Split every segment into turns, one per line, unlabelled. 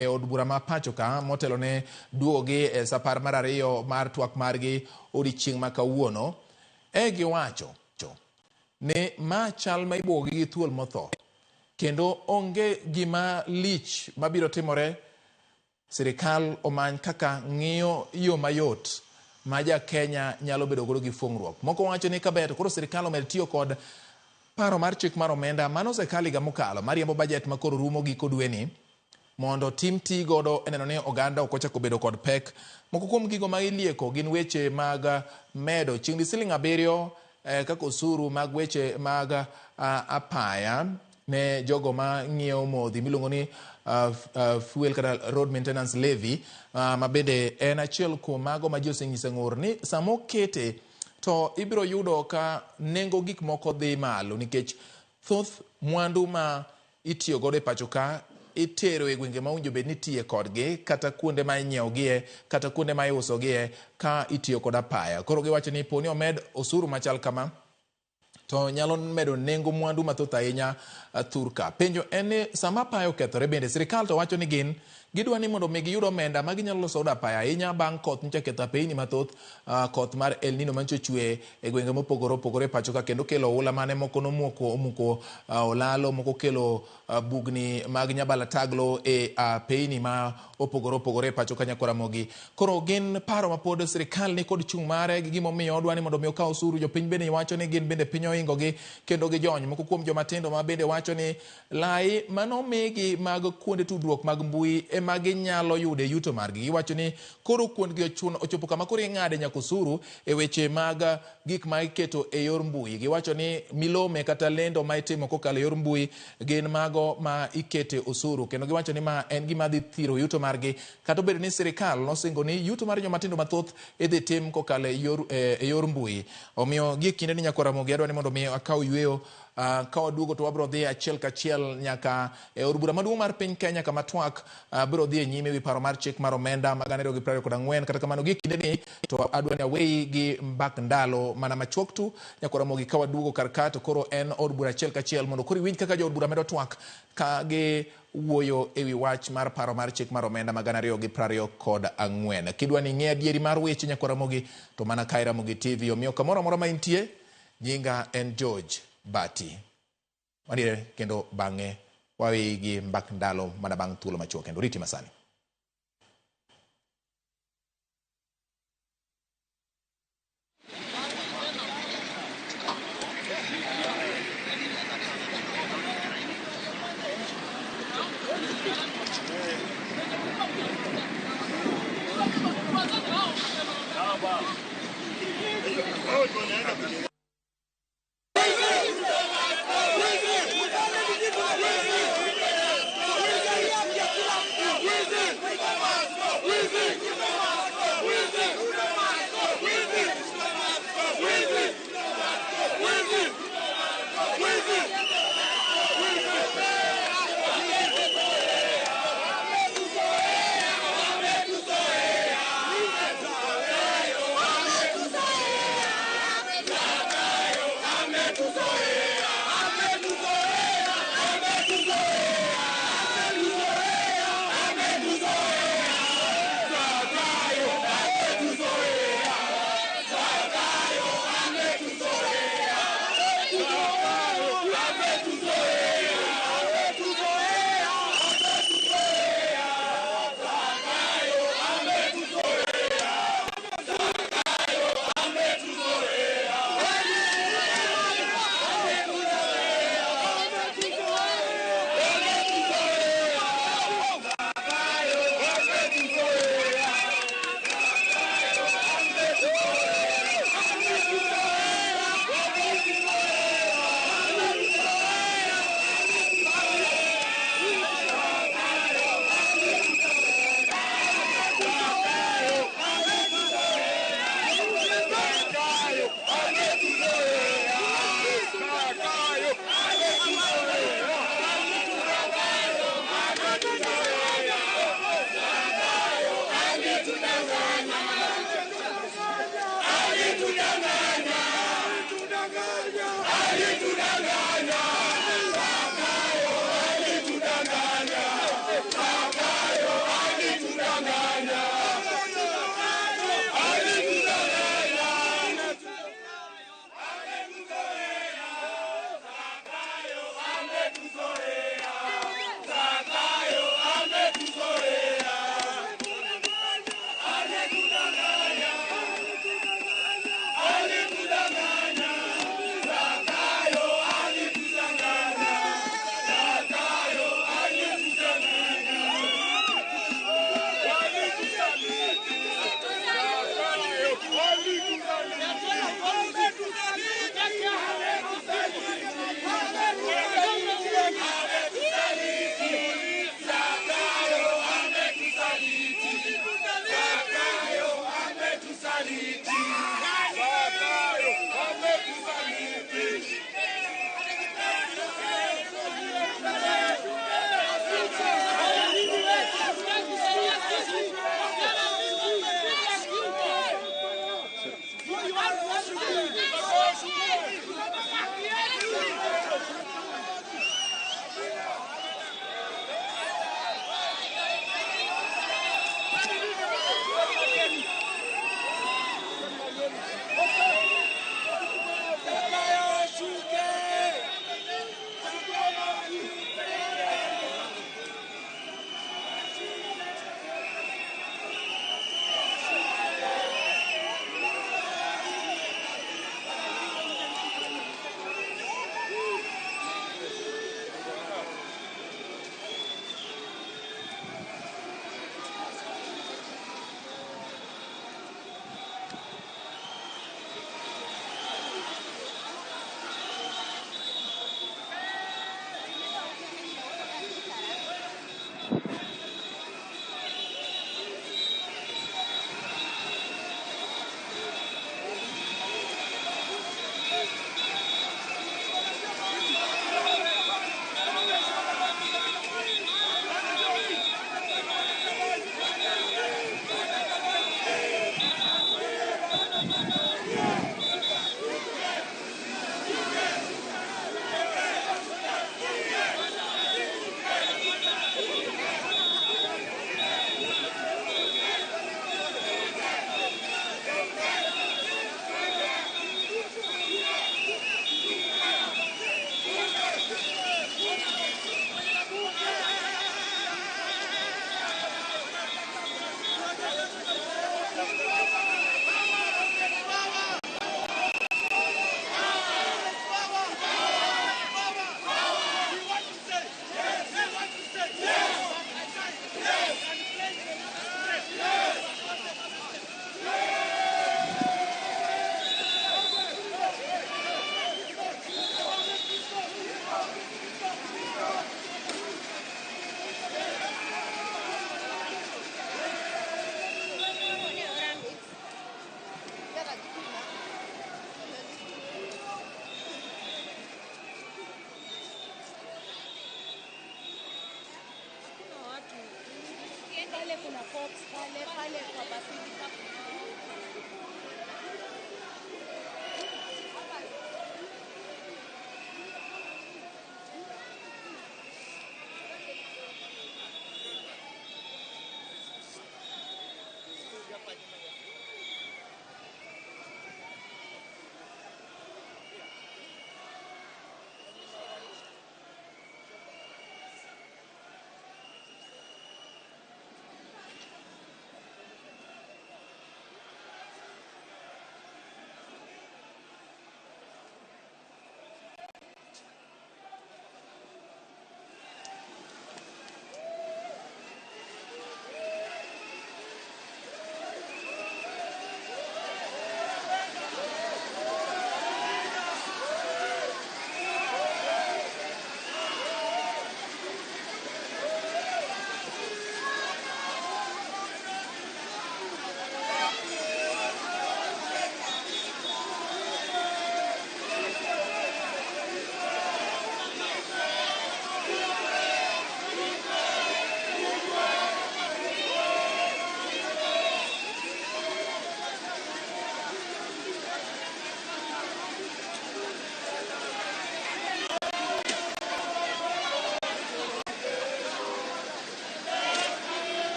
od bura ma pacho ka motelo ne duogi e sapar mar ariyo mar twak margi odiochieng' ma kawuono giwacho ne ma chal ma ibogi gi thuol motho kendo onge gima lich mabiro timore. Sirikal omany kaka ng'iyo yo mayot ma ja Kenya nyalo bedo godo gi fuong'ruok. Moko wacho ni kaber koro sirikal omed tiyo kod paro mar chik mar omenda mano osekal higa mokalo mariembo bajet ma koro rumo giko dweni mondo tim ti godo eneno ni oganda ok ochako bedo kod pek. Moko kuom gigo ma ilieko gin weche mag medo chieng' di siling 7 kaka osuru mag weche mag apaya ne jogo ma ng'iewo modhi miluongo ni fuel kata road maintenance levy ma bende en achiel kuom mago ma ji osenyisa ng'ur ni samo kete to ibiro yudo ka nengo gik moko dhi malo nikech thoth mwandu ma itiyo godo e pacho ka itero e gwenge ma winjo bed ni tiye kodgi kata kuonde ma inyiewo gie kata kuonde ma iuso gie ka itiyo kod apaya. Koro giwacho ni poni omed osuru machal kama to nyalo medo nengo mwandu mathoth ahinya thurka. Penjo en ni sama apaya okethore bende sirikal to wacho ni gidwa ni mondo giyud omenda ma ginyalo loso godo apaya ahinya bang' koth nyicha ketho apeyni mathoth, koth mar El Nino mancho chwe e gwenge mopogore opogore pacho ka kendo kelo oula mane moko omuko olalo, moko kelo bugni mag nyabala taglo e apeyni ma opogore opogore pacho ka Nyakuramogi. Koro gin paro ma pod sirikal ni kod chung' mare gi gimomiyo odwa ni mondo mi okaw osuru. Jopiny bende wacho ni gin bende piny ohingogi kendo gijony. Moko kuom joma tindo ma bende wacho ni lai manomigi mag kuonde tudruok mag mbui ema ginyalo yude yuto margi. Giwacho ni koro kuondgi ochopo kama koro ing'ade nyaka osuru e weche mag gik ma iketo e yor mbui. Giwacho ni milome kata lendo ma itimo kokalo e yor mbui gin mago ma ikete osuru kendo giwacho ni ma en gima dhi thiro yuto margi kata obedo ni sirikal nosingo ni yuto mar joma tindo mathoth idhi tim kokalo e yor mbui. Omiyo gie kinde ni Nyakuramogi adwa ni mondo mi akaw yweyo ka waduogo to wabiro dhi achiel kachiel nyaka e od bura maduong' mar piny Kenya kama twak biro dhi nyime wi paro mar chik mar omenda mag 2024. Kata kamano gie kinde ni to adwa ni aweyi gi mbak ndalo mana machuok tu Nyakuramogi ka waduogo kar ka to koro en od bura achiel kachiel mondo koro iwinj kaka jo od bura medo twak ka gi wuoyo e wi wach mar paro mar chik mar omenda mag 2024. Kidwa ni ng'e adieri mar weche Nyakuramogi to mana ka Ramogi TV. Omiyo kamoro amora ma intie, nyinga en George Bati. Wanire kendo bang'e waweyi gi mbak ndalo mana bang' thuolo machuok kendo riti masani.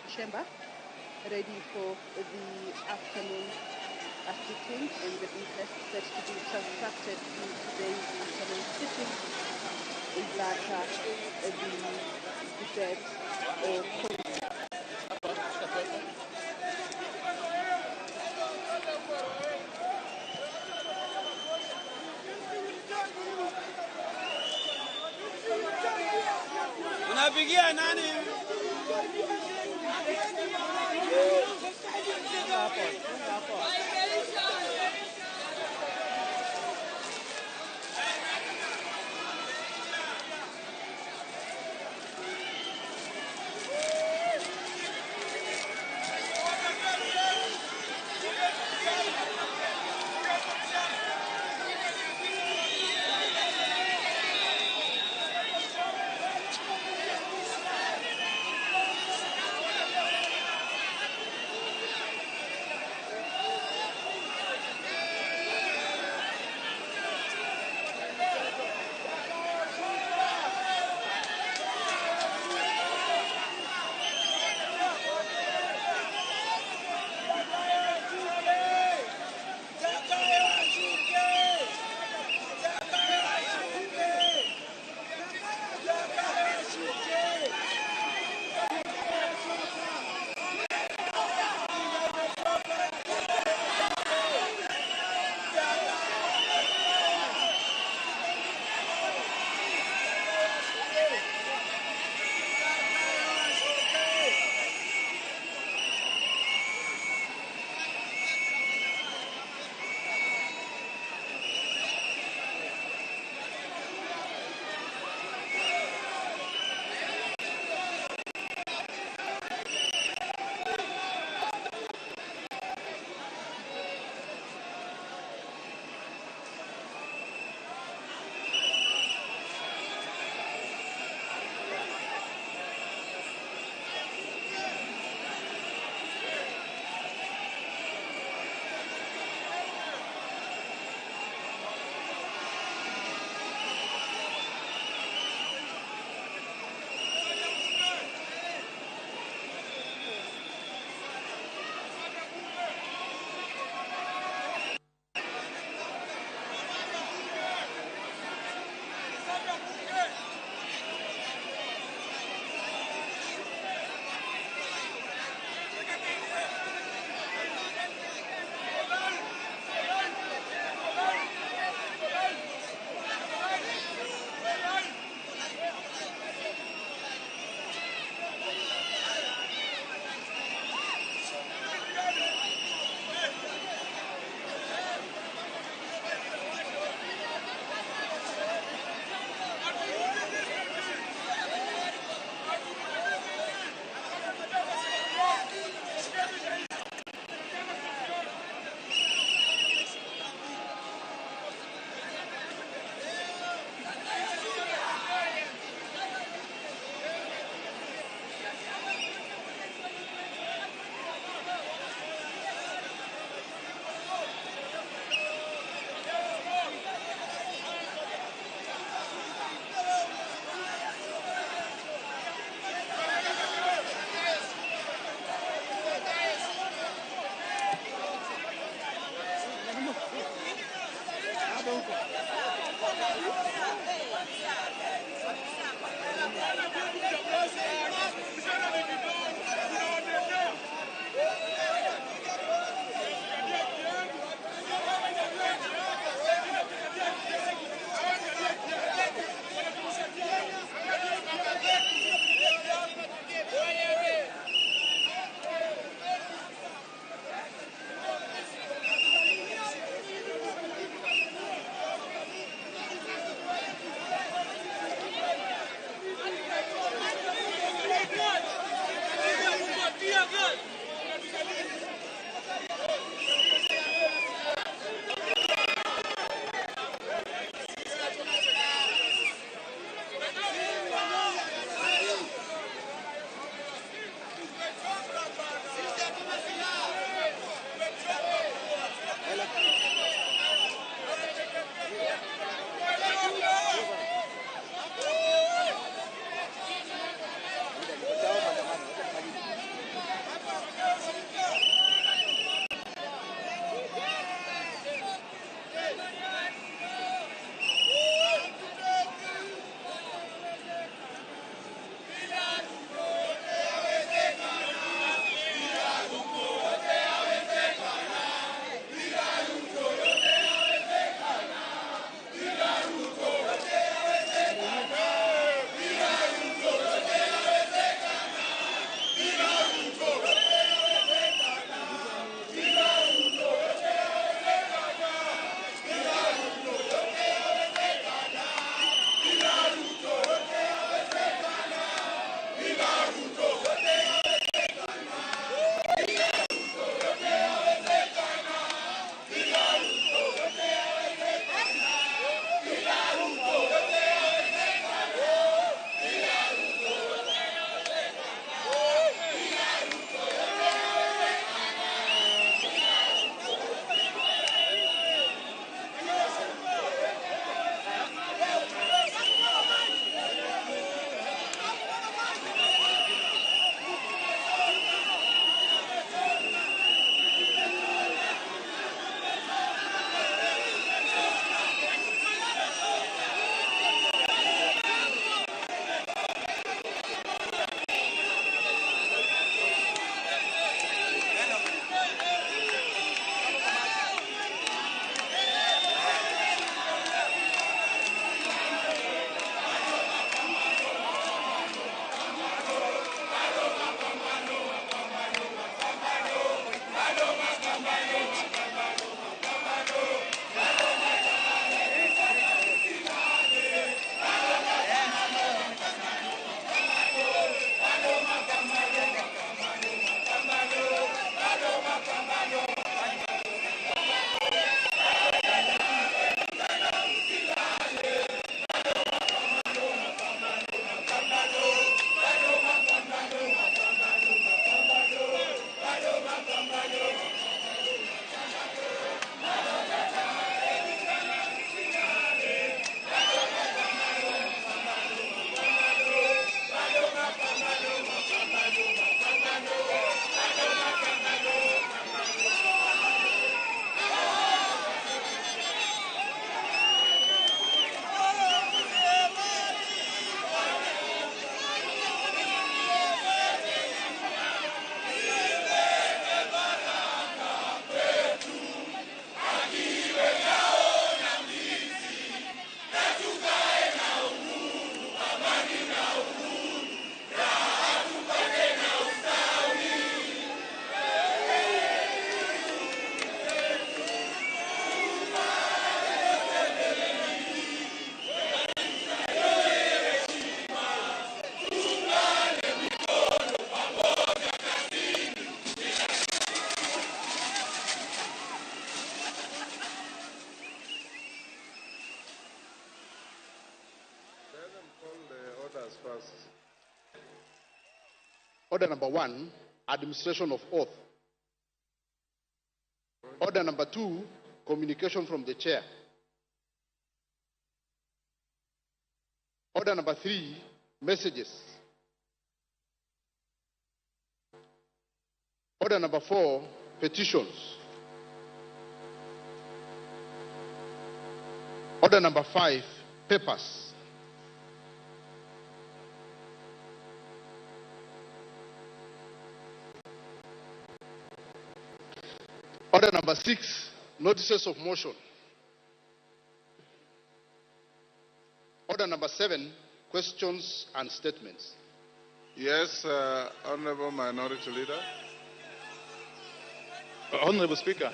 Shemba, ready for the afternoon sitting, and the business set to be transacted in today's afternoon sitting is that the debt or
unapigia nani?
as fast.
Order number 1, administration of oath. Order number 2, communication from the chair. Order number 3, messages. Order number 4, petitions. Order number 5, papers. Order number 6, notices of motion. Order number 7, questions and statements.
Yes, Honorable Minority Leader.
Honorable Speaker,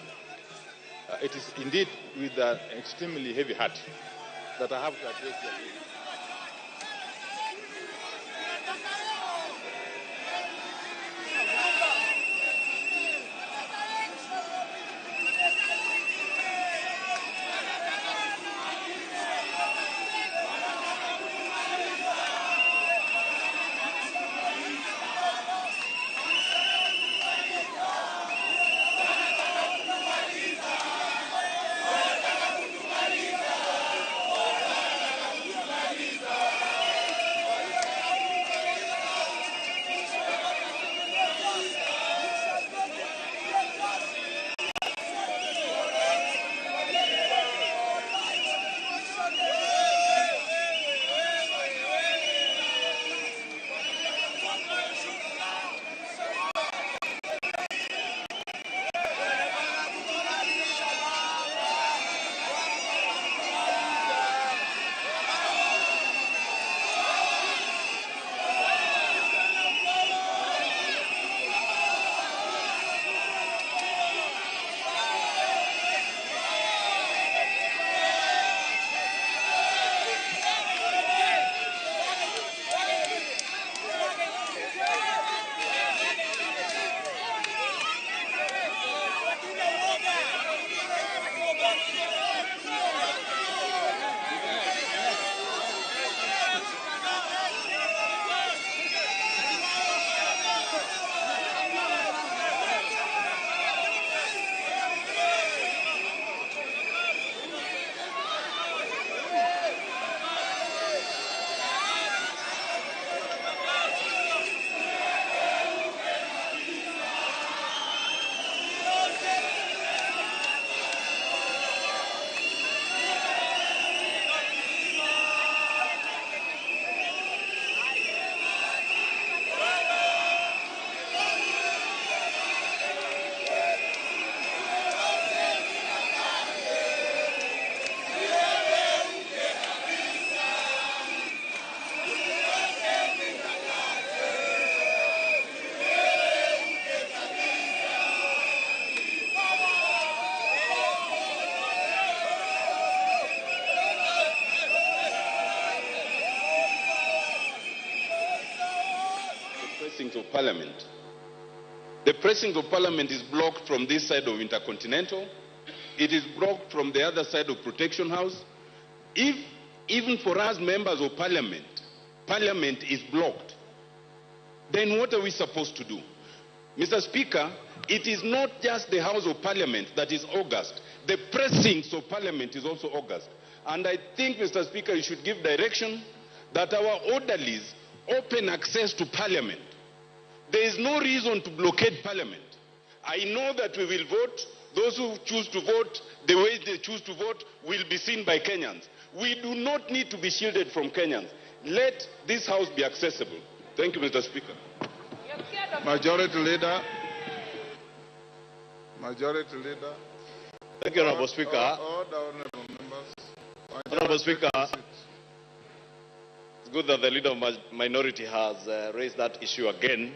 it is indeed with an extremely heavy heart that I have to address you.
Of Parliament. The precinct of Parliament is blocked from this side of Intercontinental. It is blocked from the other side of Protection House. If, even for us members of Parliament, Parliament is blocked, then what are we supposed to do? Mr. Speaker, it is not just the House of Parliament that is august. The precincts of Parliament is also august. And I think, Mr. Speaker, you should give direction that our orderlies open access to Parliament. There is no reason to blockade Parliament. I know that we will vote. Those who choose to vote the way they choose to vote will be seen by Kenyans. We do not need to be shielded from Kenyans. Let this House be accessible. Thank you, Mr. Speaker.
Majority Leader. Majority Leader.
Thank you, Honorable Speaker.
Order, honorable members.
Honorable Speaker, it's good that the Leader of Minority has raised that issue again.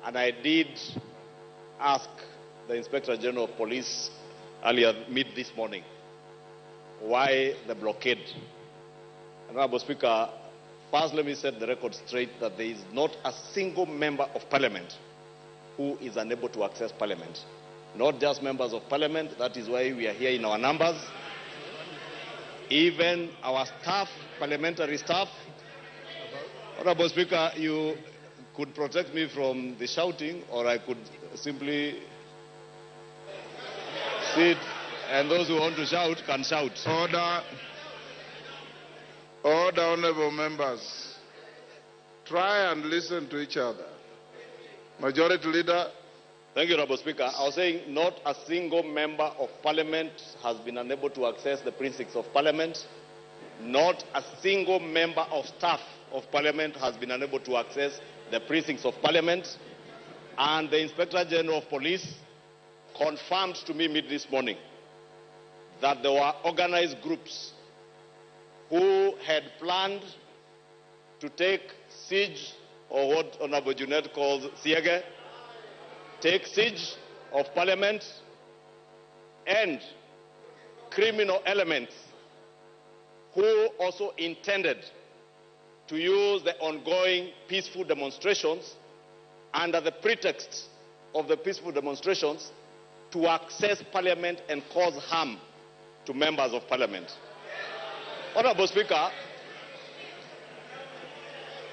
And I did ask the Inspector General of Police earlier this morning why the blockade. Honorable Speaker, first let me set the record straight that there is not a single member of Parliament who is unable to access Parliament. Not just members of Parliament, that is why we are here in our numbers. Even our staff, parliamentary staff, Honorable Speaker, you could protect me from the shouting, or I could simply sit, and those who want to shout can shout.
Order. Order, honorable members. Try and listen to each other. Majority Leader.
Thank you, Honorable Speaker. I was saying not a single member of Parliament has been unable to access the precincts of Parliament. Not a single member of staff of Parliament has been unable to access the precincts of Parliament. And the Inspector General of Police confirmed to me this morning that there were organized groups who had planned to take siege, or what Honorable Junet calls siege, take siege of Parliament, and criminal elements who also intended to use the ongoing peaceful demonstrations under the pretext of the peaceful demonstrations to access Parliament and cause harm to members of Parliament. Honorable Speaker,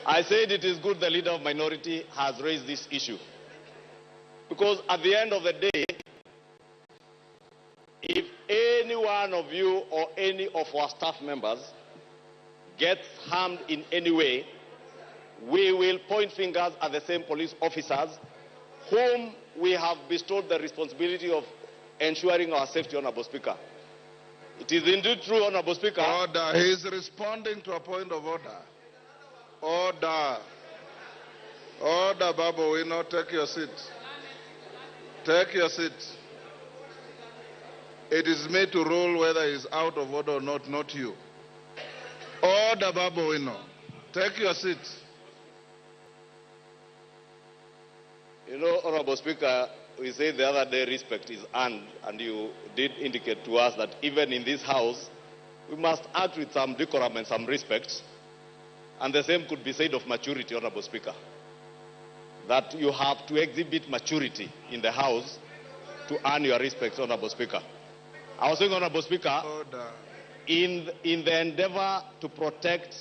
I said it is good the Leader of Minority has raised this issue, because at the end of the day, if any one of you or any of our staff members gets harmed in any way, we will point fingers at the same police officers whom we have bestowed the responsibility of ensuring our safety, Honorable Speaker. It is indeed true, Honorable Speaker.
Order. He is responding to a point of order. Order. Order, Babu. We now take your seat. Take your seat. It is me to rule whether he is out of order or not you. Order, Babu Wino. Take your seat.
You know, Honorable Speaker, we said the other day respect is earned, and you did indicate to us that even in this House, we must act with some decorum and some respect. And the same could be said of maturity, Honorable Speaker. That you have to exhibit maturity in the House to earn your respect, Honorable Speaker. I was saying, Honorable Speaker,
Order.
in the endeavor to protect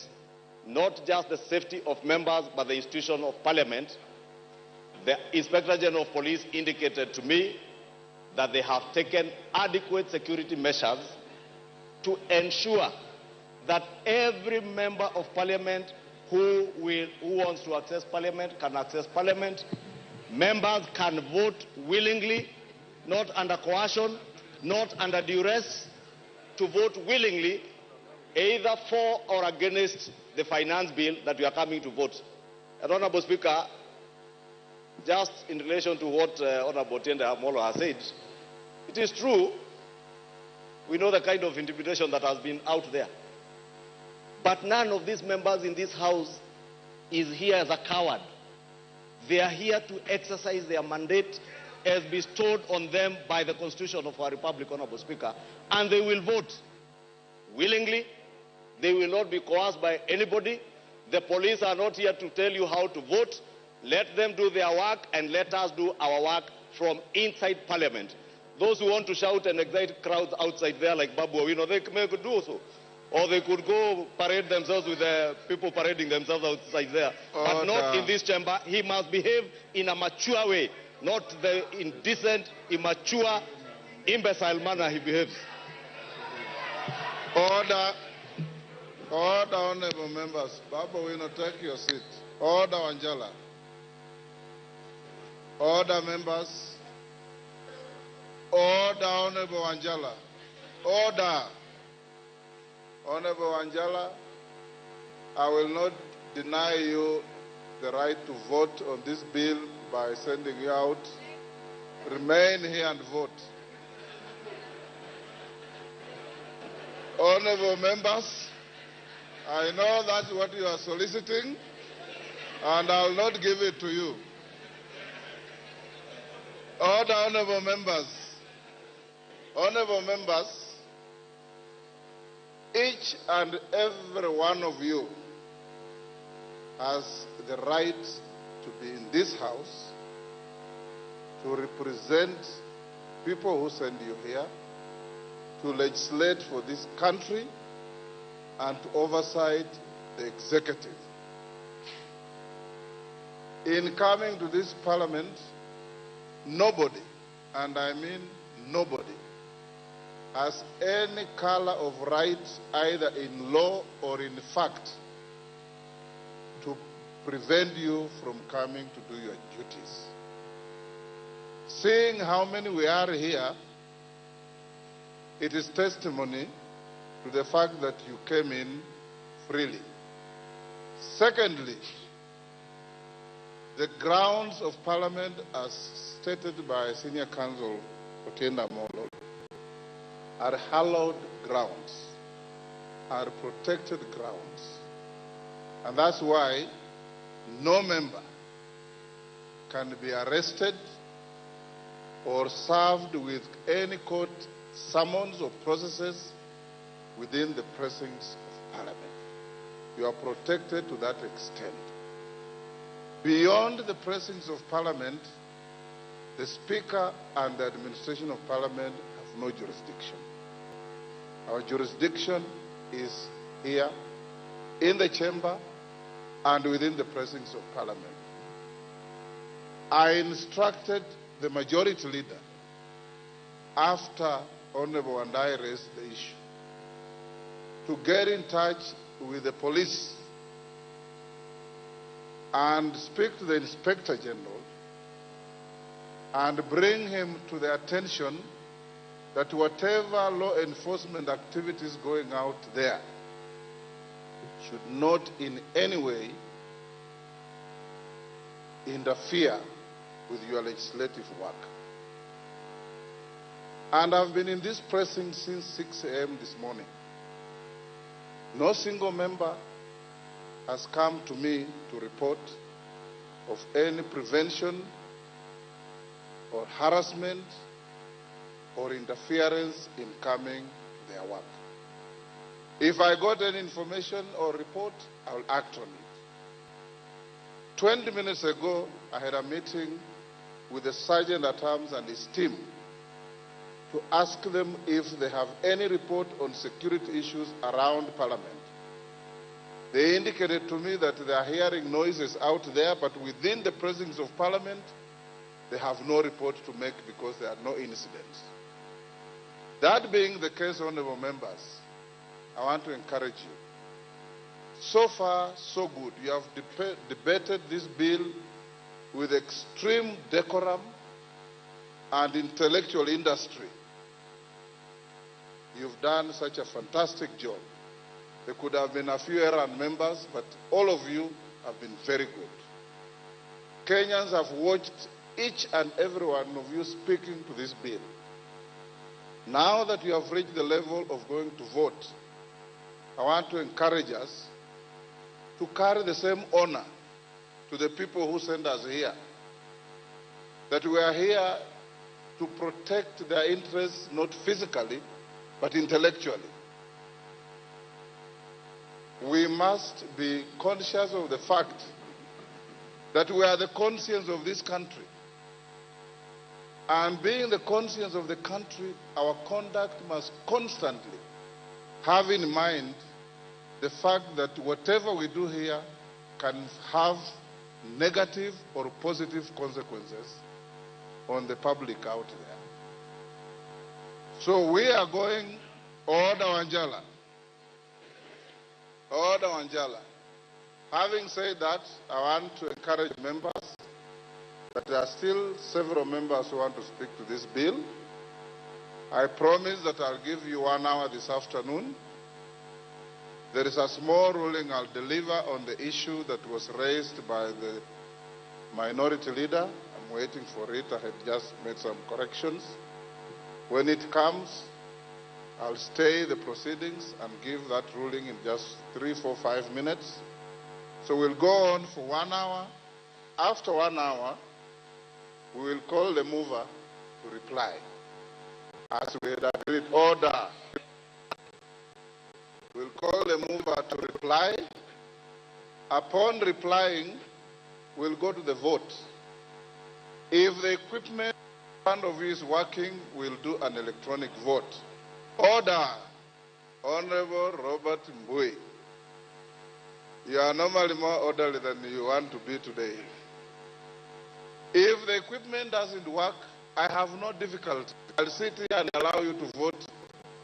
not just the safety of members but the institution of Parliament, the Inspector General of Police indicated to me that they have taken adequate security measures to ensure that every member of Parliament who wants to access Parliament can access Parliament. Members can vote willingly, not under coercion, not under duress, to vote willingly either for or against the finance bill that we are coming to vote. And Honorable Speaker, just in relation to what Honorable Tiende Amolo has said, it is true, we know the kind of intimidation that has been out there. But none of these members in this House is here as a coward. They are here to exercise their mandate as bestowed on them by the Constitution of our Republic, Honorable Speaker. And they will vote willingly. They will not be coerced by anybody. The police are not here to tell you how to vote. Let them do their work and let us do our work from inside Parliament. Those who want to shout and excite crowds outside there like Babu Owino, they may do so. Or they could go parade themselves with the people parading themselves outside there. But not in this chamber. He must behave in a mature way, not the indecent, immature, imbecile manner he behaves.
Order. Order, honorable members. Babu Wino, take your seat. Order, Wanjala. Order, members. Order, Honorable Wanjala. Order. Honorable Wanjala, I will not deny you the right to vote on this bill by sending you out. Remain here and vote. Honorable members, I know that's what you are soliciting, and I will not give it to you. Order, honorable members. Honorable members, each and every one of you has the right to be in this House, to represent people who send you here, to legislate for this country, and to oversight the executive. In coming to this parliament, nobody, and I mean nobody, has any color of right, either in law or in fact, to prevent you from coming to do your duties. Seeing how many we are here, it is testimony to the fact that you came in freely. Secondly, the grounds of Parliament, as stated by Senior Counsel Otienda Molo, are hallowed grounds, are protected grounds. And that's why no member can be arrested or served with any court summons or processes within the precincts of Parliament. You are protected to that extent. Beyond the precincts of Parliament, the Speaker and the administration of Parliament have no jurisdiction. Our jurisdiction is here, in the chamber, and within the precincts of Parliament. I instructed the majority leader, after Honorable Wandai raised the issue, to get in touch with the police and speak to the Inspector General and bring him to the attention that whatever law enforcement activities going out there should not in any way interfere with your legislative work. And I've been in this precinct since 6 a.m. this morning. No single member has come to me to report of any prevention or harassment or interference in coming to their work. If I got any information or report, I will act on it. 20 minutes ago, I had a meeting with the Sergeant at Arms and his team to ask them if they have any report on security issues around Parliament. They indicated to me that they are hearing noises out there, but within the precincts of Parliament, they have no report to make because there are no incidents. That being the case, honorable members, I want to encourage you. So far, so good. You have debated this bill with extreme decorum and intellectual industry. You've done such a fantastic job. There could have been a few errand members, but all of you have been very good. Kenyans have watched each and every one of you speaking to this bill. Now that you have reached the level of going to vote, I want to encourage us to carry the same honor to the people who send us here. That we are here to protect their interests, not physically, but intellectually. We must be conscious of the fact that we are the conscience of this country. And being the conscience of the country, our conduct must constantly have in mind the fact that whatever we do here can have negative or positive consequences on the public out there. So we are going Order Wanjala. Order Wanjala. Having said that, I want to encourage members that there are still several members who want to speak to this bill. I promise that I'll give you 1 hour this afternoon. There is a small ruling I'll deliver on the issue that was raised by the minority leader. I'm waiting for it. I had just made some corrections. When it comes, I'll stay the proceedings and give that ruling in just 3, 4, 5 minutes. So we'll go on for 1 hour. After 1 hour, we will call the mover to reply. As we had agreed, order. We'll call the mover to reply. Upon replying, we'll go to the vote. If the equipment in front of you is working, we'll do an electronic vote. Order. Honorable Robert Mbui. You are normally more orderly than you want to be today. If the equipment doesn't work, I have no difficulty. I'll sit here and allow you to vote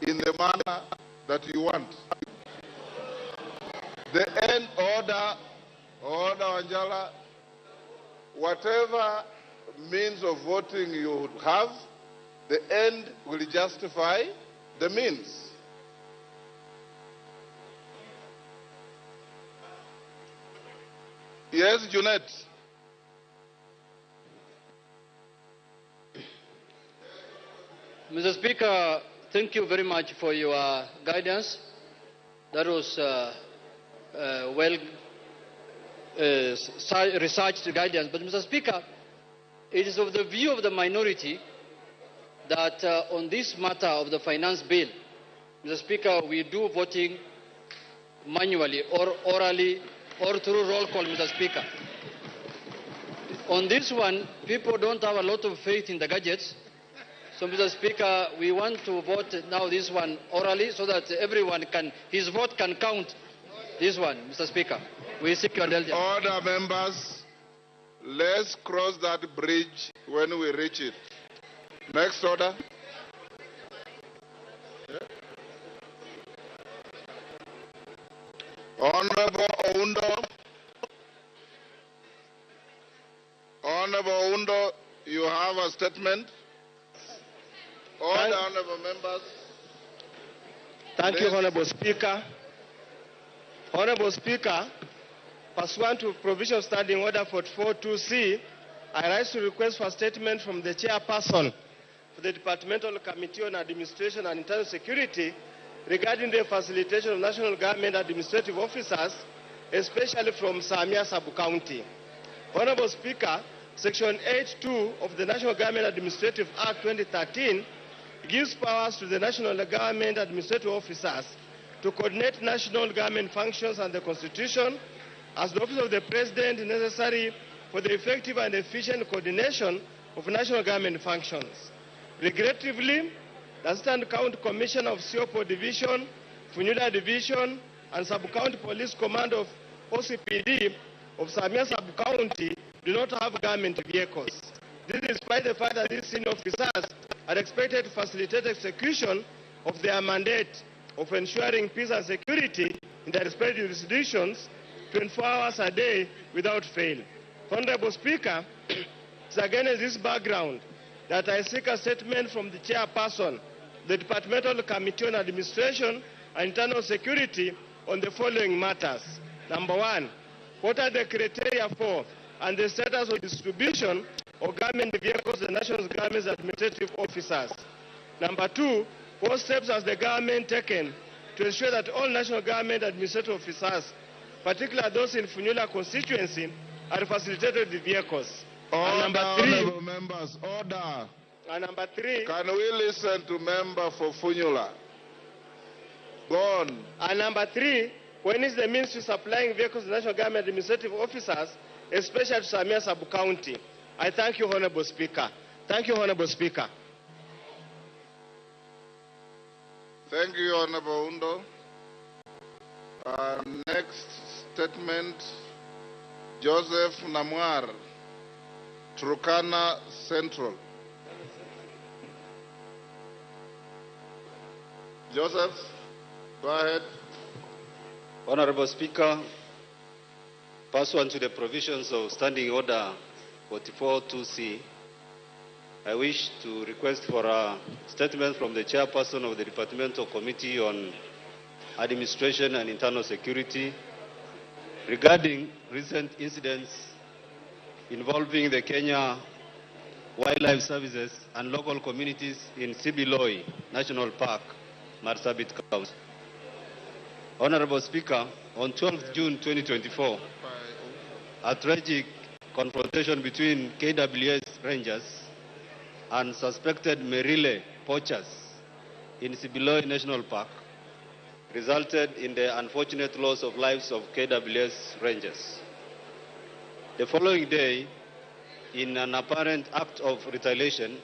in the manner that you want. The end order, Wanjala, whatever means of voting you have, the end will justify the means. Yes, Junet.
Mr. Speaker, thank you very much for your guidance. That was researched guidance. But Mr. Speaker, it is of the view of the minority that on this matter of the finance bill, Mr. Speaker, we do voting manually or orally or through roll call, Mr. Speaker. On this one, people don't have a lot of faith in the gadgets. So, Mr. Speaker, we want to vote now this one orally so that everyone can, his vote can count this one, Mr. Speaker. We seek your indulgence.
Order, members. Let's cross that bridge when we reach it. Next order. Honorable Oundo. Honorable Oundo, you have a statement. All the honorable members.
Thank you, Honorable Speaker. Honorable Speaker, pursuant to provision standing order 44.2c, I rise to request for a statement from the chairperson for the Departmental Committee on Administration and Internal Security regarding the facilitation of national government administrative officers, especially from Samia Sub-County. Honorable Speaker, Section 8.2 of the National Government Administrative Act 2013 gives powers to the national government administrative officers to coordinate national government functions and the Constitution as the office of the President necessary for the effective and efficient coordination of national government functions. Regrettably, the Assistant County Commissioner of Siopo Division, Funyula Division, and Sub-County Police Command of OCPD of Samia Sub-County do not have government vehicles. This is despite the fact that these senior officers are expected to facilitate execution of their mandate of ensuring peace and security in their respective jurisdictions 24 hours a day without fail. Honorable Speaker, it's against this background that I seek a statement from the chairperson, the Departmental Committee on Administration and Internal Security on the following matters. Number one, what are the criteria for and the status of distribution of government vehicles to the national government's administrative officers? Number two, what steps has the government taken to ensure that all national government administrative officers, particularly those in Funyula constituency, are facilitated with vehicles?
Order, honorable members, order.
And number three,
can we listen to member for Funyula? Go on.
And number three, when is the Ministry supplying vehicles to national government administrative officers, especially to Samia Sub-County? I thank you, Honorable Speaker. Thank you, Honorable Speaker.
Thank you, Honorable Undo. Next statement, Joseph Namwar, Turkana Central. Joseph, go ahead.
Honorable Speaker, pursuant to the provisions of Standing Order 44.2c, I wish to request for a statement from the chairperson of the Departmental Committee on Administration and Internal Security regarding recent incidents involving the Kenya Wildlife Services and local communities in Sibiloi National Park, Marsabit County. Honorable Speaker, on 12 June 2024, a tragic confrontation between KWS Rangers and suspected Merile poachers in Sibiloi National Park resulted in the unfortunate loss of lives of KWS Rangers. The following day, in an apparent act of retaliation,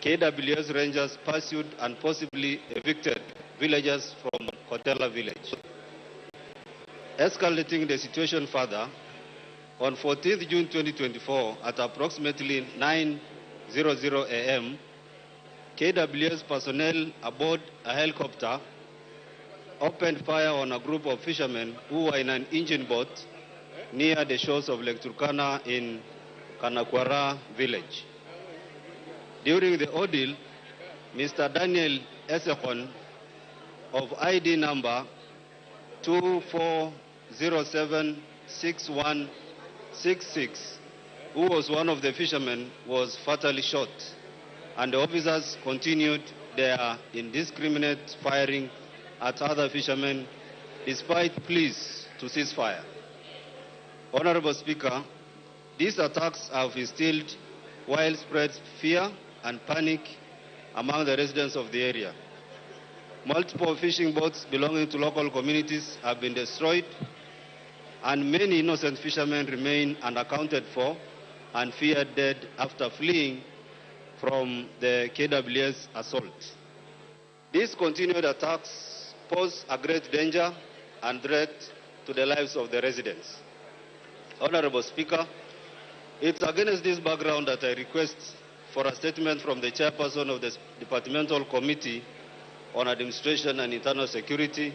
KWS Rangers pursued and possibly evicted villagers from Kotela village. Escalating the situation further, On 14th June 2024, at approximately 9:00 a.m., KWS personnel aboard a helicopter opened fire on a group of fishermen who were in an engine boat near the shores of Lake Turkana in Kanakwara village. During the ordeal, Mr. Daniel Esekon of ID number 24076166, who was one of the fishermen, was fatally shot, and the officers continued their indiscriminate firing at other fishermen despite pleas to cease fire. Honorable Speaker, these attacks have instilled widespread fear and panic among the residents of the area. Multiple fishing boats belonging to local communities have been destroyed, and many innocent fishermen remain unaccounted for and feared dead after fleeing from the KWS assault. These continued attacks pose a great danger and threat to the lives of the residents. Honorable Speaker, it's against this background that I request for a statement from the chairperson of the Departmental Committee on Administration and Internal Security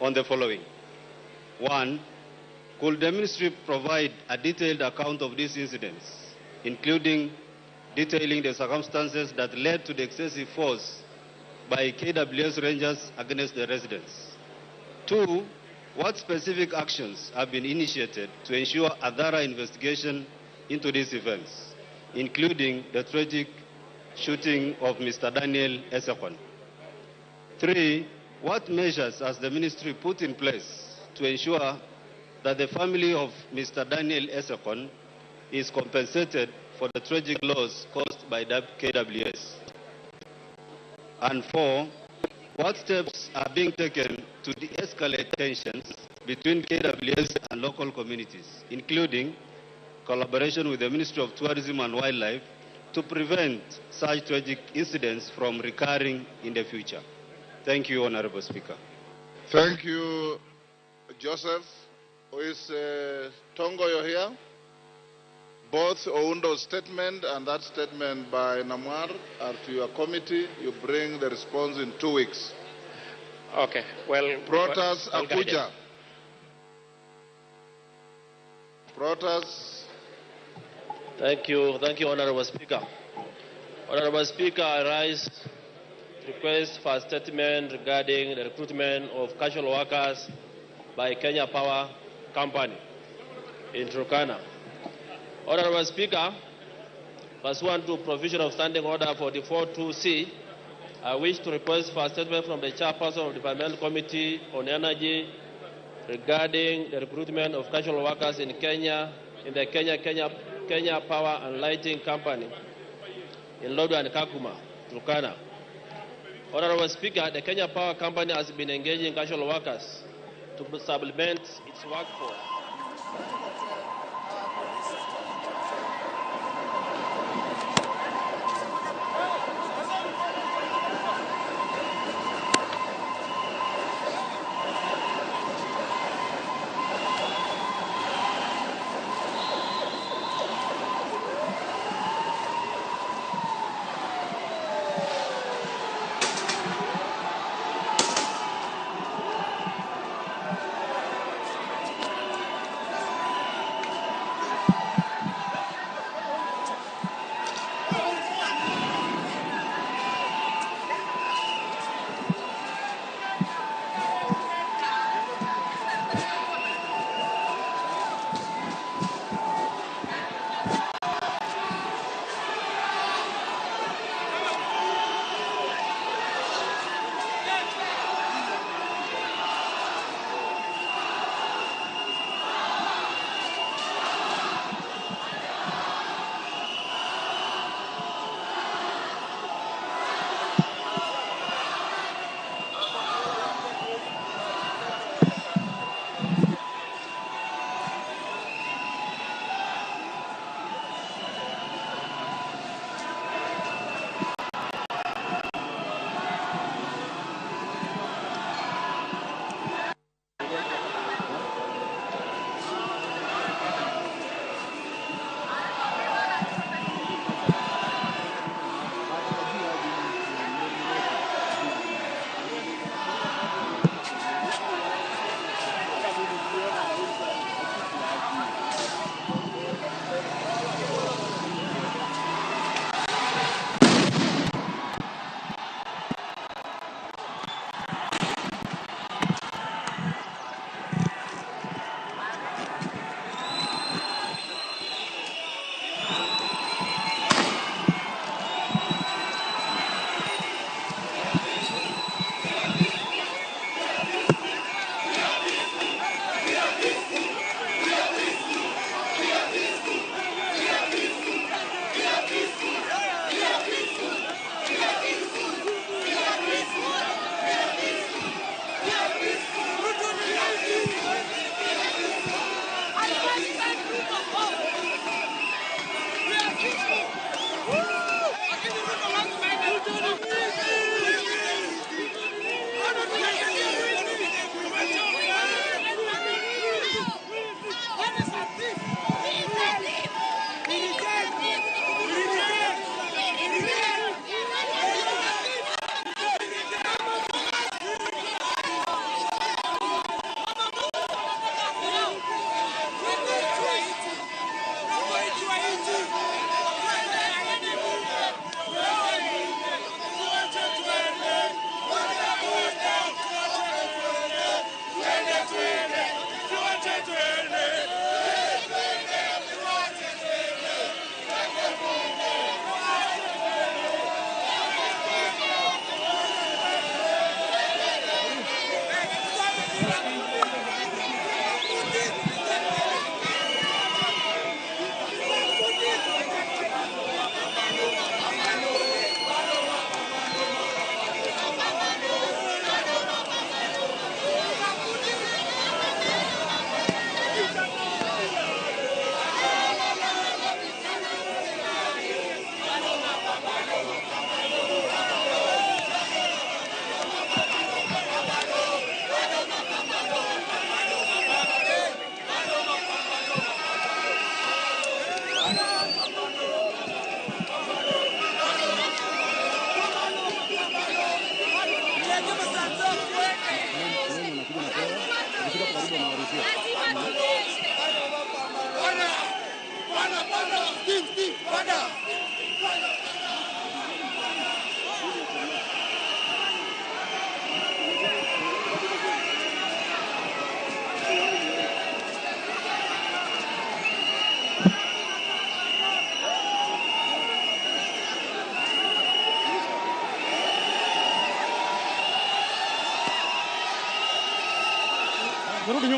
on the following. 1. Could the ministry provide a detailed account of these incidents, including detailing the circumstances that led to the excessive force by KWS Rangers against the residents? 2. What specific actions have been initiated to ensure a thorough investigation into these events, including the tragic shooting of Mr. Daniel Esekon? 3. What measures has the ministry put in place to ensure that the family of Mr. Daniel Esekon is compensated for the tragic loss caused by the KWS? And 4. What steps are being taken to de-escalate tensions between KWS and local communities, including collaboration with the Ministry of Tourism and Wildlife to prevent such tragic incidents from recurring in the future? Thank you, Honorable Speaker.
Thank you, Joseph. Is Tongo, you're here? Both Oundo's statement and that statement by Namwar are to your committee. You bring the response in 2 weeks.
Okay, well...
Protas
well
Akuja. Protas.
Thank you, Honorable Speaker. Honorable Speaker, I rise request for a statement regarding the recruitment of casual workers by Kenya Power Company in Turkana. Honorable Speaker, pursuant to provision of Standing Order 44-2C, I wish to request for a statement from the chairperson of the Departmental Committee on Energy regarding the recruitment of casual workers in Kenya, in the Kenya Power and Lighting Company in Lodwar and Kakuma, Turkana. Honorable Speaker, the Kenya Power Company has been engaging casual workers to supplement its workforce.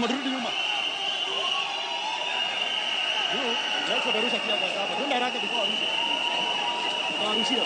Turudi nyuma. Leo darusha kia kwa hapa. Twende haraka before warushe. Warushia.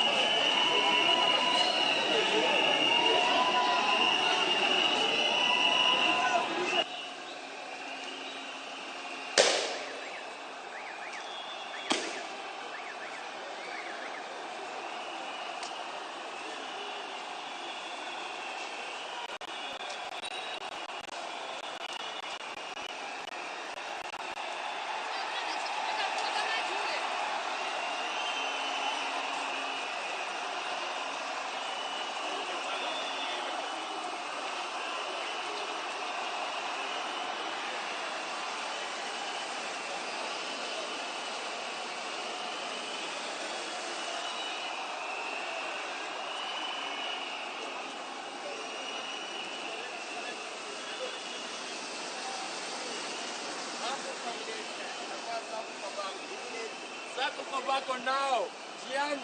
Sako kwa bako nao. Jiani.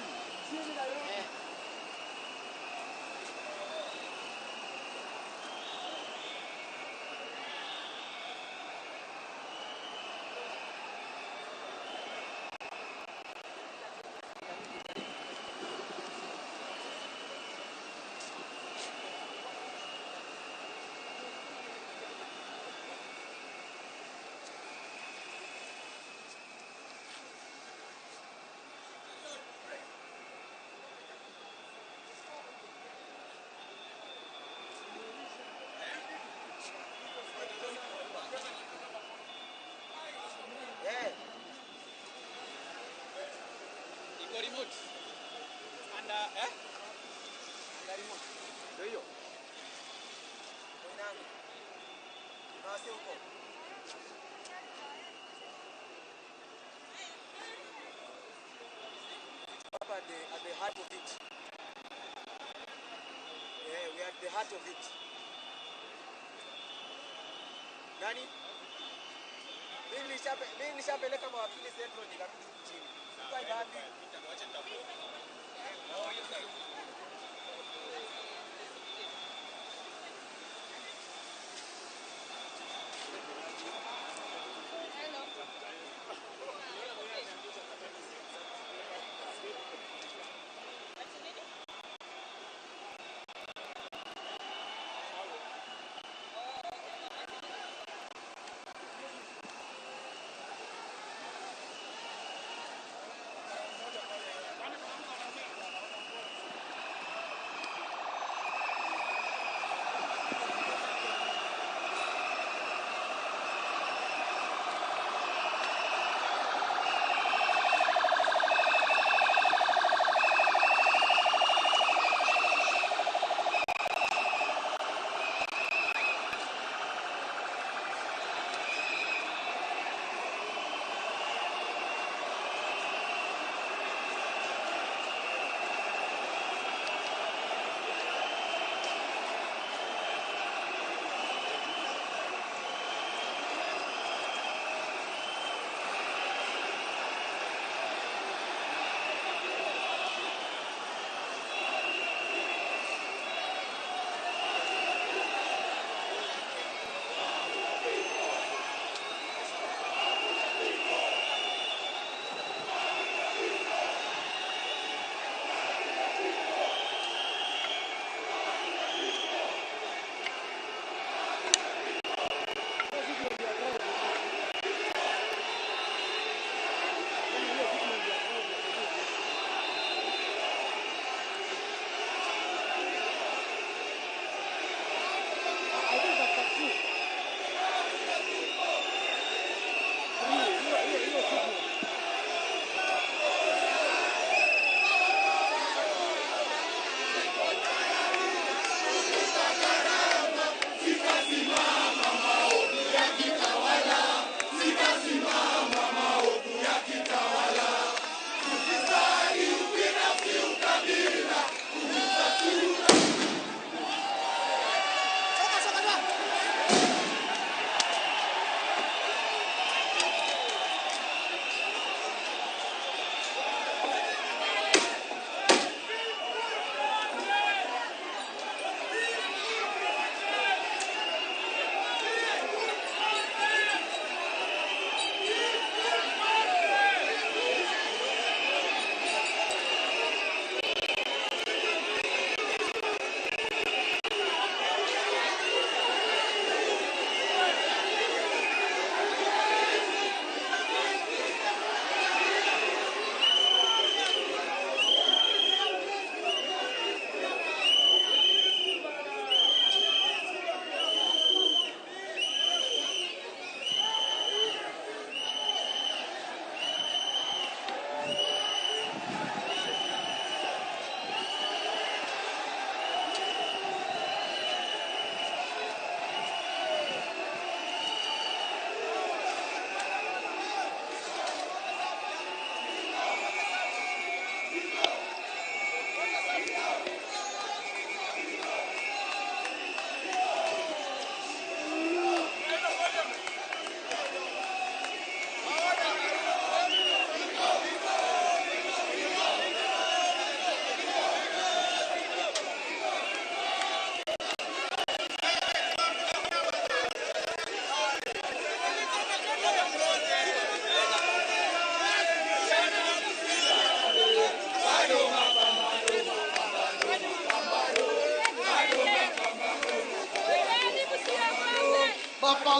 Remote. And under remote. Ndio hiyo. Nani? Basi huko. At the heart of it. Yeah, we are at the heart of it. Nani? Mimi nishapeleka mawakili Central nikabidi chini. Kwa ngapi? Nitakuacha nitakuwa. Oh, yes sir.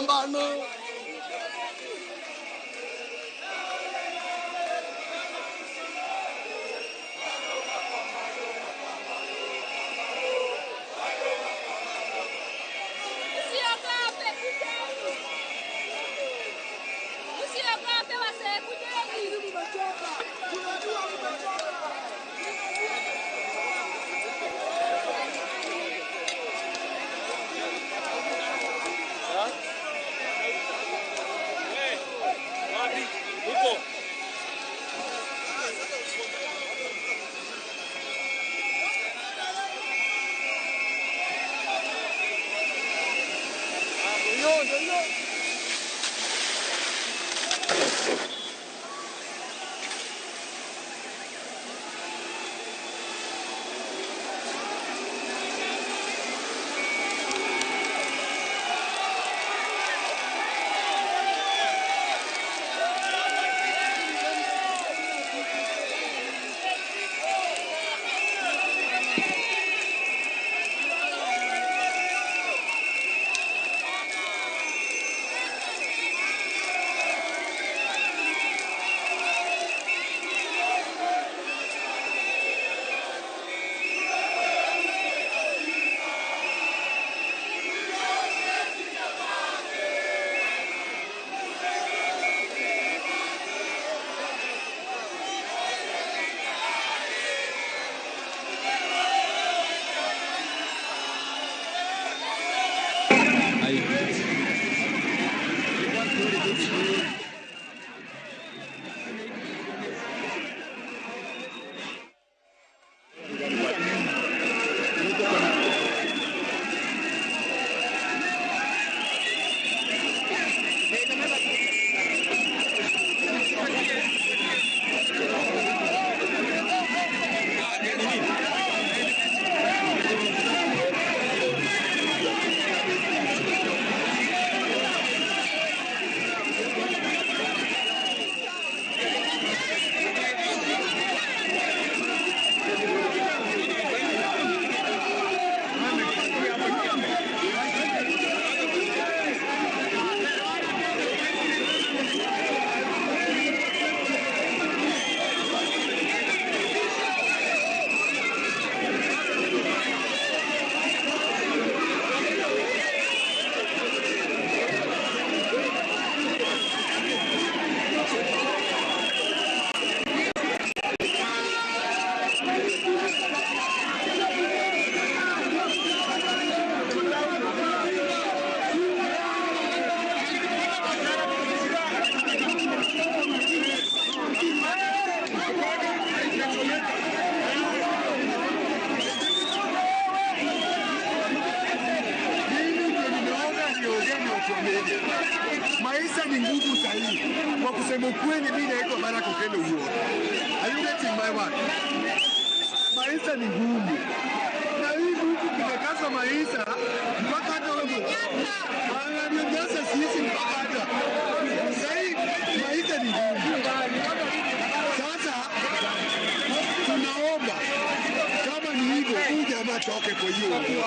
Mambano. Maisha ni ngumu sahihi. Kwa kusema ukweli, mimi naitwa Baraka Okelo huo. Are you getting my word? Maisha ni ngumu. Na hii ngumu kimekaza maisha mpaka hata wewe. Ananiongeza sisi mpaka hata. Sahihi maisha ni ngumu. Sasa tunaomba kama ni hivyo huyu jamaa toke kwa hiyo.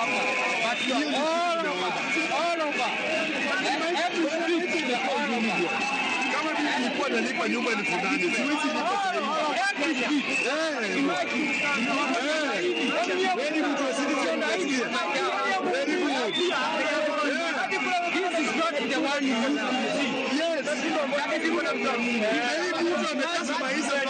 Kama mimi nilikuwa nalipa nyumba 8,000 siwezi lipa very good to citizen idea. Very good. This is not the one you see. Yes. Mtu amekaza maisha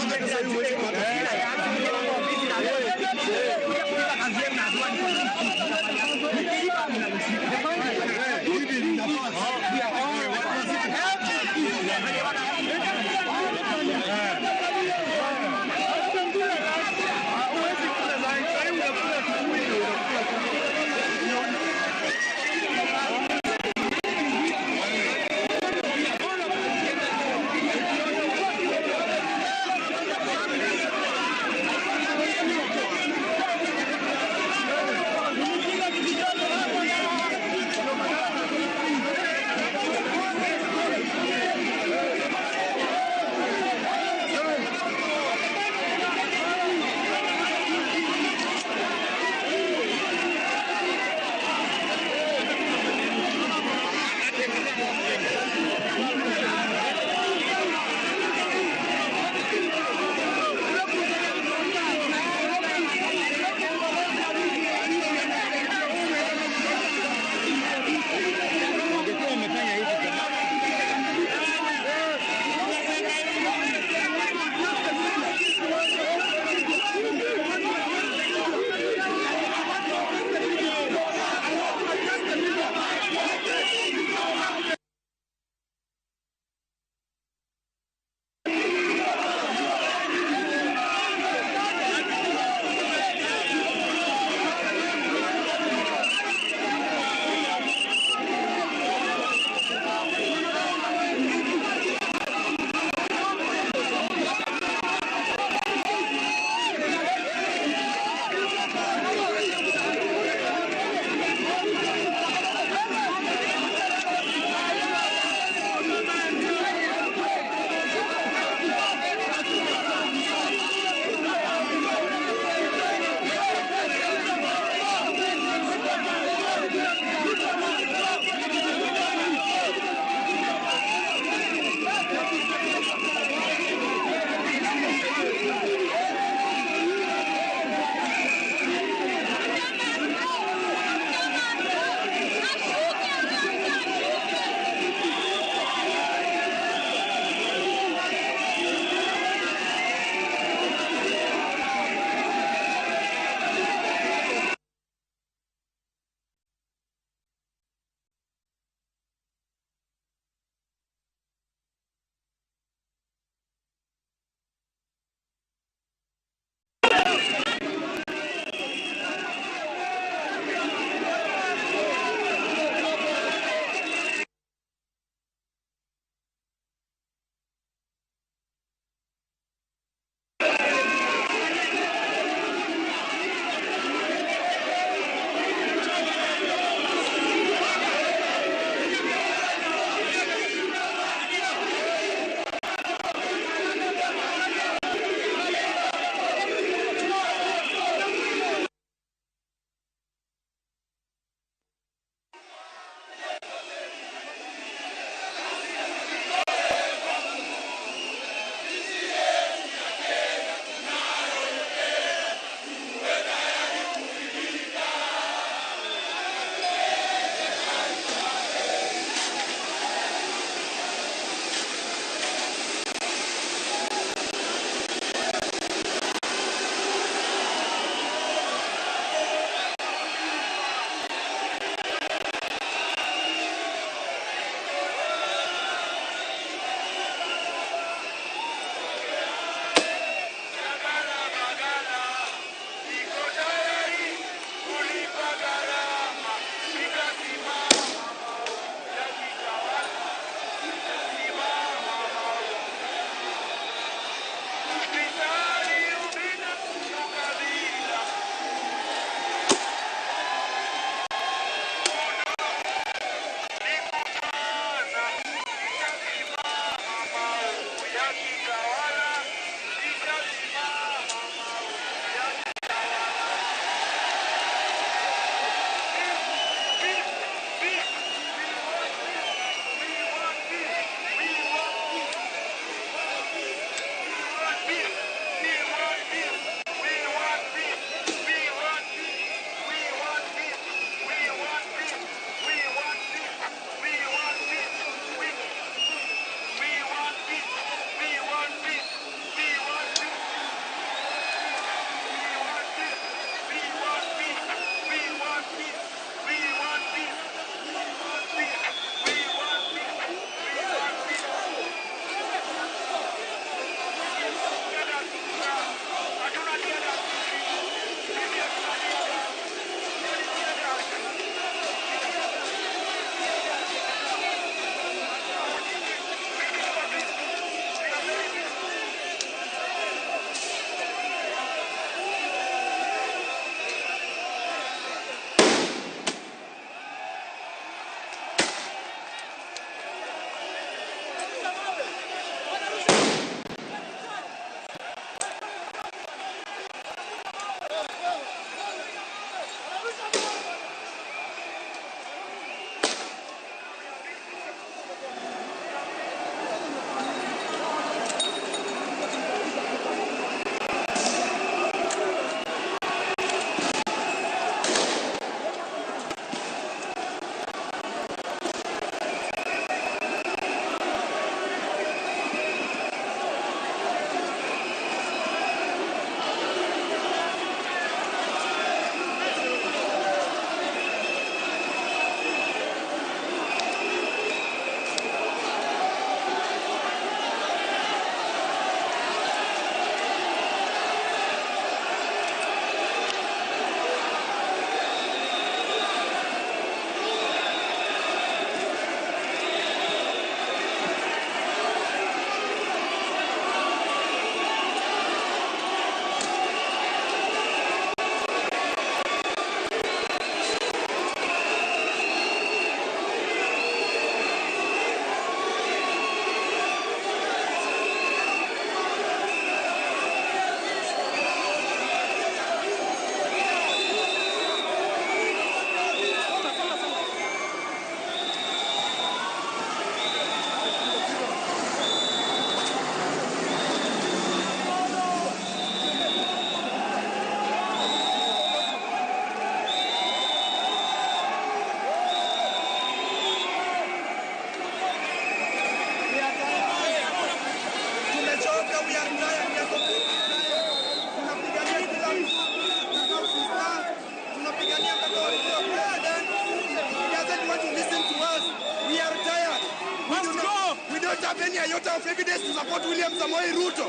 not have any iota of evidence to support William Samoei Ruto.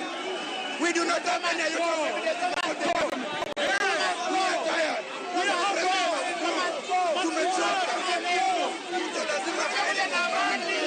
We do not have any iota of evidence to support the government. We are tired. Tumechoka. So lazima kaende na amani.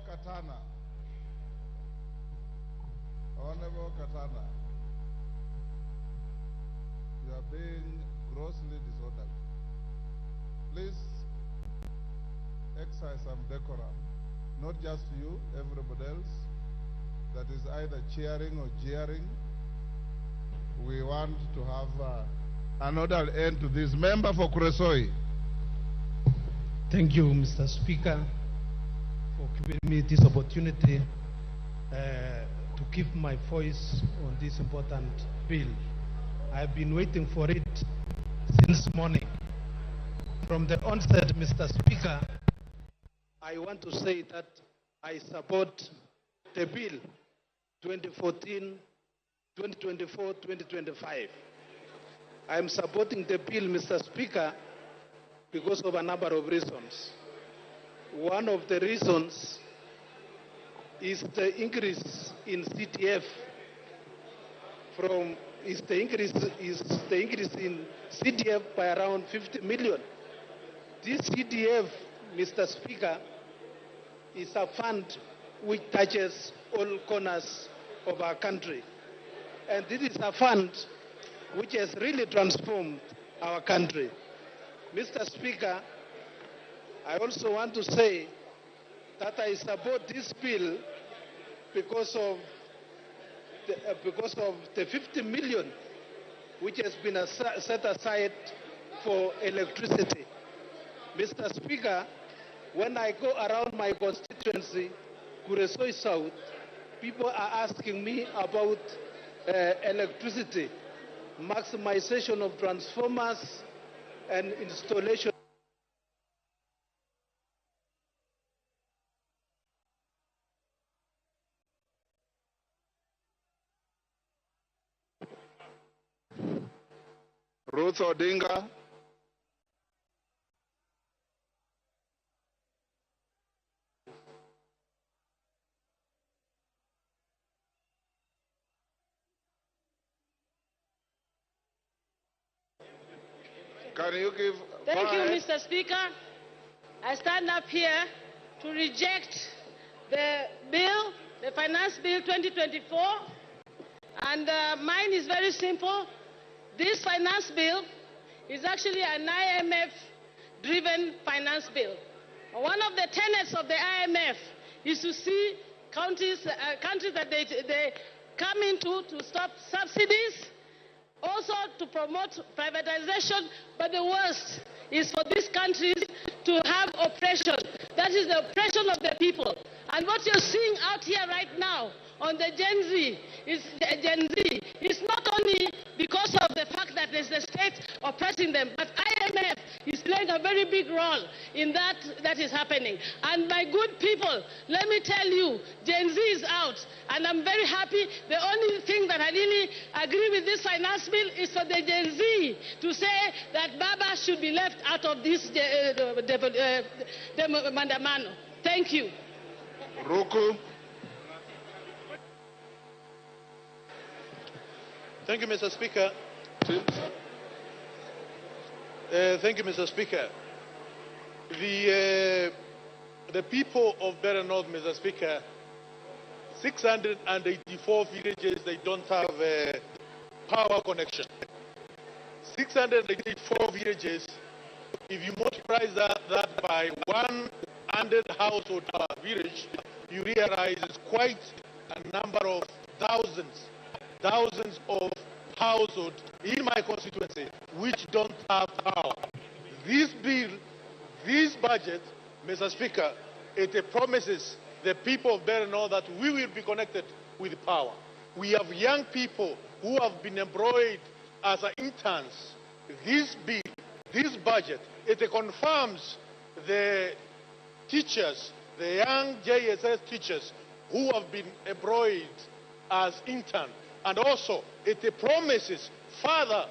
Katana. Honorable Katana, you are being grossly disorderly. Please exercise some decorum. Not just you, everybody else that is either cheering or jeering. We want to have an orderly end to this. Member for Kuresoi.
Thank you, Mr. Speaker, for giving me this opportunity to give my voice on this important bill. I've been waiting for it since morning. From the onset, Mr. Speaker, I want to say that I support the bill 2024-2025. I am supporting the bill, Mr. Speaker, because of a number of reasons. One of the reasons is the increase in CTF is the increase in CTF by around 50 million This CDF, Mr. Speaker, is a fund which touches all corners of our country. And this is a fund which has really transformed our country. Mr. Speaker, I also want to say that I support this bill because of the 50 million which has been set aside for electricity. Mr. Speaker, when I go around my constituency, Kuresoi South, people are asking me about electricity, maximization of transformers, and installation.
Ruth Odinga. Can you give...
Thank you, Mr. Speaker. I stand up here to reject the bill, the Finance Bill 2024. And mine is very simple. This finance bill is actually an IMF-driven finance bill. One of the tenets of the IMF is to see countries that they come into to stop subsidies, also to promote privatization, but the worst is for these countries to have oppression. That is the oppression of the people. And what you're seeing out here right now on the Gen Z is not only because of the fact that there's the state oppressing them, but IMF is playing a very big role in that is happening. And my good people, let me tell you, Gen Z is out, and I'm very happy. The only thing that I really agree with this finance bill is for the Gen Z to say that Baba should be left out of this mandamano. Thank you.
Roku.
Thank you, Mr. Speaker. Thank you, Mr. Speaker. The people of Beira North, Mr. Speaker, 684 villages, they don't have a power connection. 684 villages, if you multiply that by 100 households per village, you realize it's quite a number of thousands of households in my constituency which don't have power. This bill, this budget, Mr. Speaker, it promises the people of Beira North that we will be connected with power. We have young people who have been employed as interns. This bill, this budget, it confirms the teachers, the young JSS teachers who have been employed as interns. And also, it promises further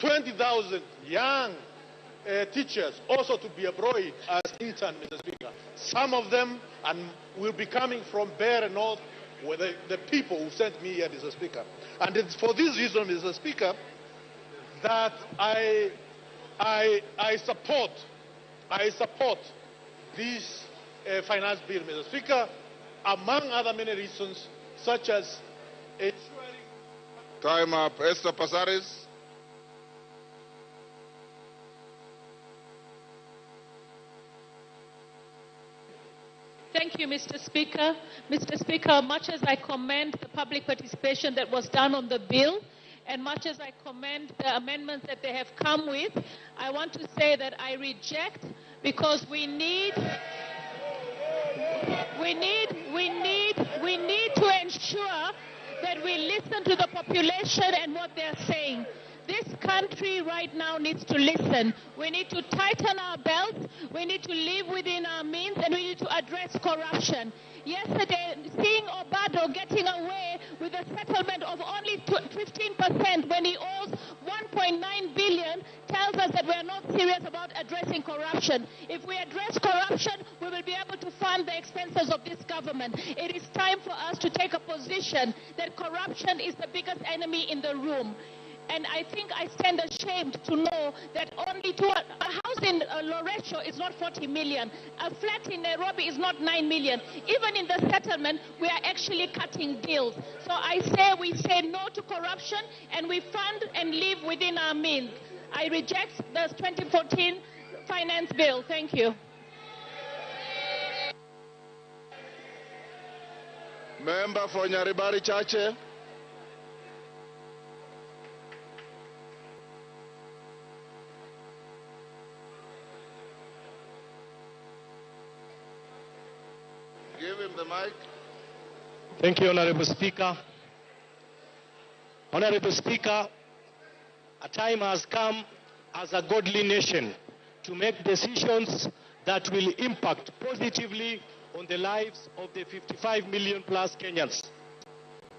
20,000 young teachers also to be employed as interns, Mr. Speaker. Some of them will be coming from Beira North, where the people who sent me here, Mr. Speaker. And it's for this reason, Mr. Speaker, that I support this finance bill, Mr. Speaker, among other many reasons, such as
Time up. Esther Passaris.
Thank you, Mr. Speaker. Mr. Speaker, much as I commend the public participation that was done on the bill, and much as I commend the amendments that they have come with, I want to say that I reject because we need to ensure that we listen to the population and what they're saying. This country right now needs to listen. We need to tighten our belts, we need to live within our means, and we need to address corruption. Yesterday, seeing Obado getting away with a settlement of only 15% when he owes 1.9 billion tells us that we are not serious about addressing corruption. If we address corruption, we will be able to fund the expenses of this government. It is time for us to take a position that corruption is the biggest enemy in the room. And I think I stand ashamed to know that only a house in Loresho is not 40 million. A flat in Nairobi is not 9 million. Even in the settlement, we are actually cutting deals. So we say no to corruption, and we fund and live within our means. I reject the 2014 finance bill. Thank you.
Member for Nyaribari Chache. Give him the mic.
Thank you, Honorable Speaker. Honorable Speaker, a time has come as a godly nation to make decisions that will impact positively on the lives of the 55 million plus Kenyans.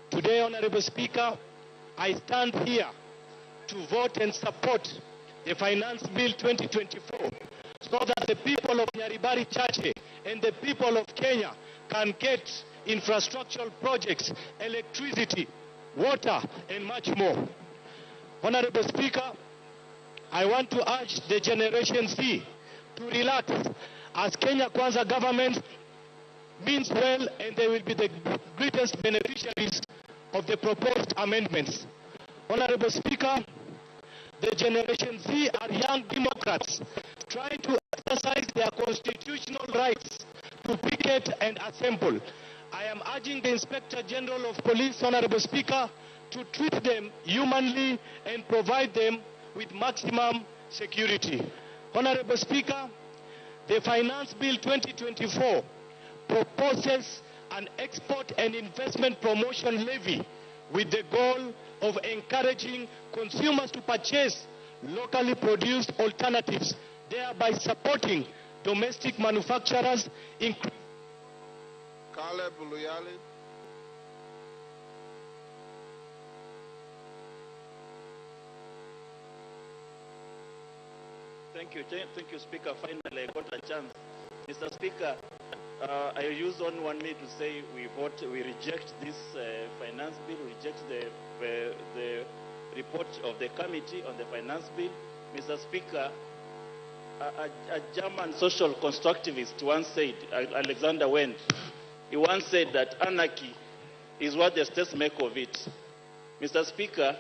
Today, Honorable Speaker, I stand here to vote and support the Finance Bill 2024 so that the people of Nyaribari Chache and the people of Kenya can get infrastructural projects, electricity, water, and much more. Honorable Speaker, I want to urge the Generation Z to relax, as Kenya Kwanza government means well, and they will be the greatest beneficiaries of the proposed amendments. Honorable Speaker, the Generation Z are young Democrats trying to exercise their constitutional rights to picket and assemble. I am urging the Inspector General of Police, Honorable Speaker, to treat them humanly and provide them with maximum security. Honorable Speaker, the Finance Bill 2024 proposes an export and investment promotion levy with the goal of encouraging consumers to purchase locally produced alternatives, thereby supporting domestic manufacturers.
Caleb Luyali.
Thank you, Speaker. Finally, I got a chance. Mr. Speaker, I use only 1 minute to say we reject this finance bill, reject the report of the committee on the finance bill. Mr. Speaker, a German social constructivist once said, Alexander Wendt, he once said that anarchy is what the states make of it. Mr. Speaker,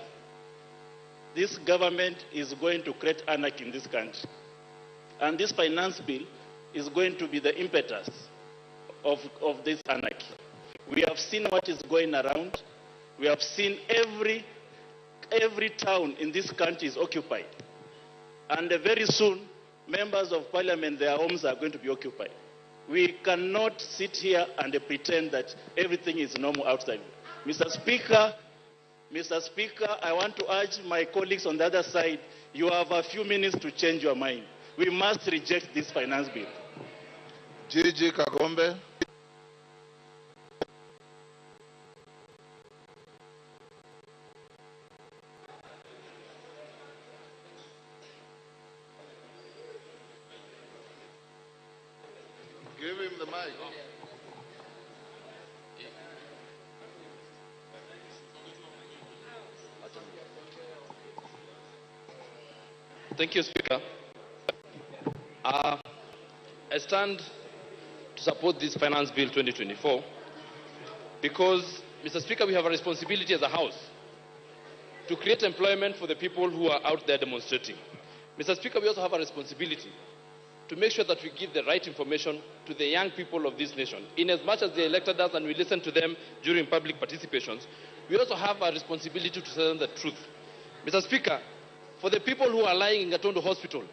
this government is going to create anarchy in this country. And this finance bill is going to be the impetus of this anarchy. We have seen what is going around. We have seen every town in this country is occupied. And very soon, members of parliament, their homes are going to be occupied. We cannot sit here and pretend that everything is normal outside. Mr. Speaker, I want to urge my colleagues on the other side, you have a few minutes to change your mind. We must reject this finance bill.
Gigi Kagombe. Give him the mic.
Thank you, Speaker. I stand to support this Finance Bill 2024 because, Mr. Speaker, we have a responsibility as a House to create employment for the people who are out there demonstrating. Mr. Speaker, we also have a responsibility to make sure that we give the right information to the young people of this nation. In as much as they elected us and we listen to them during public participations, we also have a responsibility to tell them the truth. Mr. Speaker, for the people who are lying in Gatondo Hospital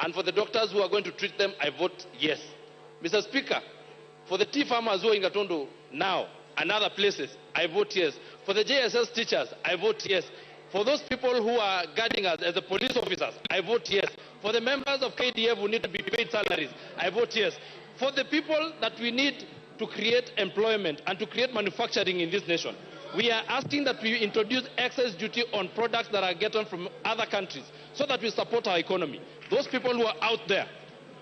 and for the doctors who are going to treat them, I vote yes. Mr. Speaker, for the tea farmers who are in Gatondo now and other places, I vote yes. For the JSS teachers, I vote yes. For those people who are guarding us as the police officers, I vote yes. For the members of KDF who need to be paid salaries, I vote yes. For the people that we need to create employment and to create manufacturing in this nation, we are asking that we introduce excess duty on products that are gotten from other countries so that we support our economy. Those people who are out there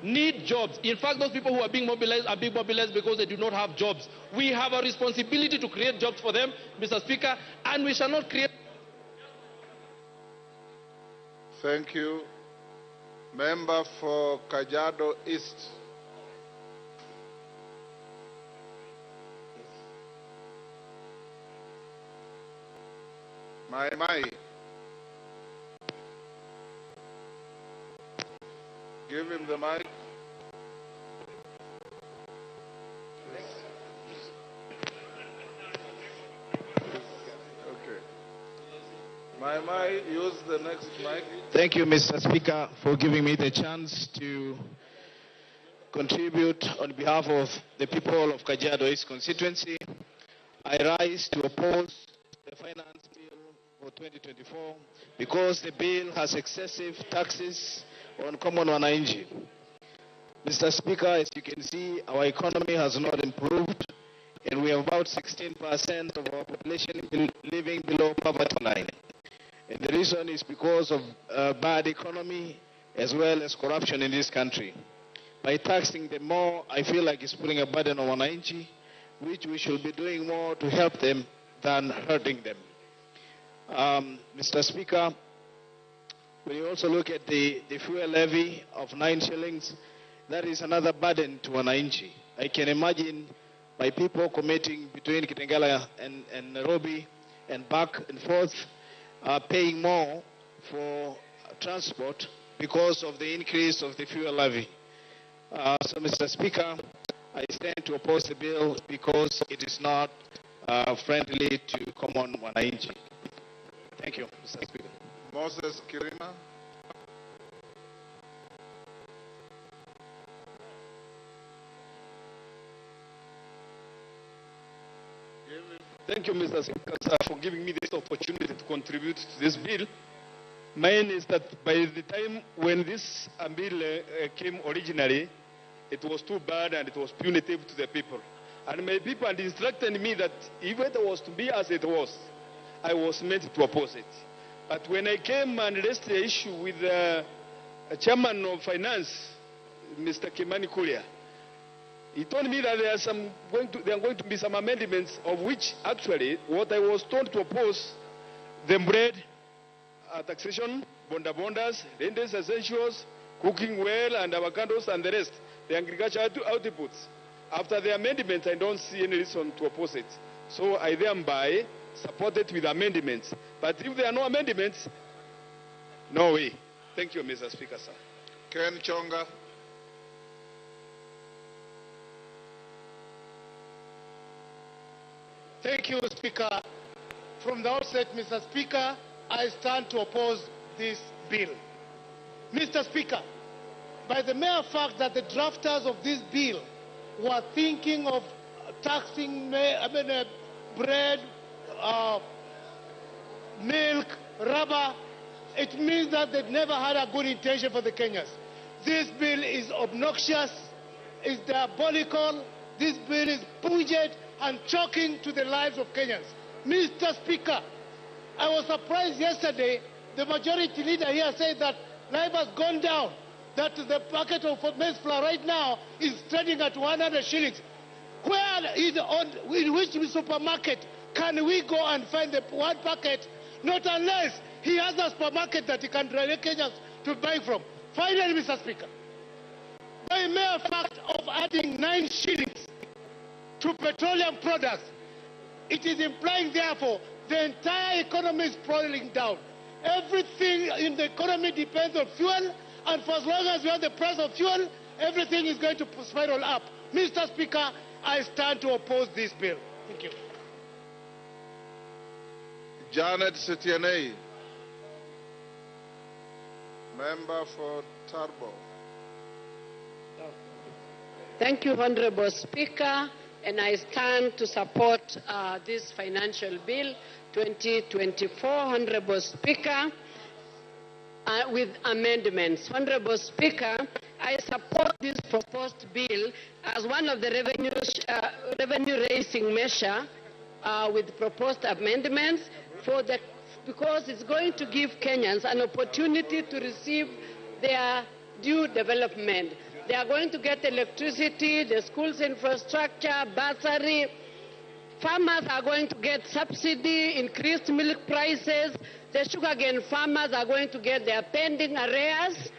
need jobs. In fact, those people who are being mobilized because they do not have jobs. We have a responsibility to create jobs for them, Mr. Speaker, and we shall not create
Thank you. Member for Kajiado East. Mai. Give him the mic. Okay. Mai, use the next mic.
Thank you, Mr. Speaker, for giving me the chance to contribute on behalf of the people of Kajiado East constituency. I rise to oppose the finance bill for 2024 because the bill has excessive taxes on common wananchi. Mr. Speaker, as you can see, our economy has not improved, and we have about 16% of our population living below poverty line. And the reason is because of bad economy as well as corruption in this country. By taxing them more, I feel like it's putting a burden on wananchi, which we should be doing more to help them than hurting them. Mr. Speaker, when you also look at the fuel levy of 9 shillings, that is another burden to wananchi. I can imagine my people commuting between Kitengela and Nairobi and back and forth paying more for transport because of the increase of the fuel levy. So, Mr. Speaker, I stand to oppose the bill because it is not friendly to common wananchi. Thank you, Mr. Speaker.
Moses Kirima.
Thank you, Mr. Speaker, sir, for giving me this opportunity to contribute to this bill. Mine is that by the time when this bill came originally, it was too bad and it was punitive to the people. And my people had instructed me that if it was to be as it was, I was meant to oppose it. But when I came and raised the issue with the chairman of finance, Mr. Kimani Kuria, he told me that there are going to be some amendments of which actually what I was told to oppose, the bread, taxation, bondas, rentals, essentials, cooking well and avocados and the rest, the agricultural outputs. After the amendments, I don't see any reason to oppose it. So I thereby support it with amendments. But if there are no amendments, no way. Thank you, Mr. Speaker, sir.
Ken Chonga.
Thank you, Speaker. From the outset, Mr. Speaker, I stand to oppose this bill. Mr. Speaker, by the mere fact that the drafters of this bill were thinking of taxing bread, milk, rubber, it means that they've never had a good intention for the Kenyans. This bill is obnoxious, is diabolical, this bill is pungent and shocking to the lives of Kenyans. Mr. Speaker, I was surprised yesterday, the majority leader here said that life has gone down, that the packet of maize flour right now is trading at 100 shillings. In which supermarket can we go and find the one packet? Not unless he has a supermarket that he can direct Kenyans to buy from. Finally, Mr. Speaker, by mere fact of adding 9 shillings to petroleum products, it is implying, therefore, the entire economy is falling down. Everything in the economy depends on fuel, and for as long as we have the price of fuel, everything is going to spiral up. Mr. Speaker, I stand to oppose this bill. Thank you.
Janet Setienei, member for Turbo.
Thank you, Honorable Speaker, and I stand to support this financial bill 2024, Honorable Speaker, with amendments. Honorable Speaker, I support this proposed bill as one of the revenue-raising measure with proposed amendments because it's going to give Kenyans an opportunity to receive their due development. They are going to get electricity, the schools infrastructure, bursary. Farmers are going to get subsidy, increased milk prices, The sugarcane farmers are going to get their pending arrears.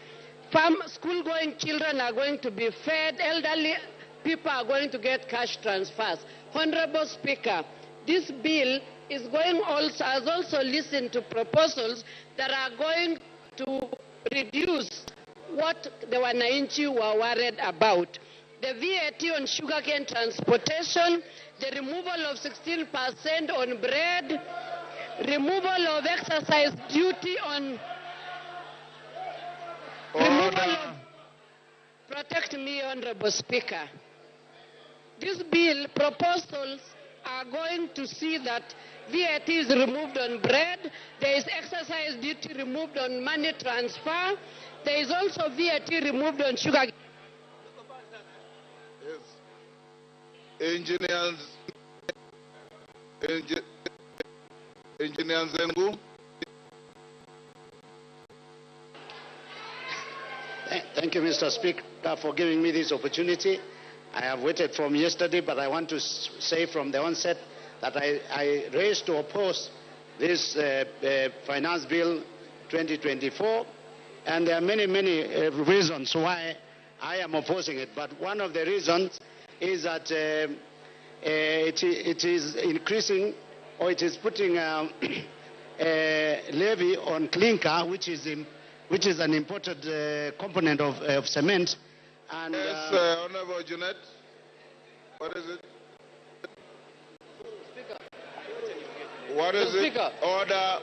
School-going children are going to be fed. Elderly people are going to get cash transfers. Honorable Speaker, this bill is has also listened to proposals that are going to reduce what the Wananchi were worried about. The VAT on sugarcane transportation, the removal of 16% on bread, removal of exercise duty on... Protect me, Honorable Speaker. This bill proposals are going to see that VAT is removed on bread. There is exercise duty removed on money transfer. There is also VAT removed on sugar.
Yes. Engineer Nzengu.
Thank you, Mr. Speaker, for giving me this opportunity. I have waited from yesterday, but I want to say from the onset that I raised to oppose this Finance Bill 2024, and there are many reasons why I am opposing it. But one of the reasons is that it is increasing, or it is putting a levy on clinker, which is an imported component of cement. And,
yes, Honorable Junet. What is it?
Speaker.
What is it?
Speaker.
Order.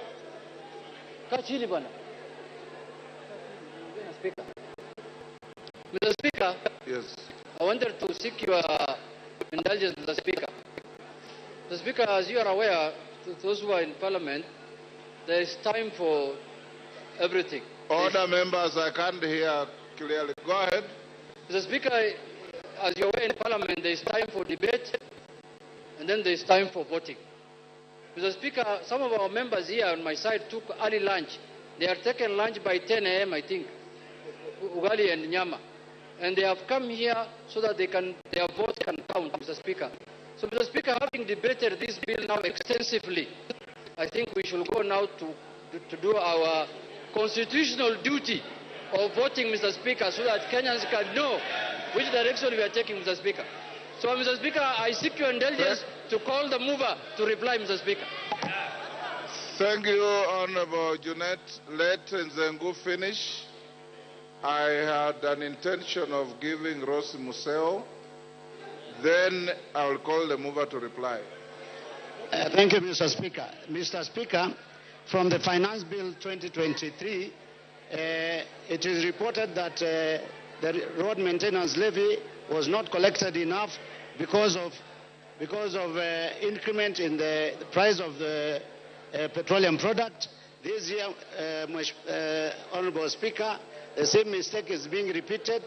Mr. Speaker.
Yes.
I wanted to seek your indulgence, Mr. Speaker. Mr. Speaker, as you are aware, to those who are in Parliament, there is time for everything.
Order, members, I can't hear clearly. Go ahead.
Mr. Speaker, as you're aware in Parliament, there is time for debate, and then there is time for voting. Mr. Speaker, some of our members here on my side took early lunch. They are taking lunch by 10 a.m., I think, ugali and nyama. And they have come here so that their vote can count, Mr. Speaker. So, Mr. Speaker, having debated this bill now extensively, I think we should go now to do our constitutional duty of voting, Mr. Speaker, so that Kenyans can know which direction we are taking, Mr. Speaker. So, Mr. Speaker, I seek your indulgence to call the mover to reply, Mr. Speaker.
Thank you, Honorable Junet. Let Nzengu finish. I had an intention of giving Rose Museo. Then I will call the mover to reply.
Thank you, Mr. Speaker. Mr. Speaker, from the Finance Bill 2023, it is reported that the road maintenance levy was not collected enough because of increment in the price of the petroleum product. This year, Honorable Speaker, the same mistake is being repeated.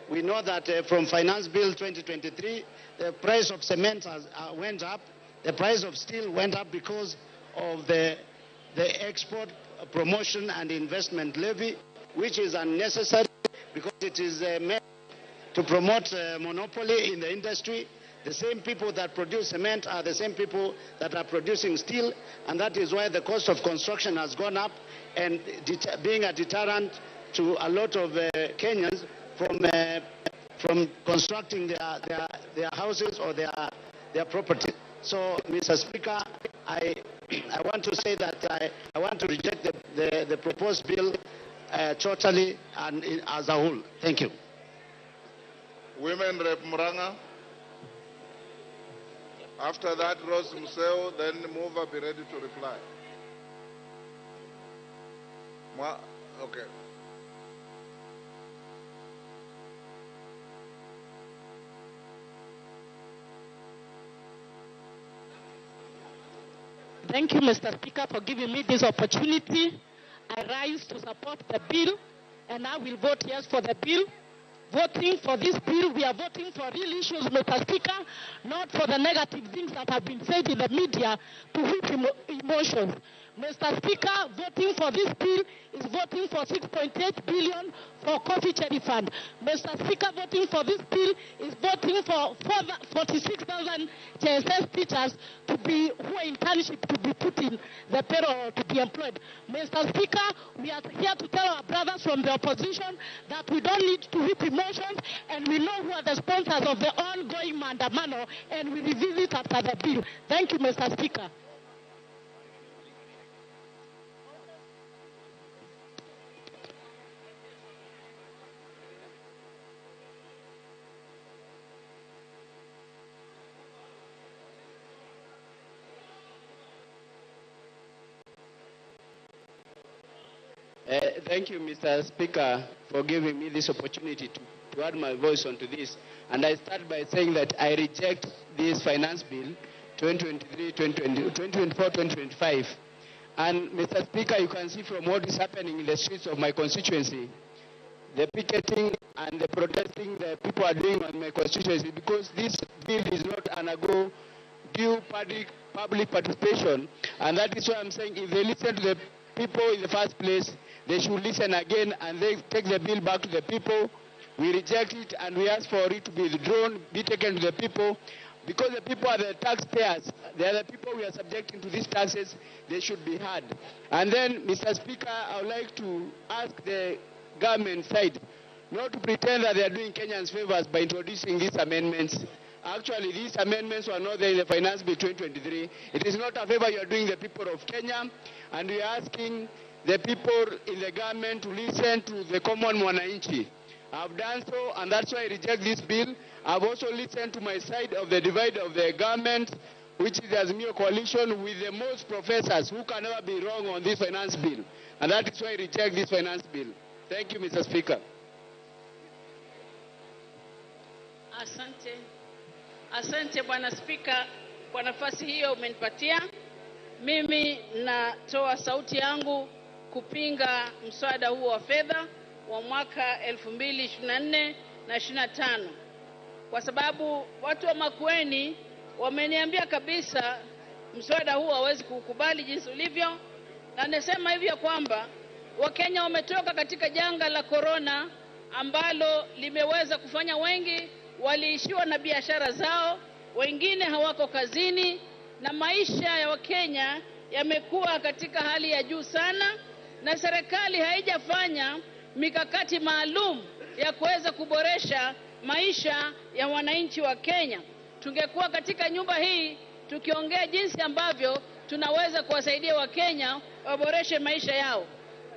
We know that from Finance Bill 2023, the price of cement went up. The price of steel went up because of the export promotion and investment levy, which is unnecessary because it is meant to promote monopoly in the industry. The same people that produce cement are the same people that are producing steel, and that is why the cost of construction has gone up and being a deterrent to a lot of Kenyans from constructing their houses or their property. So, Mr. Speaker, I want to say that I want to reject the proposed bill totally and as a whole. Thank you.
Women Rep Muranga. After that, Rose Museo, then the mover be ready to reply. Okay.
Thank you, Mr. Speaker, for giving me this opportunity. I rise to support the bill, and I will vote yes for the bill. Voting for this bill, we are voting for real issues, Mr. Speaker, not for the negative things that have been said in the media to whip emotions.
Mr. Speaker, voting for this bill is voting for 6.8 billion for coffee charity fund. Mr. Speaker, voting for this bill is voting for 46,000 JSS teachers to be who are in internship to be put in the payroll to be employed. Mr. Speaker, we are here to tell our brothers from the opposition that we don't need to whip emotions, and we know who are the sponsors of the ongoing Mandamano, and we revisit after the bill. Thank you, Mr. Speaker.
Thank you, Mr. Speaker, for giving me this opportunity to add my voice onto this. And I start by saying that I reject this finance bill 2024-2025. And Mr. Speaker, you can see from what is happening in the streets of my constituency, the picketing and the protesting the people are doing on my constituency, because this bill is not undergo due public participation. And that is why I'm saying if they listen to the people in the first place, they should listen again and they take the bill back to the people. We reject it and we ask for it to be withdrawn, be taken to the people, because the people are the taxpayers. They are the people we are subjecting to these taxes. They should be heard. And then, Mr. Speaker, I would like to ask the government side not to pretend that they are doing Kenyans favors by introducing these amendments. Actually, these amendments were not there in the Finance Bill 2023. It is not a favor you are doing the people of Kenya, and we are asking the people in the government to listen to the common mwananchi. I've done so, and that's why I reject this bill. I've also listened to my side of the divide of the government, which is the Azimio coalition, with the most professors who can never be wrong on this finance bill. And that is why I reject this finance bill. Thank you, Mr. Speaker.
Asante. Asante Bwana Spika kwa nafasi hiyo umenipatia. Mimi natoa sauti yangu kupinga mswada huo wa fedha wa mwaka 2024 na 25. Kwa sababu watu wa Makueni wameniambia kabisa mswada huo hawezi kukubali jinsi ulivyo, na nasema hivi ya kwamba Wakenya wametoka katika janga la corona ambalo limeweza kufanya wengi waliishiwa na biashara zao, wengine hawako kazini, na maisha ya Wakenya yamekuwa katika hali ya juu sana, na serikali haijafanya mikakati maalum ya kuweza kuboresha maisha ya wananchi wa Kenya. Tungekuwa katika nyumba hii tukiongea jinsi ambavyo tunaweza kuwasaidia Wakenya waboreshe maisha yao.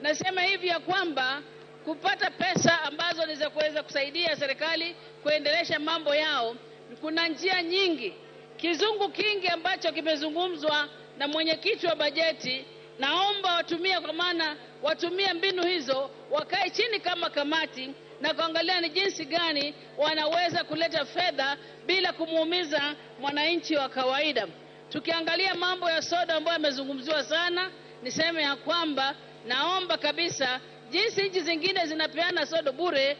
Nasema hivi ya kwamba kupata pesa ambazo ni za kuweza kusaidia serikali kuendelesha mambo yao, kuna njia nyingi. Kizungu kingi ambacho kimezungumzwa na mwenyekiti wa bajeti, naomba watumie, kwa maana watumie mbinu hizo, wakae chini kama kamati na kuangalia ni jinsi gani wanaweza kuleta fedha bila kumuumiza mwananchi wa kawaida. Tukiangalia mambo ya soda ambayo yamezungumziwa sana, niseme ya kwamba naomba kabisa jinsi nchi zingine zinapeana soda bure,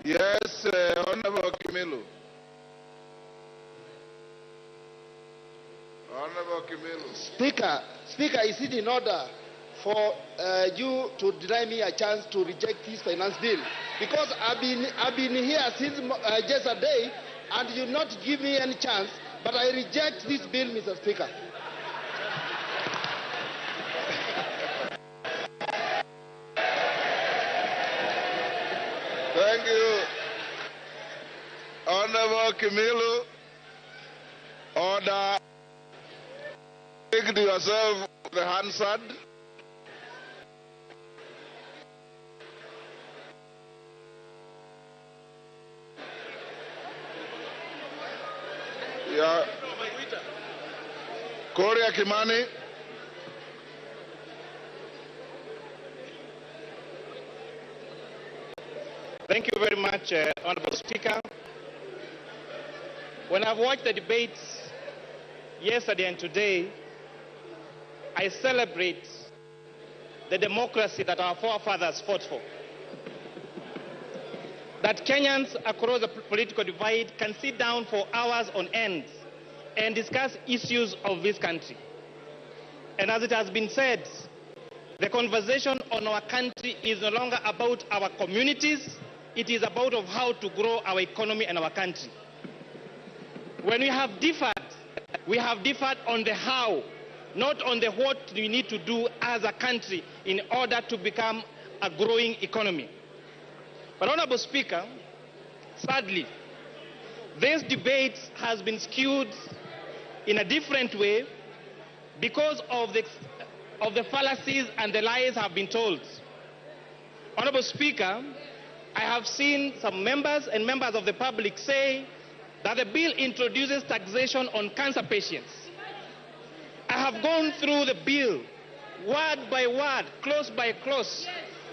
Yes, Honorable Kimilu. Honorable Kimilu.
Speaker, is it in order for you to deny me a chance to reject this finance bill? Because I've been here since just a day, and you not give me any chance, but I reject this bill, Mr. Speaker.
Thank you. Honorable Kimilu, order. Take to yourself the Hansard. Yeah. Korea Kimani.
Thank you very much, Honorable Speaker. When I've watched the debates yesterday and today, I celebrate the democracy that our forefathers fought for. that Kenyans across the political divide can sit down for hours on end and discuss issues of this country. And as it has been said, the conversation on our country is no longer about our communities, it is about of how to grow our economy and our country. When we have differed on the how, not on the what we need to do as a country in order to become a growing economy. But Honorable Speaker, sadly, this debate has been skewed in a different way because of the fallacies and the lies have been told. Honorable Speaker, I have seen some members and members of the public say that the bill introduces taxation on cancer patients. I have gone through the bill word by word, clause by clause,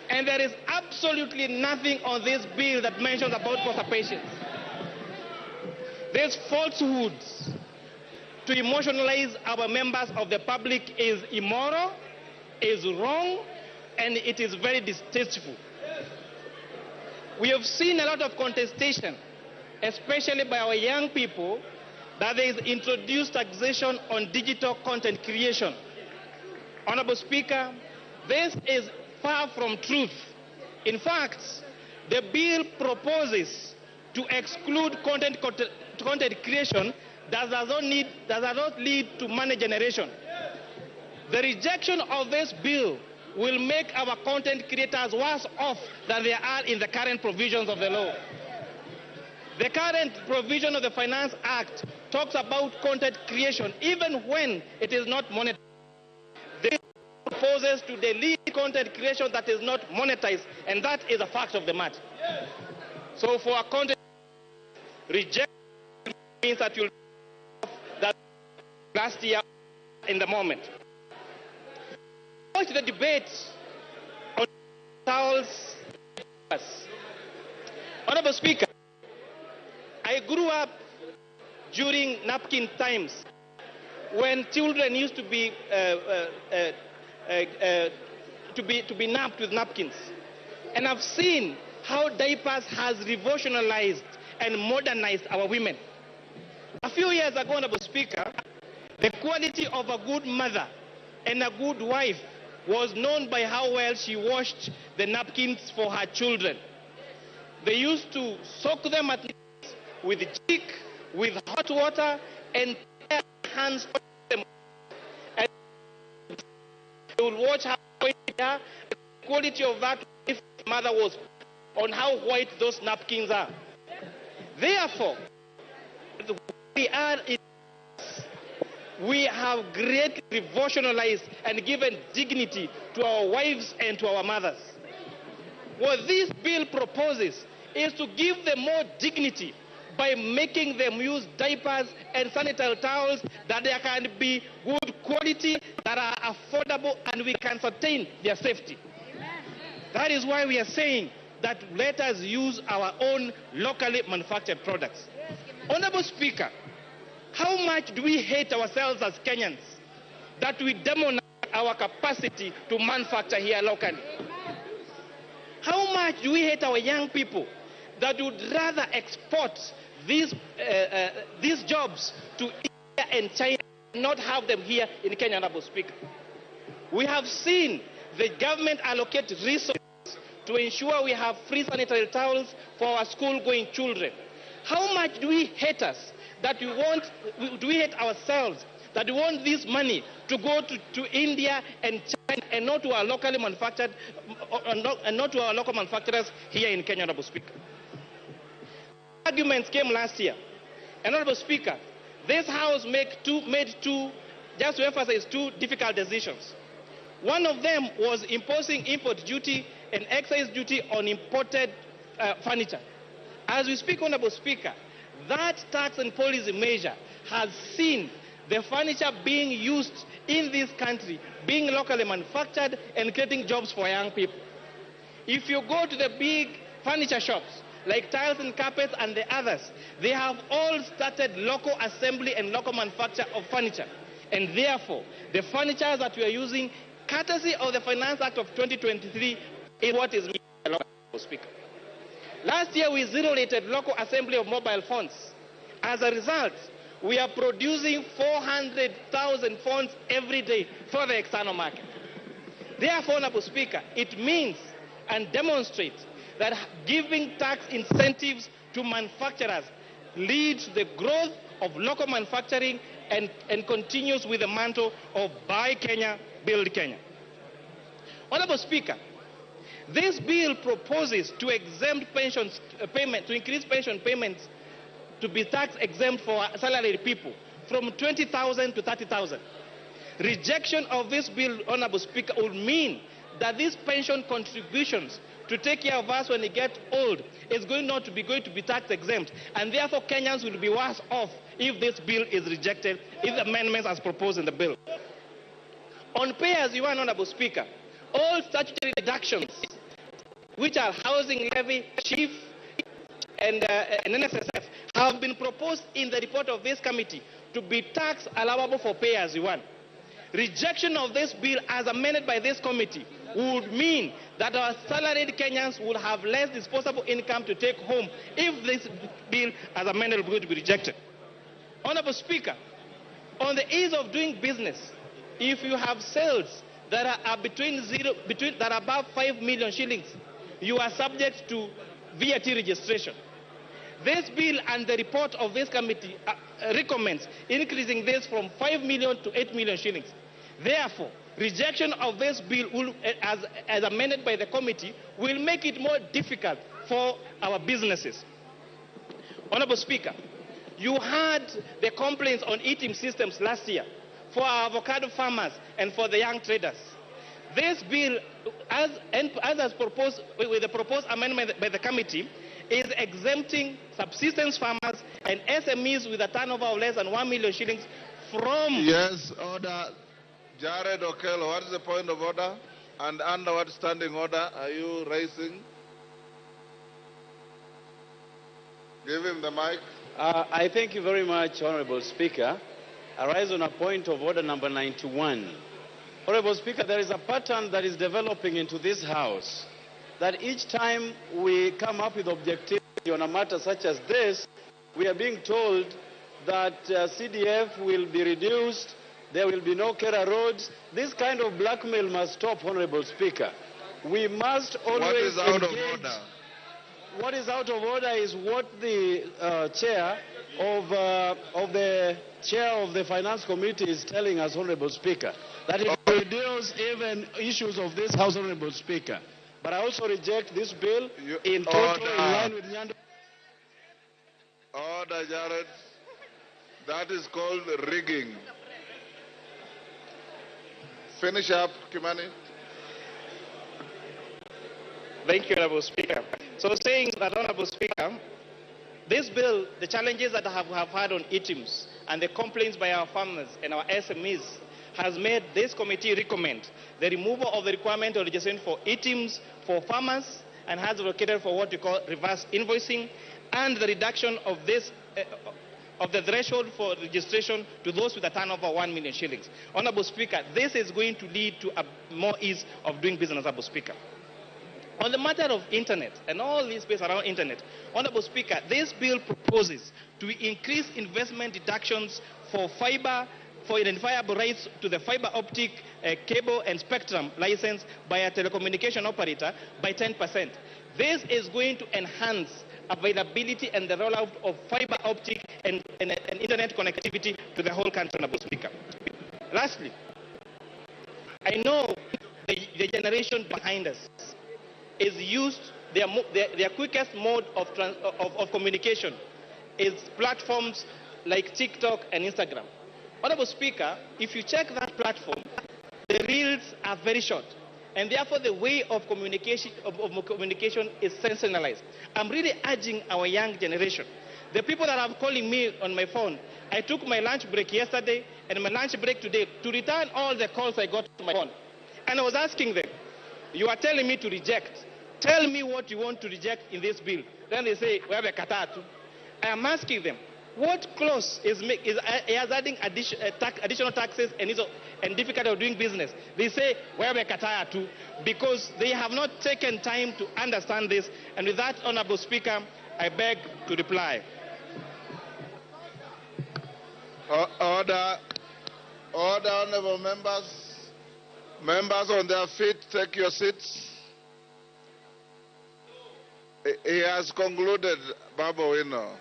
and there is absolutely nothing on this bill that mentions about cancer patients. These falsehoods to emotionalize our members of the public is immoral, is wrong, and it is very distasteful. We have seen a lot of contestation, especially by our young people, that there is introduced taxation on digital content creation. Honorable Speaker, this is far from truth. In fact, the bill proposes to exclude content creation that does not lead to money generation. The rejection of this bill will make our content creators worse off than they are in the current provisions of the law. The current provision of the Finance Act talks about content creation even when it is not monetized. This proposes to delete content creation that is not monetized, and that is a fact of the matter. So for a content rejection means that you'll that last year in the moment. Watch the debate on towels. Honorable Speaker, I grew up during napkin times when children used to be napped with napkins, and I've seen how diapers has revolutionized and modernized our women. A few years ago, Honorable Speaker, the quality of a good mother and a good wife was known by how well she washed the napkins for her children. They used to soak them at night with jik, with hot water, and their hands on them. And they would watch how white they are. The quality of that if mother was on how white those napkins are. Therefore, we have greatly revolutionized and given dignity to our wives and to our mothers. What this bill proposes is to give them more dignity by making them use diapers and sanitary towels that they can be good quality, that are affordable, and we can sustain their safety. That is why we are saying that let us use our own locally manufactured products. Honorable Speaker, how much do we hate ourselves as Kenyans that we demonize our capacity to manufacture here locally? How much do we hate our young people that would rather export these jobs to India and China and not have them here in Kenya, Honorable Speaker? We have seen the government allocate resources to ensure we have free sanitary towels for our school-going children. How much do we hate us that do we hate ourselves that we want this money to go to India and China and not to our locally manufactured, and not to our local manufacturers here in Kenya, Honorable Speaker? Arguments came last year. And Honorable Speaker, this House made two, just to emphasize, two difficult decisions. One of them was imposing import duty and excise duty on imported furniture. As we speak, Honorable Speaker, that tax and policy measure has seen the furniture being used in this country, being locally manufactured and creating jobs for young people. If you go to the big furniture shops, like tiles and carpets and the others, they have all started local assembly and local manufacture of furniture. And therefore, the furniture that we are using, courtesy of the Finance Act of 2023, is what is made by law, Speaker. Last year, we zero-rated local assembly of mobile phones. As a result, we are producing 400,000 phones every day for the external market. Therefore, Honorable Speaker, it means and demonstrates that giving tax incentives to manufacturers leads to the growth of local manufacturing and continues with the mantle of Buy Kenya, Build Kenya. Honorable Speaker, this bill proposes to exempt pensions payment, to increase pension payments to be tax exempt for salaried people from 20,000 to 30,000. Rejection of this bill, Honorable Speaker, would mean that these pension contributions to take care of us when we get old is going to be tax exempt, and therefore Kenyans will be worse off if this bill is rejected, if the amendments as proposed in the bill. On pay as you earn, Honorable Speaker, all statutory deductions, which are housing levy, chief, and NSSF, have been proposed in the report of this committee to be tax allowable for pay as you earn. Rejection of this bill as amended by this committee would mean that our salaried Kenyans will have less disposable income to take home if this bill as amended is going to be rejected. Honorable Speaker, on the ease of doing business, if you have sales that are that are above 5 million shillings, you are subject to VAT registration. This bill and the report of this committee recommends increasing this from 5 million to 8 million shillings. Therefore, rejection of this bill will, as amended by the committee will make it more difficult for our businesses. Honorable Speaker, you heard the complaints on eating systems last year for our avocado farmers and for the young traders. This bill, as proposed with the proposed amendment by the committee, is exempting subsistence farmers and SMEs with a turnover of less than 1 million shillings from...
Yes, order. Jared Okello, what is the point of order? And under what standing order are you raising? Give him the mic.
I thank you very much, Honorable Speaker. I rise on a point of order number 91. Honorable Speaker, there is a pattern that is developing into this House that each time we come up with objectivity on a matter such as this, we are being told that CDF will be reduced, there will be no Kera roads. This kind of blackmail must stop, Honorable Speaker. We must always
What is out
engage.
of order?
What is out of order is what the chair of the Finance Committee is telling us, Honorable Speaker, that it will reduce even issues of this House, Honorable Speaker. But I also reject this bill in total in line with Nyando.
Order, Jared. That is called rigging. Finish up, Kimani.
Thank you, Honorable Speaker. So saying that, Honorable Speaker, this bill, the challenges that have had on ITIMS and the complaints by our farmers and our SMEs has made this committee recommend the removal of the requirement of registration for ITIMS for farmers and has advocated for what we call reverse invoicing and the reduction of this of the threshold for registration to those with a turnover of 1 million shillings. Honorable Speaker, this is going to lead to a more ease of doing business, Honorable Speaker. On the matter of internet and all this space around internet, Honorable Speaker, this bill proposes to increase investment deductions for fiber, for identifiable rights to the fiber optic cable and spectrum license by a telecommunication operator by 10%. This is going to enhance availability and the rollout of fiber optic and internet connectivity to the whole country, Honorable Speaker. Lastly, I know the generation behind us is used, their quickest mode of communication is platforms like TikTok and Instagram. Honorable Speaker, if you check that platform, the reels are very short, and therefore the way of communication is sensationalized. I'm really urging our young generation, the people that are calling me on my phone, I took my lunch break yesterday and my lunch break today to return all the calls I got to my phone. And I was asking them, you are telling me to reject. Tell me what you want to reject in this bill. Then they say, we have a katatu. I am asking them, What clause is adding additional taxes and difficulty of doing business? They say, where we kataya too, because they have not taken time to understand this. And with that, Honorable Speaker, I beg to reply.
Order, honorable members. Members on their feet, take your seats. He has concluded, Babu Wino.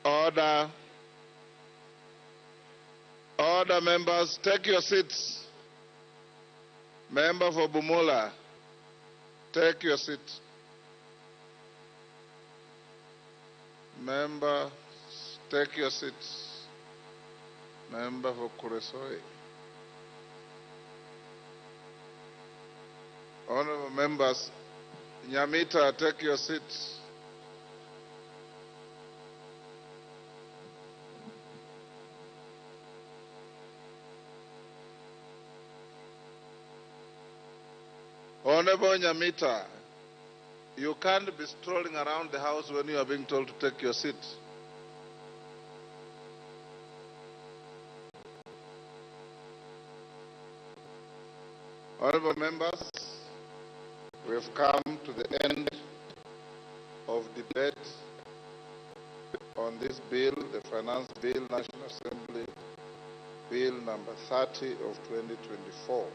Order. Order, members, take your seats. Member for Bumula, take your seat. Member, take your seats. Member for Kuresoi. Honorable members, Nyamita, take your seats. Honorable Nyamita, you can't be strolling around the house when you are being told to take your seat. Honorable members, we have come to the end of debate on this bill, the Finance Bill, National Assembly Bill number 30 of 2024.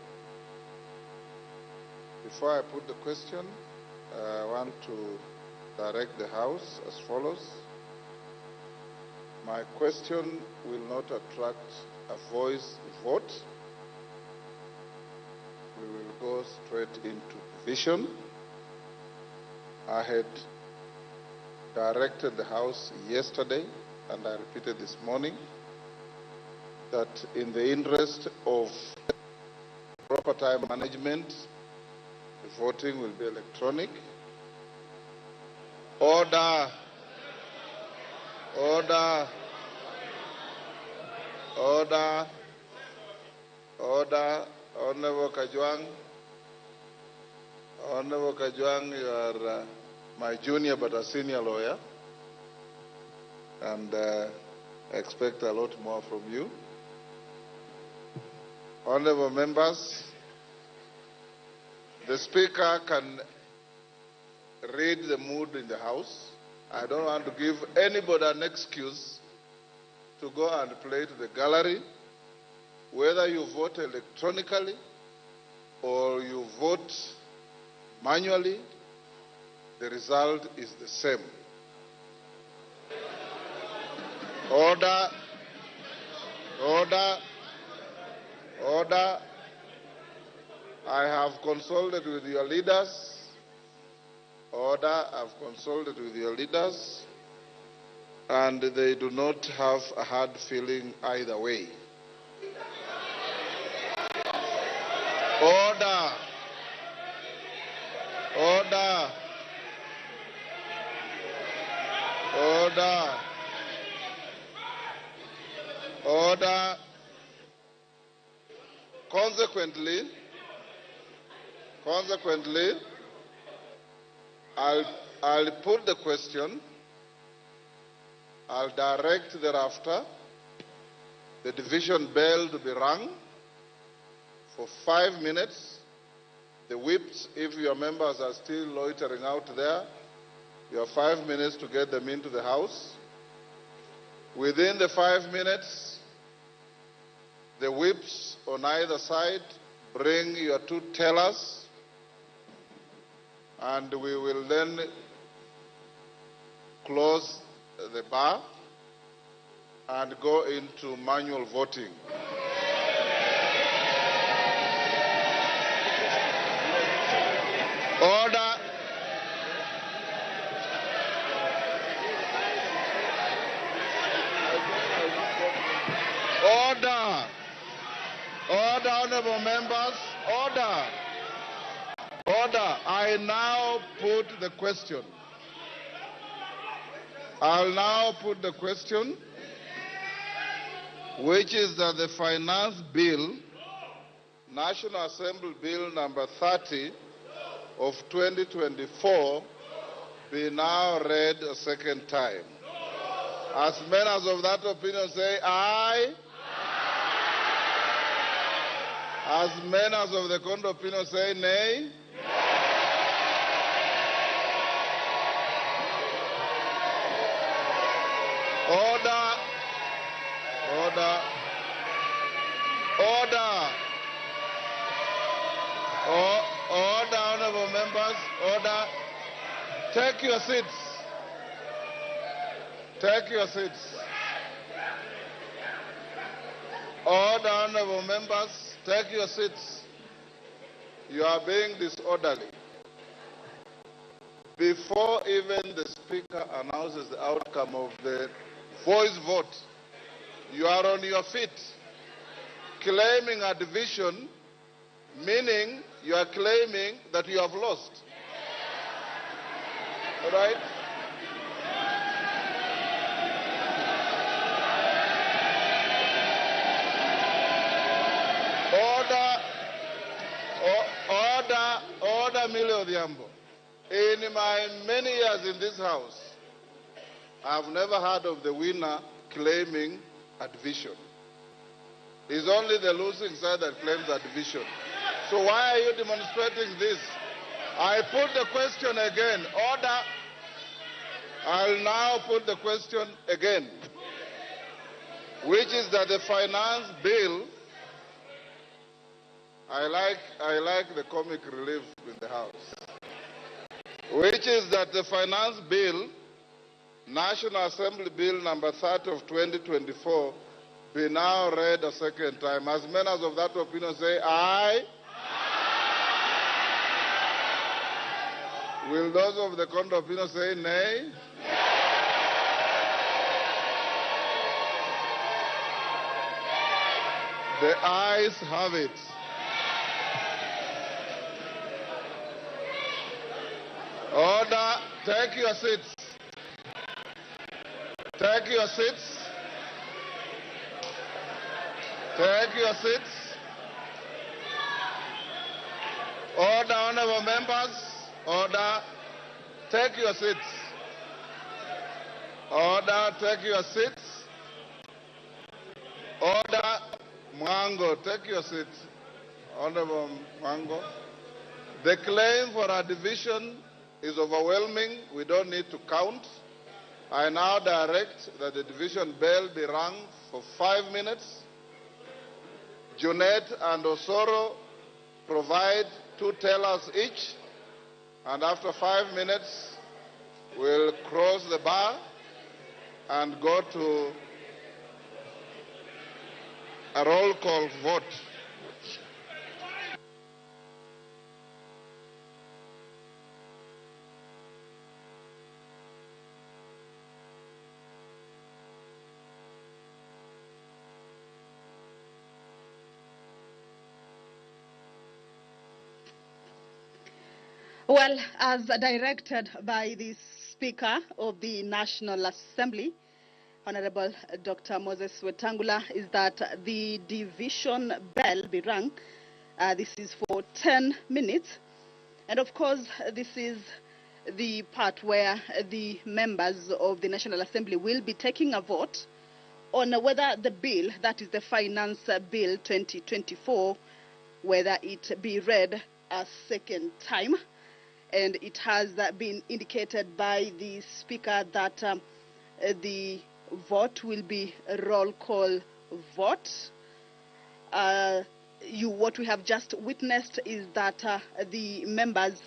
Before I put the question, I want to direct the House as follows. My question will not attract a voice vote. We will go straight into division. I had directed the House yesterday, and I repeated this morning, that in the interest of proper time management, the voting will be electronic. Order. Order. Order. Order. Honorable Kajwang. Honorable Kajwang, you are my junior but a senior lawyer, and I expect a lot more from you. Honorable members, the Speaker can read the mood in the House. I don't want to give anybody an excuse to go and play to the gallery. Whether you vote electronically or you vote manually, the result is the same. Order. Order. Order. I have consulted with your leaders. Order. I've consulted with your leaders, and they do not have a hard feeling either way. Order. Order. Order. Order. Consequently, I'll put the question. I'll direct thereafter the division bell to be rung for 5 minutes. The whips, if your members are still loitering out there, you have 5 minutes to get them into the House. Within the 5 minutes, the whips on either side bring your two tellers, and we will then close the bar and go into manual voting. Order. Order. Order, honorable members. Order. Order. I now put the question. I'll now put the question, which is that the Finance Bill, National Assembly Bill number 30 of 2024, be now read a second time. As many as of that opinion say aye. As many as of the contrary opinion say nay. Order. Order. Order. Order, honorable members. Order. Take your seats. Take your seats. Order, honorable members. Take your seats. You are being disorderly. Before even the Speaker announces the outcome of the voice vote, you are on your feet, claiming a division, meaning you are claiming that you have lost. All right? Order, Millie Odhiambo. In my many years in this house, I've never heard of the winner claiming a division. It's only the losing side that claims a division. So why are you demonstrating this? I put the question again. Order. I'll now put the question again, which is that the finance bill, I like the comic relief in the house, which is that the finance bill, National Assembly Bill number 30 of 2024, be now read a second time. As many as of that opinion say aye. Will those of the contrary opinion say nay? The ayes have it. Order. Take your seats. Take your seats. Take your seats. Order, honorable members. Order. Take your seats. Order. Take your seats. Order. Mwango, take your seats. Honorable Mwango. The claim for a division is overwhelming. We don't need to count. I now direct that the division bell be rung for 5 minutes. Junet and Osoro provide 2 tellers each. And after 5 minutes, we'll cross the bar and go to a roll call vote.
Well, as directed by the Speaker of the National Assembly, Honorable Dr. Moses Wetangula, is that the division bell be rung. This is for 10 minutes. And of course, this is the part where the members of the National Assembly will be taking a vote on whether the bill, that is the Finance Bill 2024, whether it be read a second time. And it has been indicated by the Speaker that the vote will be a roll call vote. What we have just witnessed is that the members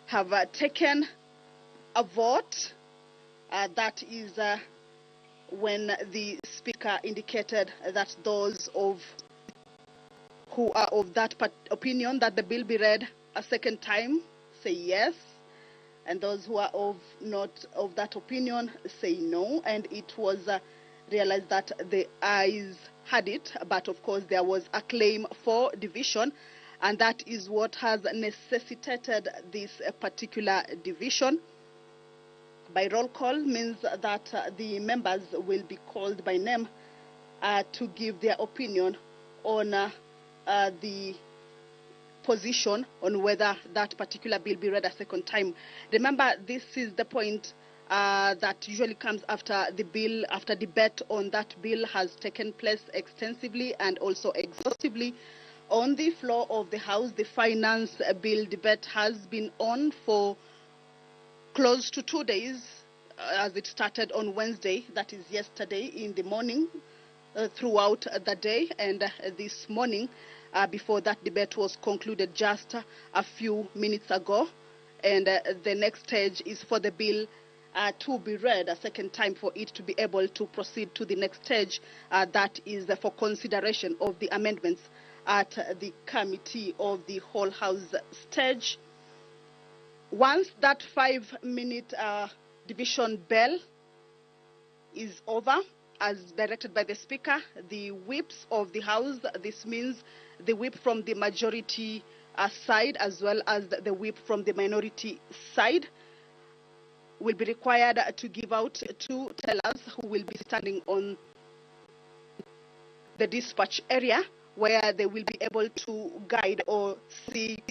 have taken a vote. That is when the Speaker indicated that those who are of that opinion that the bill be read a second time say yes, and those who are not of that opinion say no. And it was realized that the ayes had it, but of course there was a claim for division, and that is what has necessitated this particular division. By roll call means that the members will be called by name to give their opinion on the opposition on whether that particular bill be read a second time. Remember, this is the point that usually comes after the bill, after debate on that bill has taken place extensively and also exhaustively on the floor of the House. The finance bill debate has been on for close to 2 days, as it started on Wednesday, that is yesterday in the morning, throughout the day, and this morning, before that debate was concluded just a few minutes ago. And the next stage is for the bill to be read a second time for it to be able to proceed to the next stage. That is for consideration of the amendments at the committee of the whole House stage. Once that 5-minute division bell is over, as directed by the Speaker, the whips of the House, this means the whip from the majority side as well as the whip from the minority side, will be required to give out to tellers who will be standing on the dispatch area, where they will be able to guide or see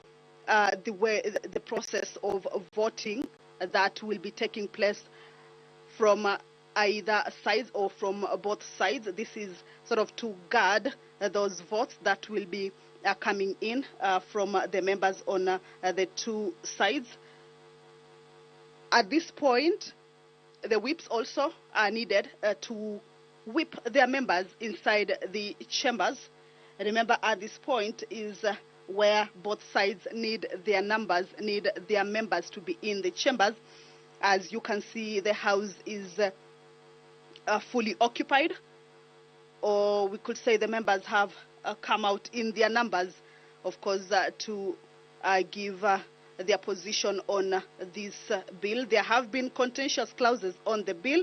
the process of voting that will be taking place from either sides or from both sides. This is sort of to guard those votes that will be coming in from the members on the two sides. At this point, the whips also are needed to whip their members inside the chambers. Remember, at this point is where both sides need their members to be in the chambers. As you can see, the House is fully occupied, or we could say the members have come out in their numbers, of course, to give their position on this bill. There have been contentious clauses on the bill,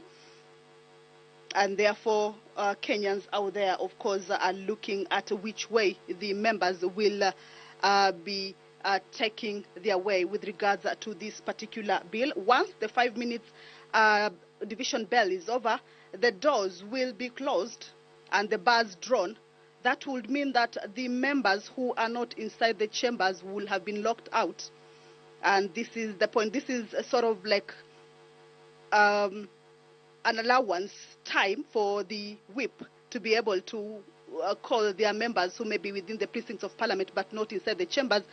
and therefore Kenyans out there, of course, are looking at which way the members will be taking their way with regards to this particular bill. Once the 5 minutes division bell is over, the doors will be closed and the bars drawn. That would mean that the members who are not inside the chambers will have been locked out. And this is the point. This is sort of like an allowance time for the whip to be able to call their members who may be within the precincts of Parliament but not inside the chambers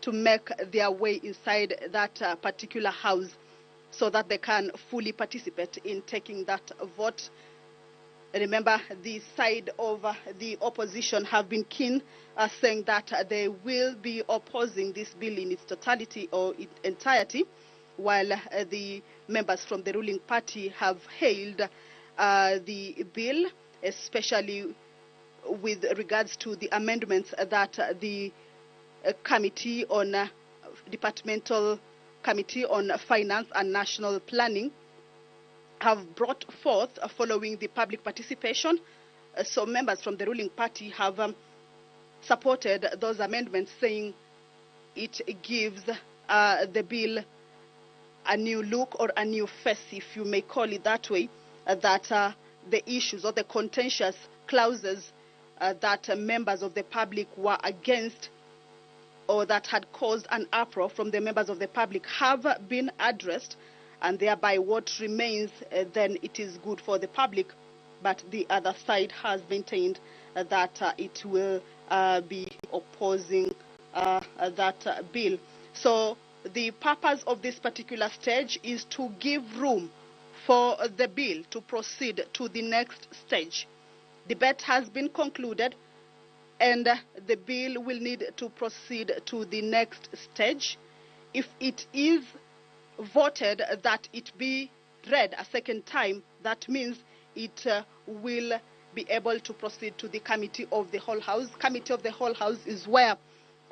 to make their way inside that particular house so that they can fully participate in taking that vote. Remember, the side of the opposition have been keen, saying that they will be opposing this bill in its totality or its entirety, while the members from the ruling party have hailed the bill, especially with regards to the amendments that the committee on departmental committee on finance and national planning have brought forth following the public participation. So members from the ruling party have supported those amendments, saying it gives the bill a new look or a new face, if you may call it that way, that the issues or the contentious clauses that members of the public were against or that had caused an uproar from the members of the public have been addressed, and thereby what remains then it is good for the public. But the other side has maintained that it will be opposing that bill. So the purpose of this particular stage is to give room for the bill to proceed to the next stage. Debate has been concluded, and the bill will need to proceed to the next stage. If it is voted that it be read a second time, that means it will be able to proceed to the Committee of the Whole House. Committee of the Whole House is where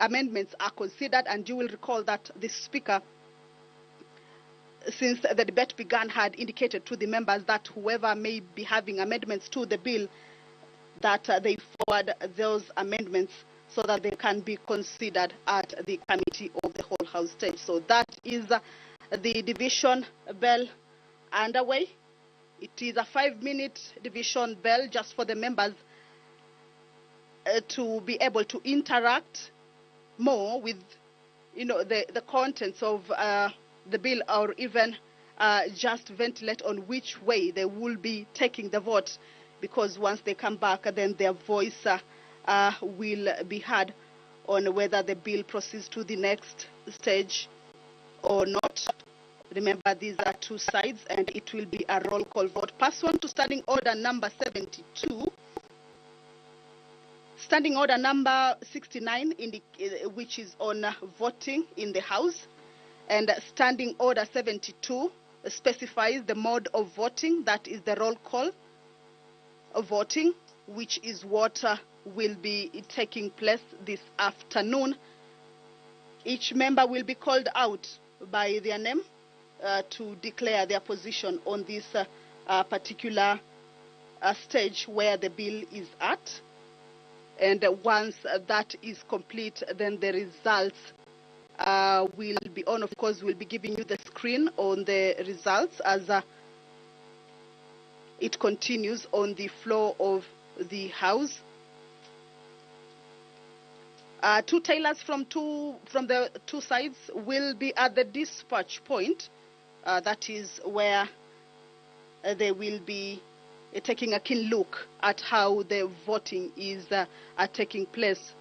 amendments are considered, and you will recall that the Speaker, since the debate began, had indicated to the members that whoever may be having amendments to the bill, that they forward those amendments so that they can be considered at the Committee of the Whole House stage. So that is the division bell underway. It is a 5-minute division bell just for the members to be able to interact more with, the contents of the bill, or even just ventilate on which way they will be taking the vote, because once they come back, then their voice will be heard on whether the bill proceeds to the next stage or not. Remember, these are two sides, and it will be a roll call vote. Pursuant to Standing Order number 72, Standing Order number 69, which is on voting in the House, and Standing Order 72 specifies the mode of voting, that is the roll call of voting, which is what will be taking place this afternoon. Each member will be called out by their name to declare their position on this particular stage where the bill is at. And once that is complete, then the results will be on. Of course, we'll be giving you the screen on the results as it continues on the floor of the House. Two tailors from the two sides will be at the dispatch point. That is where they will be taking a keen look at how the voting is taking place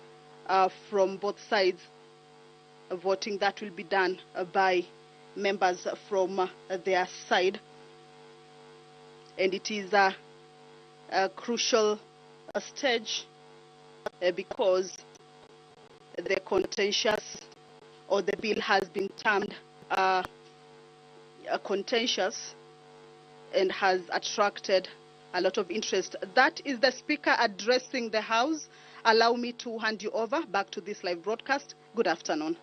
from both sides. Voting that will be done by members from their side. And it is a crucial stage because the contentious, or the bill has been termed contentious and has attracted a lot of interest. That is the Speaker addressing the House. Allow me to hand you over back to this live broadcast. Good afternoon.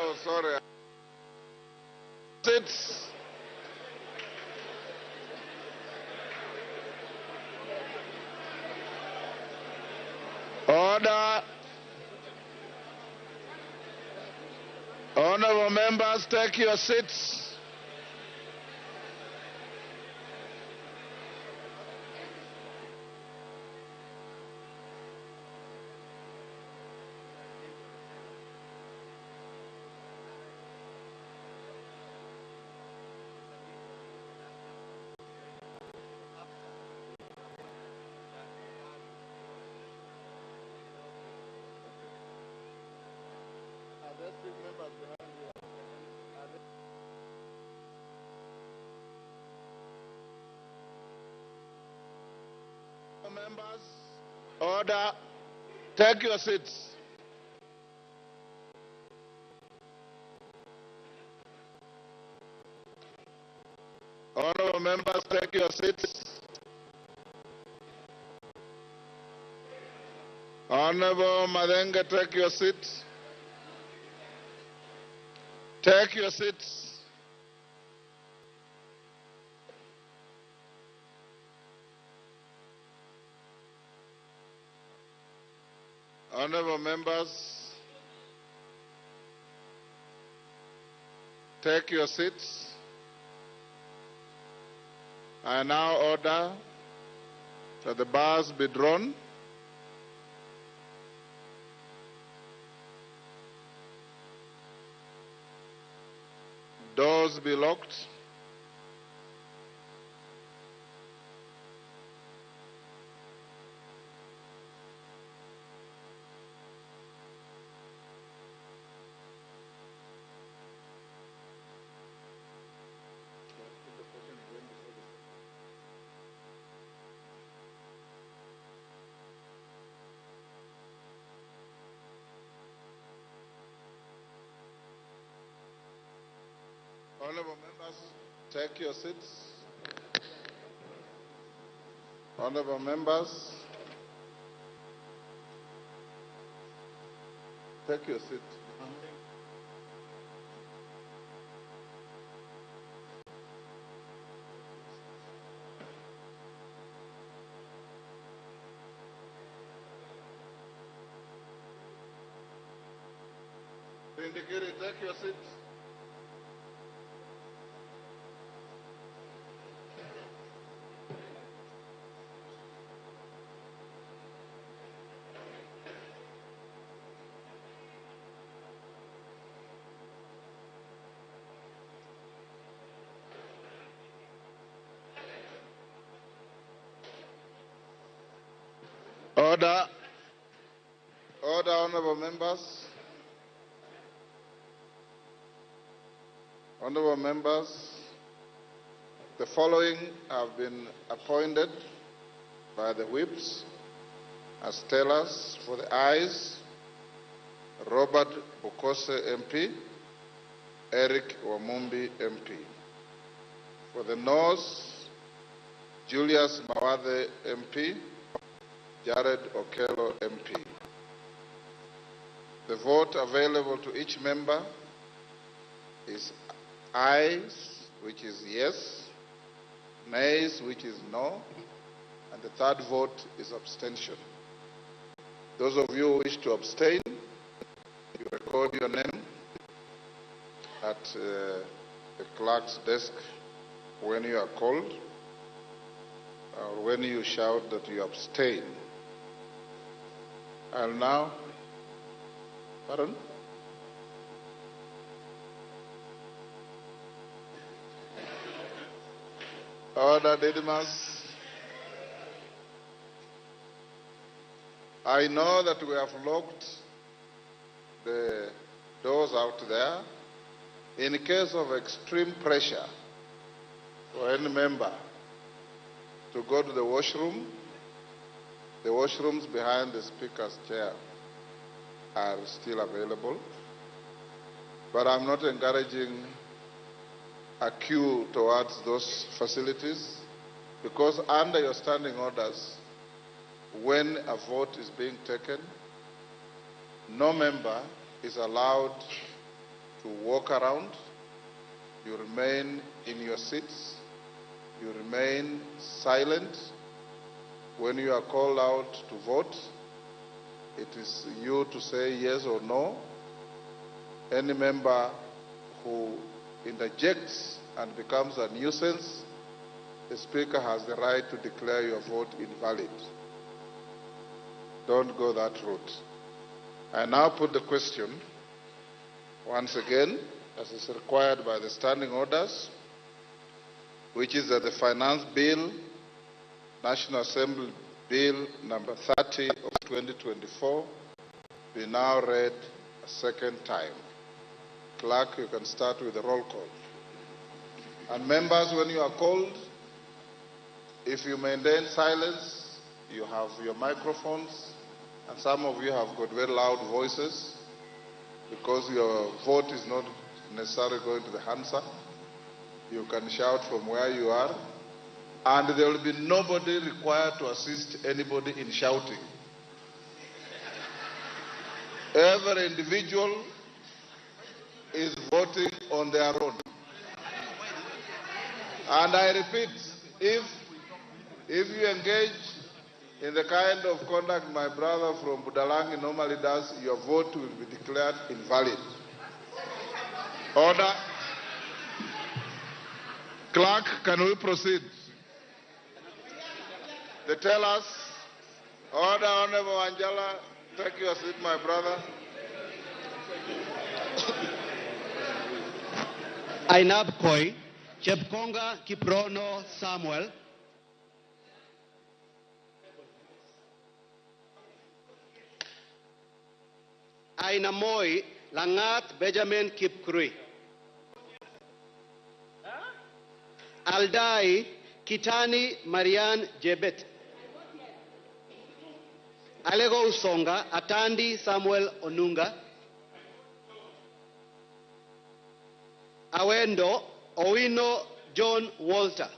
Oh, sorry. Sits. Order. Honorable members, take your seats. Members, order. Take your seats. Honorable members, take your seats. Honorable Madenga, take your seats. Take your seats. Honorable members, take your seats. I now order that the bars be drawn. Doors be locked. Honorable members, take your seats. Honorable members, take your seat. Indicate, take your seat. Order. Order, honorable members. Honorable members, the following have been appointed by the whips as tellers. For the ayes: Robert Bukose MP, Eric Wamumbi MP. For the noes: Julius Mawathe MP, Jared Okello MP. The vote available to each member is ayes, which is yes, nays, which is no, and the third vote is abstention. Those of you who wish to abstain, you record your name at the clerk's desk when you are called, or when you shout that you abstain. I'll now, pardon? Order, Didymus. I know that we have locked the doors out there. In case of extreme pressure for any member to go to the washrooms behind the Speaker's chair are still available. But I'm not encouraging a queue towards those facilities, because under your standing orders, when a vote is being taken, no member is allowed to walk around. You remain in your seats. You remain silent. When you are called out to vote, it is you to say yes or no. Any member who interjects and becomes a nuisance, the Speaker has the right to declare your vote invalid. Don't go that route. I now put the question once again, as is required by the standing orders, which is that the Finance Bill, National Assembly Bill number 30 of 2024, be now read a second time. Clerk, you can start with the roll call. And members, when you are called, if you maintain silence, you have your microphones, and some of you have got very loud voices because your vote is not necessarily going to the Hansa. You can shout from where you are, and there will be nobody required to assist anybody in shouting. Every individual is voting on their own. And I repeat, if you engage in the kind of conduct my brother from Budalangi normally does, your vote will be declared invalid. Order. Clerk, can we proceed? They tell us. Order, Honorable Angela. Take your seat, my brother.
Ainab Koi, Chepkonga Kiprono Samuel. Aina Moi Langat Benjamin Kipkrui. Aldai Kitani Marian Jebet. Alego Usonga Atandi Samuel Onunga. Awendo Owino John Walter.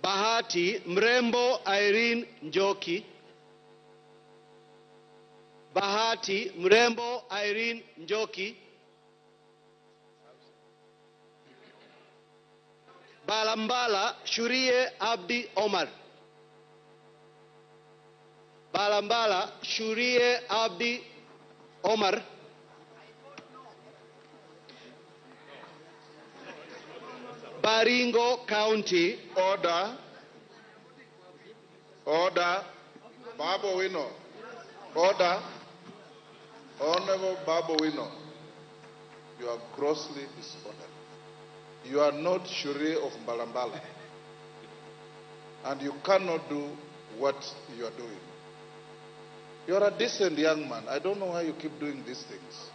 Bahati Mrembo Irene Njoki. Bahati Mrembo Irene Njoki. Balambala Shurie Abdi Omar. Balambala Shurie Abdi Omar. Baringo County.
Order. Order. Babu Wino. Order. Honorable Babu Wino. You are grossly disordered. You are not Shurie of Balambala. And you cannot do what you are doing. You are a decent young man. I don't know why you keep doing these things.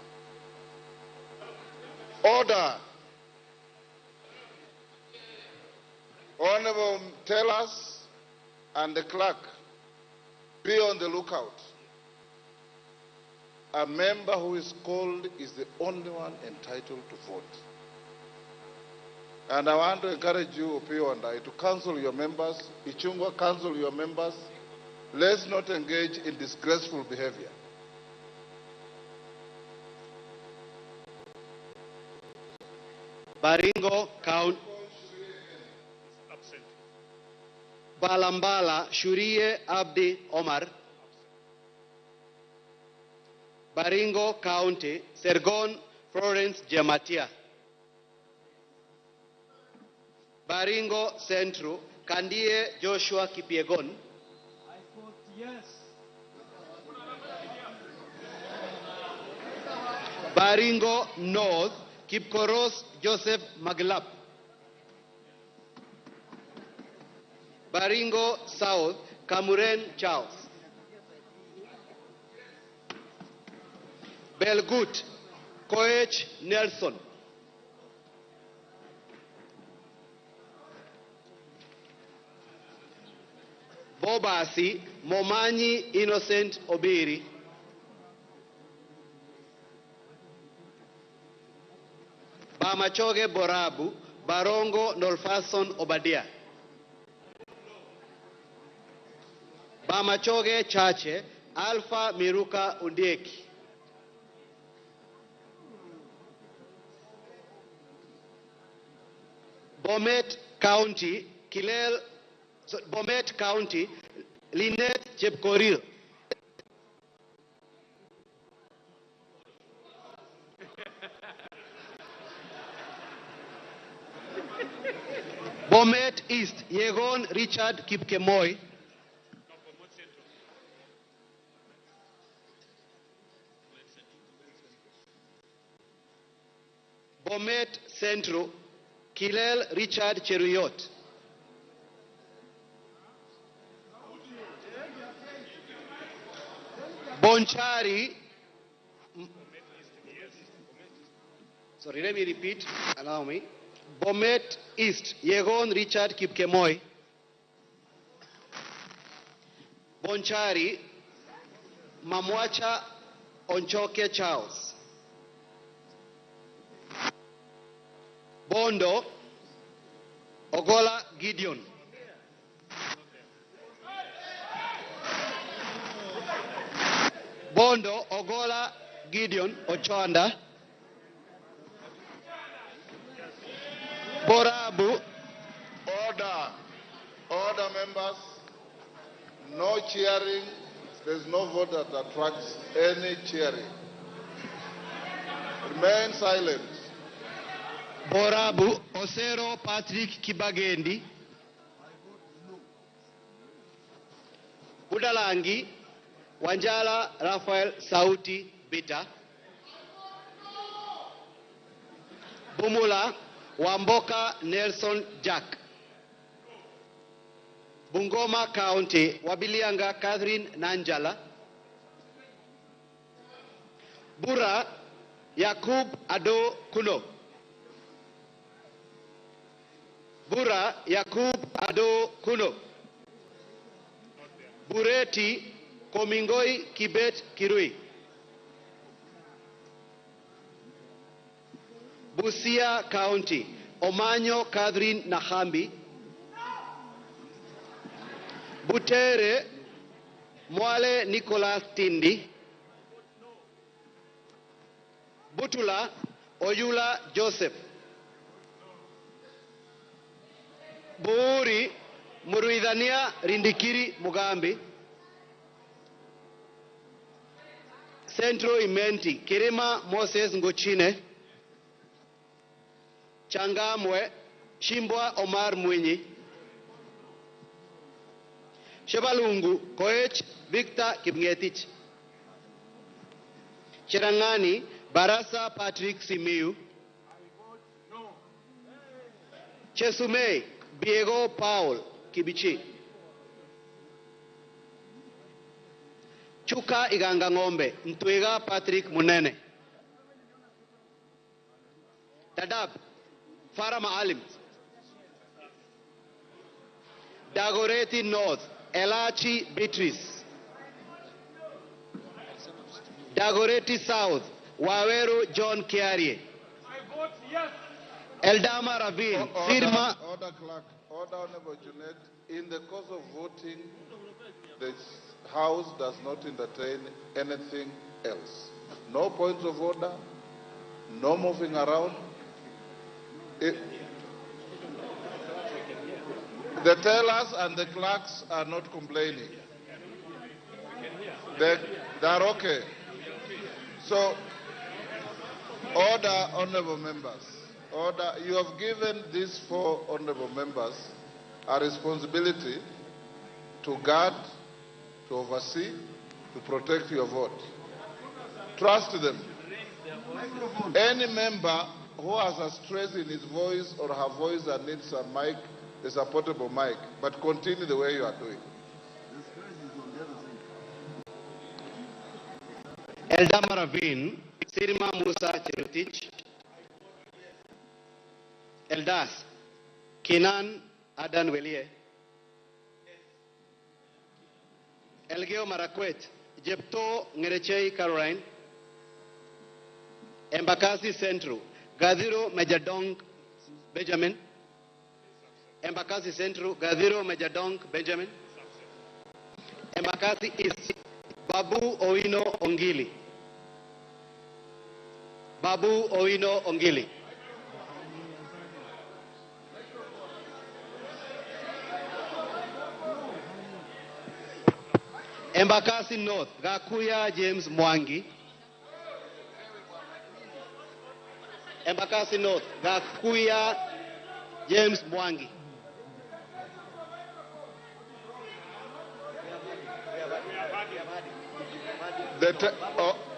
Order. Honorable tellers and the clerk, be on the lookout. A member who is called is the only one entitled to vote. And I want to encourage you, Opio and I, to counsel your members. Ichungwa, counsel your members. Let's not engage in disgraceful behavior.
Baringo County. Balambala Shurie Abdi Omar. Baringo County, Sergon Florence Jematia. Baringo Central, Kandie Joshua Kipiegon.
I vote yes.
Baringo North, Kipkoros Joseph Maglap. Baringo South, Kamuren Charles. Belgut, Koech Nelson. Bobasi, Momanyi Innocent Obiri. Bamachoge Borabu, Barongo Nolfason Obadia. Bamachoge Chache, Alpha Miruka Undieki. Bomet County, Bomet County, Lynette Chepkorir. Bomet East, Yegon Richard Kipkemoy. Bomet Central, Kilel Richard Cheruyot. Bonchari, sorry, let me repeat, allow me. Bomet East, Yegon Richard Kipkemoy. Bonchari, Mamwacha Onchoke Charles. Bondo, Ogola Gideon. Bondo, Ogola Gideon Ochanda. Borabu.
Order. Order, members. No cheering. There's no vote that attracts any cheering. Remain silent.
Borabu, Osero Patrick Kibagendi. Budalangi, Wanjala Rafael Sauti Bita. Bumula, Wamboka Nelson Jack. Bungoma County, Wabilianga Catherine Nanjala. Bura, Yakub Ado Kuno. Bura Yakub Ado Kuno. Bureti Komingoi Kibet Kirui. Busia County, Omanyo Catherine Nahambi. Butere Mwale Nicholas Tindi. Butula Oyula Joseph. Buuri Muruidhania Rindikiri Mugambi. Centro Imenti Kirima Moses Ngochine. Changamwe Shimbwa Omar Mwinyi. Shebalungu Koech Victor Kipngetich. Cherangani Barasa Patrick Simiu. Chesumei Diego Paul Kibichi. Chuka Iganga Ngombe Ntwega Patrick Munene. Dadaab Farah Maalim. Dagoretti North Elachi Beatrice. Dagoretti South Waweru John Kiarie.
I vote yes.
Eldama Ravine Firma.
Order, clerk. Order, Honorable Junet. In the course of voting, the House does not entertain anything else. No points of order, no moving around. The tellers and the clerks are not complaining. They are okay. So, order, honorable members. Order. You have given these 4 honorable members a responsibility to guard, to oversee, to protect your vote. Trust them. Any member who has a stress in his voice or her voice and needs a mic, is a portable mic, but continue the way you are doing.
Eldama Ravine Sirma Musa Cherutich. Eldas Kinan Adan Welie. Elgeo Marakwet Jepto Ngerechei Caroline. Embakasi Central Gadiro Majadong Benjamin. Embakasi Central Gadiro Majadong Benjamin. Embakasi East Babu Owino Ongili. Babu Owino Ongili. Embakasi North Gakuya James Mwangi. Embakasi North Gakuya James Mwangi.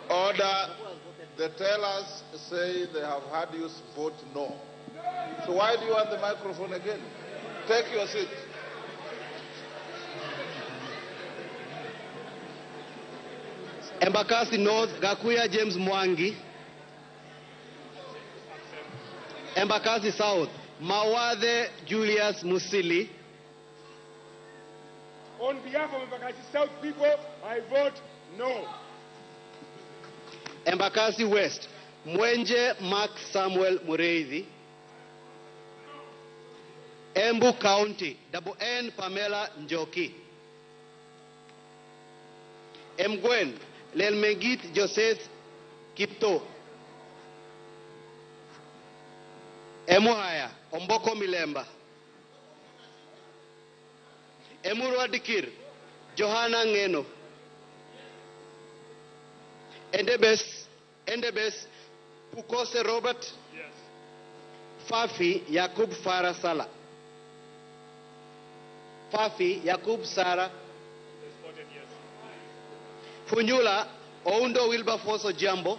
Order. The tellers say they have had you vote no. So why do you want the microphone again? Take your seat.
Embakasi North Gakuya James Mwangi. Embakasi South Mawade Julius Musili.
On behalf of Embakasi South people, I vote no.
Embakasi West Mwenje Mark Samuel Mureithi. Embu County Double N Pamela Njoki. Mgwen Lelmegit Joseph Kipto. Emuhaya Omboko Milemba. Emurwa Dikir Johanna Ngeno. Endebes Pukose Robert.
Yes.
Fafi Yakub Farah Sala. Fafi Yakub Sara.
Yes.
Funyula Oundo Wilberforce Jambo.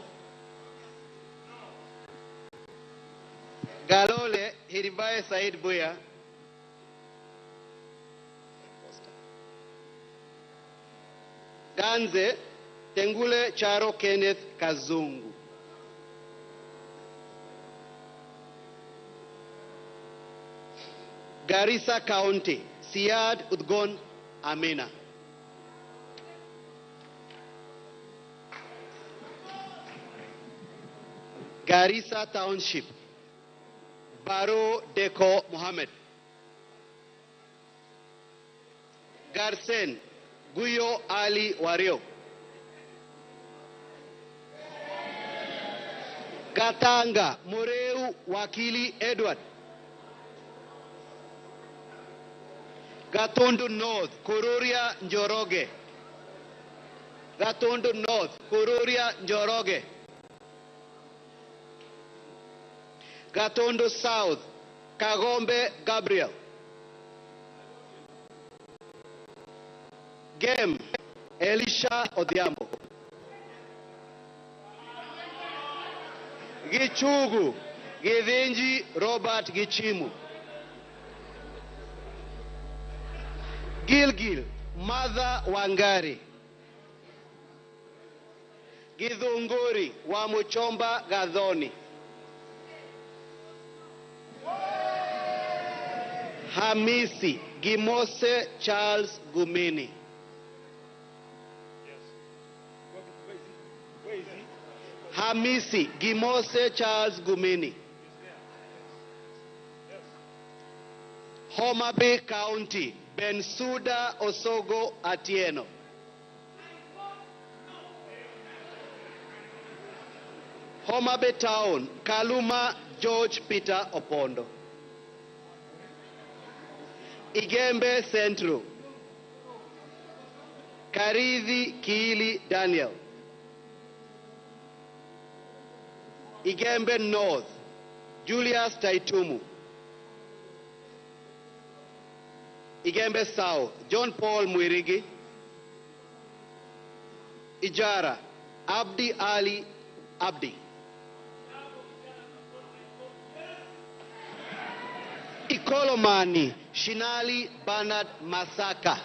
Galole Hiribaye Said Buya. Ganze Tengule Charo Kenneth Kazungu. Garissa County Siad Udgon Amina. Garissa Township Baro Deko Mohammed. Garsen Guyo Ali Wario. Gatanga Moreu Wakili Edward. Gatundu North Kururia Njoroge. Gatundu North Kururia Njoroge. Gatundu South Kagombe Gabriel. Gem Elisha Odhiambo. Gichugu Githinji Robert Gichimu. Gilgil Martha Wangari. Githunguri wa Muchomba Gathoni. Hamisi Gimose Charles Gumini. Hamisi Gimose Charles Gumini. Homa Bay County Bensuda Osogo Atieno. Homa Bay Town Kaluma George Peter Opondo. Igembe Central Karithi Kiili Daniel. Igembe North Julius Taitumu. Igembe South John Paul Mwirigi. Ijara Abdi Ali Abdi. Ikolomani Shinali Bernard Masaka.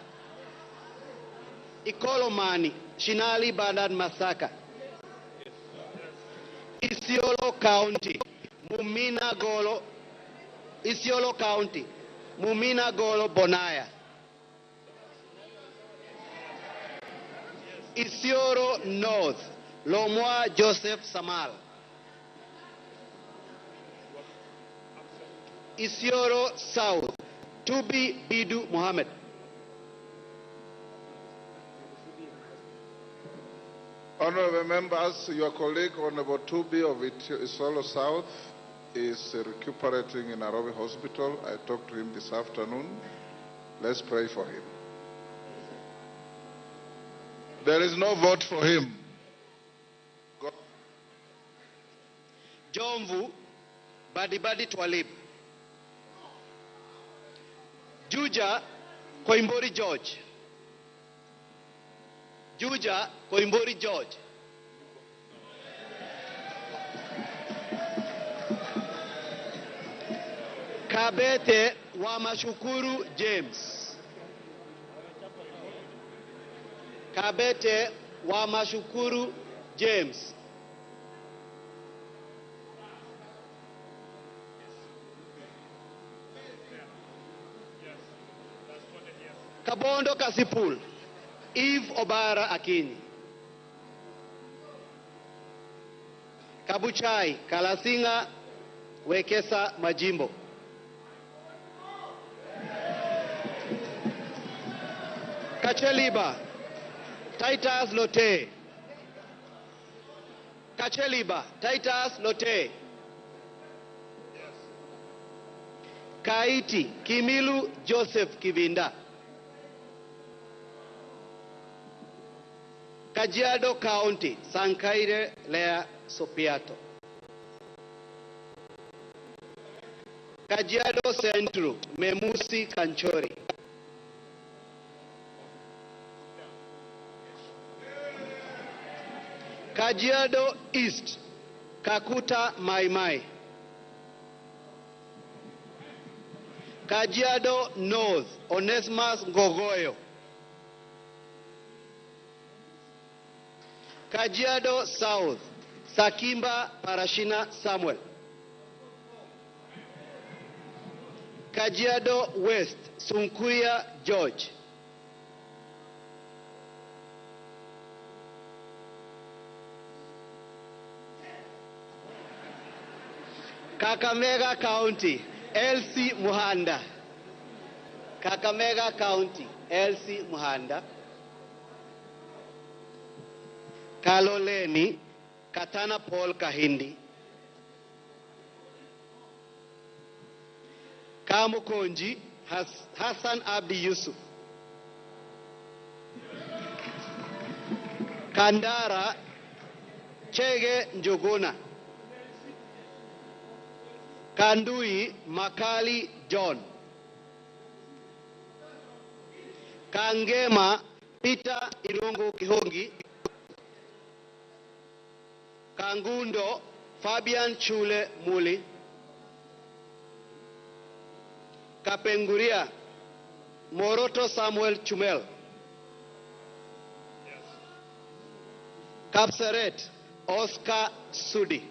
Ikolomani Shinali Bernard Masaka. Isiolo County Mumina Golo. Isiolo County Mumina Golo Bonaya. Isiolo North Lomwa Joseph Samal. Isiolo South Tubi Bidu Mohammed.
Honorable members, your colleague Honorable Tubi of Isiolo South is recuperating in Nairobi Hospital. I talked to him this afternoon. Let's pray for him. There is no vote for him.
Jomvu Badibadi Twalib. Juja Koimbori George. Juja Koimbori George. Kabete Wamashukuru James. Kabete Wamashukuru James. Kabondo Kasipul Eve Obara Akinyi. Kabuchai Kalasinga Wekesa Majimbo. Kacheliba Titus Lote. Kacheliba Titus Lote. Kaiti Kimilu Joseph Kivinda. Kajiado County Sankaire Lea Sopiato. Kajiado Central Memusi Kanchori. Kajiado East Kakuta Maimai. Kajiado North Onesmus Ngogoyo. Kajiado South Sakimba Parashina Samuel. Kajiado West Sunkuya George. Kakamega County Elsie Muhanda. Kakamega County, Elsie Muhanda. Kaloleni, Katana Paul Kahindi. Kamukonji, Hassan Abdi Yusuf. Kandara, Chege Njuguna. Kandui, Makali John. Kangema, Peter Irungu Kihongi. Kangundo, Fabian Chule Muli. Kapenguria, Moroto Samuel Chumel. Kapsaret, Oscar Sudi.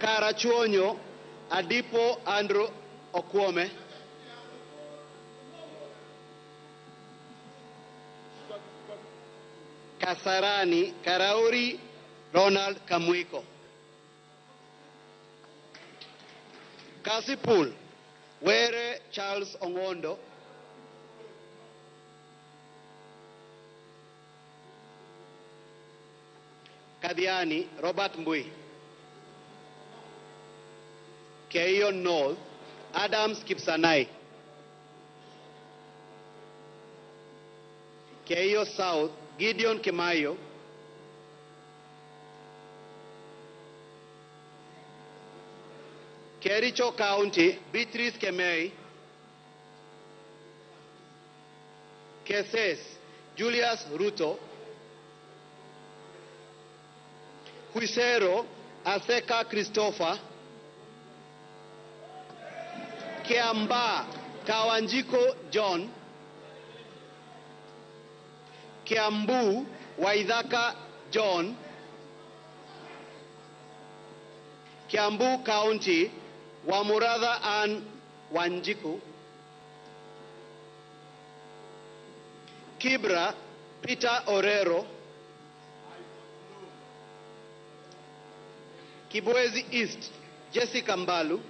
Karachuonyo, Adipo Andrew Okwome. Kasarani, Karauri Ronald Kamwiko. Kasipul, Were Charles Ongondo. Kadiani, Robert Mbui. Keio North, Adams Kipsanai. Keio South, Gideon Kemayo. Kericho County, Beatrice Kemei. Keses, Julius Ruto. Huisero, Aseka Christopher. Kiamba, Kawanjiko John. Kiambu, Waidhaka John. Kiambu County, Wamuratha Ann Wanjiku. Kibra, Peter Orero. Kibwezi East, Jessica Mbalu.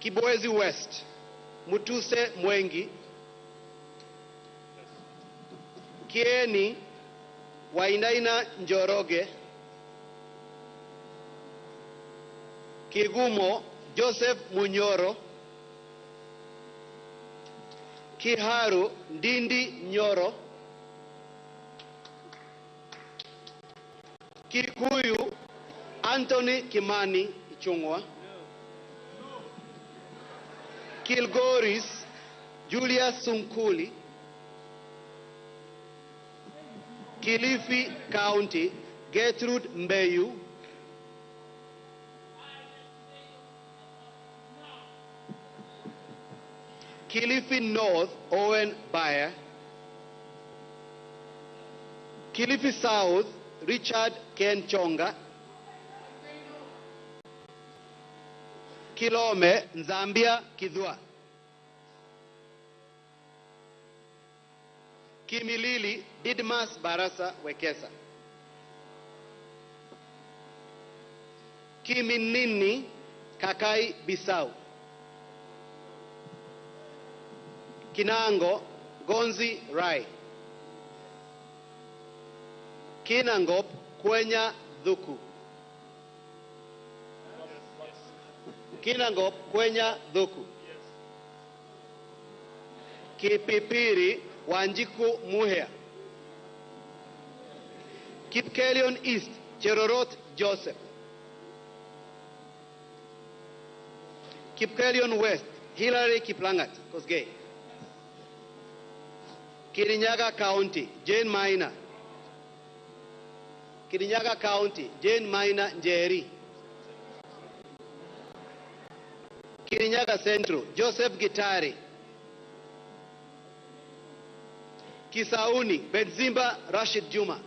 Kibwezi West, Mutuse Mwengi. Kieni, Wainaina Njoroge. Kigumo, Joseph Munyoro. Kiharu, Ndindi Nyoro. Kikuyu, Anthony Kimani Ichungwa. Kilgoris, Julius Sunkuli. Kilifi County, Gertrude Mbeyu. Kilifi North, Owen Bayer. Kilifi South, Richard Ken Chonga. Kilome, Nzambia Kidhua. Kimilili, Didmas Barasa Wekesa. Kiminini, Kakai Bisau. Kinango, Gonzi Rai. Kinangop, Kwenya Dhuku. Kinangop, Kwenya Dhuku. Kipipiri, Wanjiku Muhea. Kipkelion East, Cherorot Joseph. Kipkelion West, Hillary Kiplangat, Kosgei. Kirinyaga County, Jane Maina. Kirinyaga County, Jane Maina Njeri. Kirinyaga Central, Joseph Gitari. Kisauni, Benzimba Rashid Juma.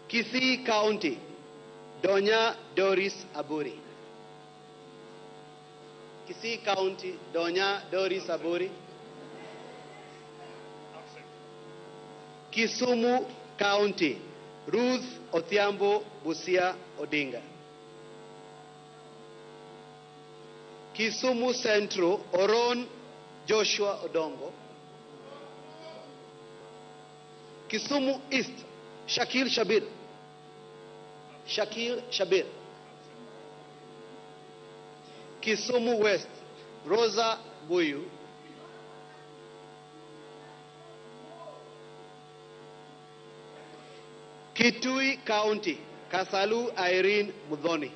Kisii County, Donya Doris Aburi. Kisii County, Donya Doris Aburi. Kisumu County, Ruth Othiambo Busia Odinga. Kisumu Central, Oron Joshua Odongo. Kisumu East, Shakil Shabir. Shakil Shabir. Kisumu West, Rosa Buyu. Kitui County, Kasalu Irene Mudhoni.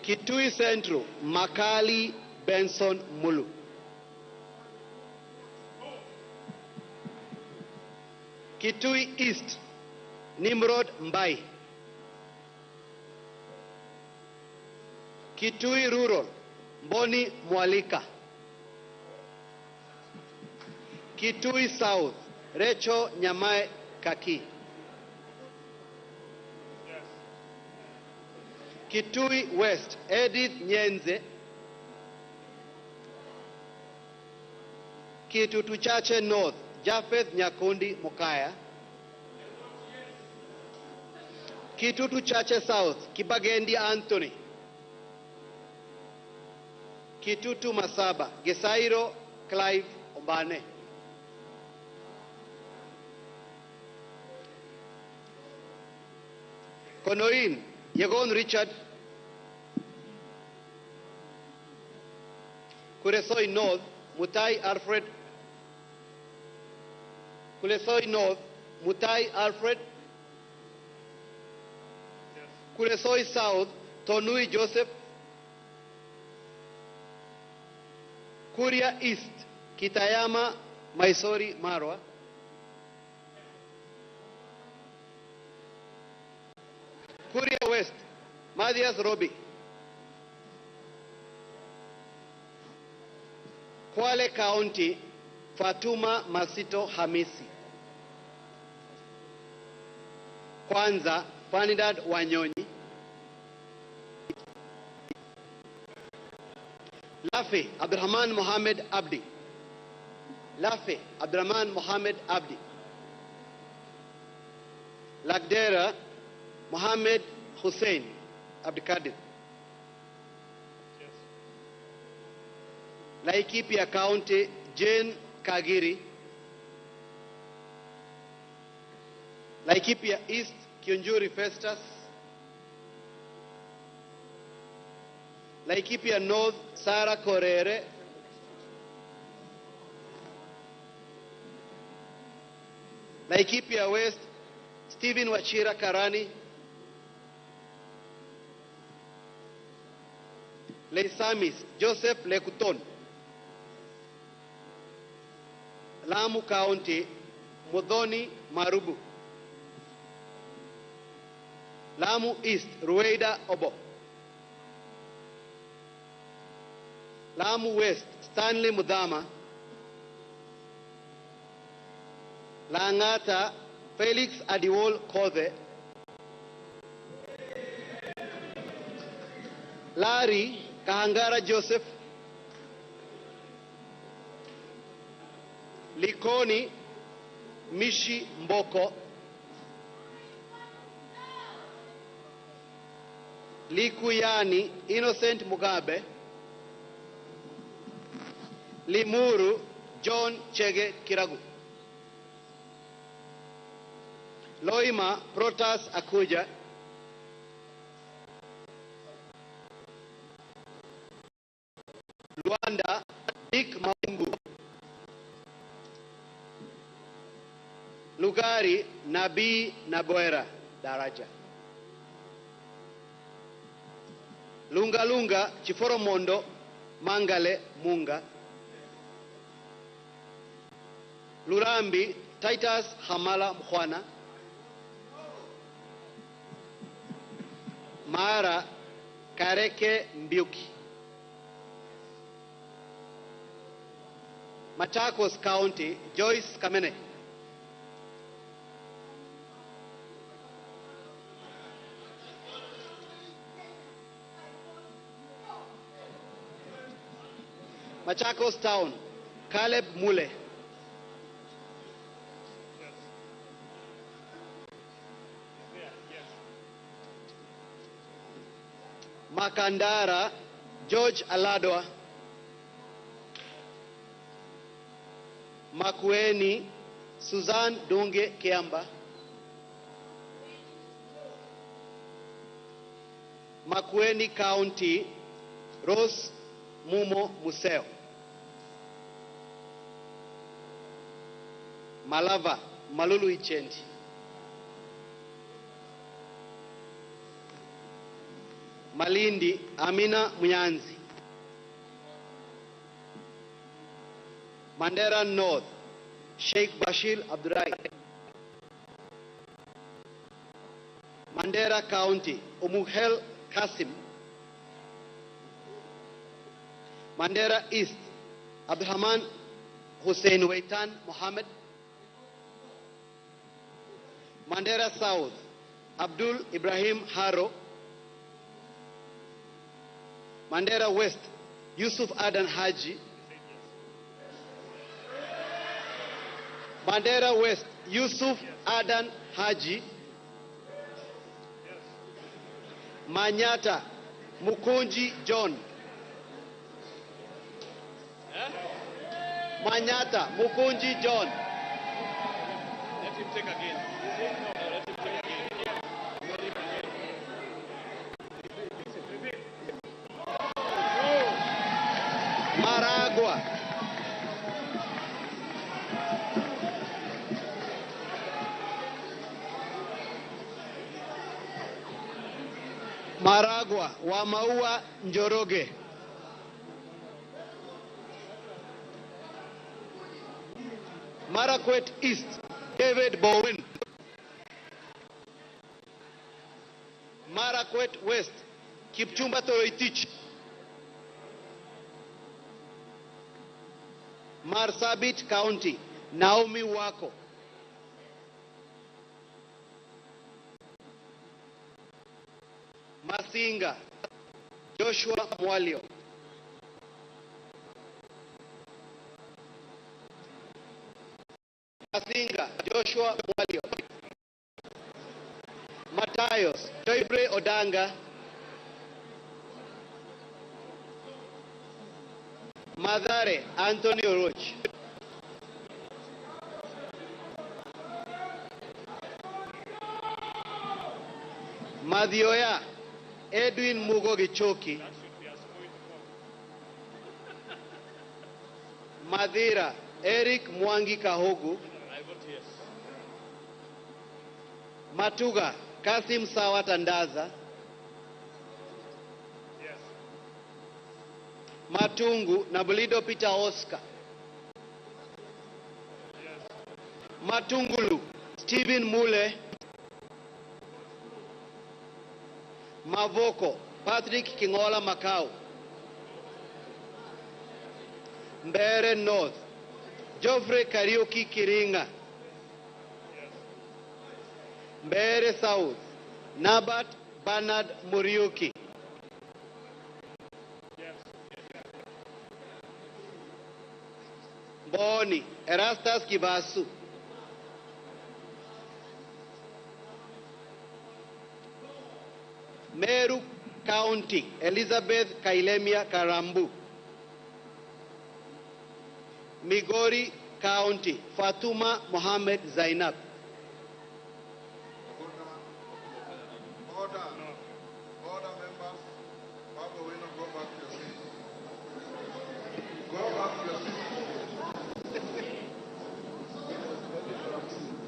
Kitui Central, Makali Benson Mulu. Kitui East, Nimrod Mbai. Kitui Rural, Mboni Mwalika. Kitui South, Recho Nyamae Kaki. Kitui West, Edith Nyenze. Kitutu Chache North, Japheth Nyakundi Mukaya. Kitutu Chache South, Kibagendi Anthony. Kitutu Masaba, Gesairo Clive Obane. Konoin, Yegon Richard. Kuresoi North, Mutai Alfred. Kuresoi North, Mutai Alfred. Kuresoi South, Tonui Joseph. Kuria East, Kitayama Maisori Marwa. Kuria West, Mathias Robi. Kwale County, Fatuma Masito Hamisi. Kwanza, Fanidad Wanyonyi. Lafe, Abdurrahman Mohamed Abdi. Lafe, Abdurrahman Mohamed Abdi. Lagdera, Mohamed Hussein Abdikadir. Laikipia County, Jane Kagiri. Laikipia East, Kyunjuri Festus. Laikipia North, Sarah Korere. Laikipia West, Stephen Wachira Karani. Leisamis, Joseph Lekuton. Lamu County, Mudhoni Marubu. Lamu East, Rueda Obo. Lamu West, Stanley Mudama. Langata, Felix Adiwol Kothe. Lari, Kahangara Joseph. Likoni, Mishi Mboko. Likuyani, Innocent Mugabe. Limuru, John Chege Kiragu. Loima, Protas Akuja. Luanda, Dick Maungu. Lugari, Nabi Naboera Daraja. Lunga Lunga, Chiforomondo, Mangale Munga. Lurambi, Titus Hamala Mkhwana. Mara, Kareke Mbiuki. Machakos County, Joyce Kamene. Machakos Town, Caleb Mule. Makandara, George Aladwa. Makueni, Suzanne Dunge Kiamba. Makueni County, Rose Mumo Museo. Malava, Malulu Ichendi. Malindi, Amina Munyanzi. Mandera North, Sheikh Bashir Abdurai. Mandera County, Umuhel Kasim. Mandera East, Abdurrahman Hussein Waitan Mohammed. Mandera South, Abdul Ibrahim Haro. Mandera West, Yusuf Adan Haji. Mandera West, Yusuf Adan Haji. Manyata, Mukunji John. Manyata, Mukunji John.
Let him take again. Let him take again.
Maragua. Maragua, Wamaua Njoroge. Marakwet East, David Bowen. Marakwet West, Kipchumba Toroitich. Marsabit County, Naomi Wako. Masinga, Joshua Mwalio. Masinga, Joshua Mwalio. Matayos, Joybre Odanga. Madare, Antonio Roach. Madioya, Edwin Mugogi Choki. Madira, Eric Mwangi Kahogu. Matuga, Kasim Sawa Tandaza. Matungu, Nabulido Peter Oscar. Matungulu, Stephen Mule. Mavoko, Patrick Kingola Macau. Mbere North, Geoffrey Kariuki Kiringa. Mbere South, Nabat Bernard Muriuki. Boni, Erastus Kibasu. Meru County, Elizabeth Kailemia Karambu. Migori County, Fatuma Mohammed Zainab.
Order members. Baba, we not go back to your seat. Go back to your seat.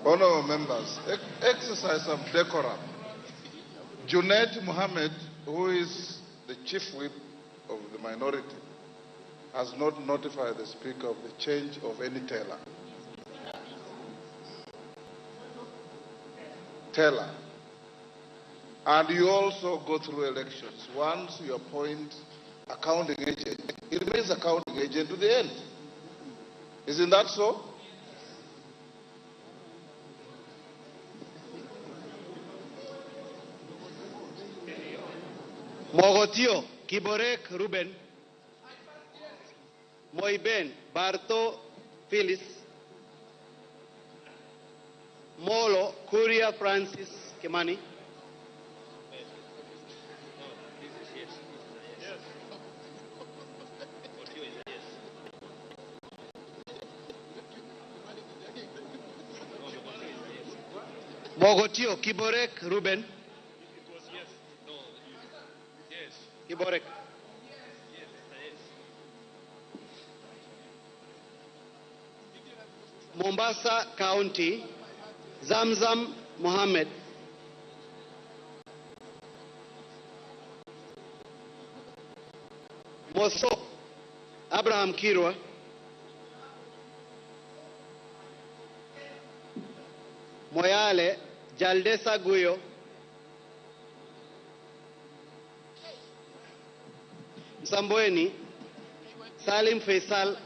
Honorable members, exercise some decorum. Junaid Mohammed, who is the chief whip of the minority, has not notified the Speaker of the change of any teller. And you also go through elections. Once you appoint accounting agent, it remains accounting agent to the end. Isn't that so?
Mogotio, Kiborek Ruben. Moiben Barto Phyllis, Molo Kuria Francis Kimani, Mogotio Kiborek Ruben, Kiborek, Mombasa County, Zamzam Mohammed, Moso Abraham Kirwa, Moyale Jaldesa Guyo, Msambweni Salim Faisal,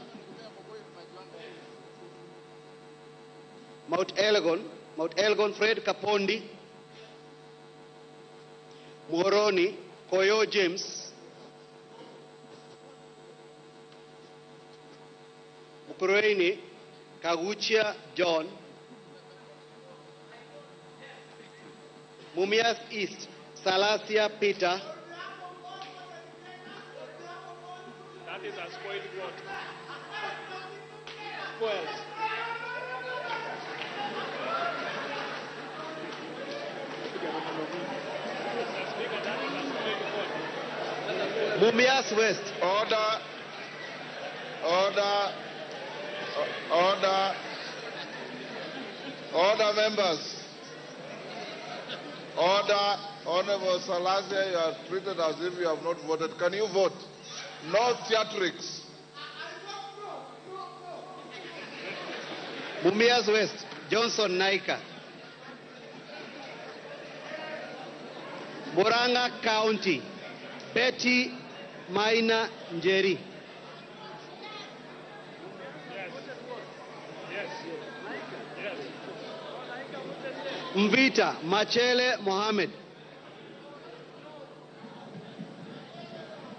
Mount Elgon Fred Kapondi, Moroni Koyo James, Ukurueni Kaguchia John, Mumias East Salasia Peter,
That is a spoiled vote. Spoiled.
Mumias West.
Order. Order, members. Order. Honorable Salasia, you are treated as if you have not voted. Can you vote? No theatrics.
Mumias West, Johnson Naika. Murang'a County, Betty Maina Njeri. Mvita Machele Mohammed.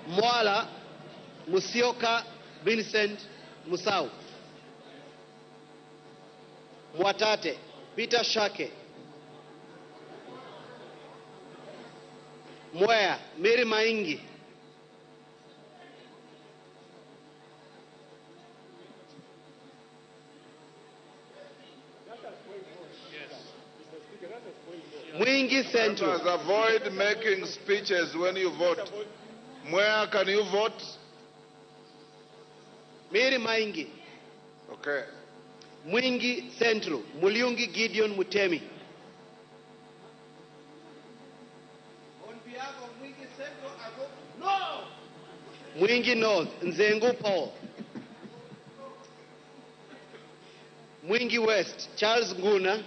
Mwala Musioka Vincent Musau. Mwatate Peter Shake. Mwea Mary Maingi. Mwingi Central.
Members, avoid making speeches when you vote. Where can you vote?
Mary Maingi.
Okay.
Mwingi Central, Muliungi Gideon Mutemi.
On behalf of Mwingi Central, I vote no.
Mwingi North, Nzengu Paul. Mwingi West, Charles Nguna.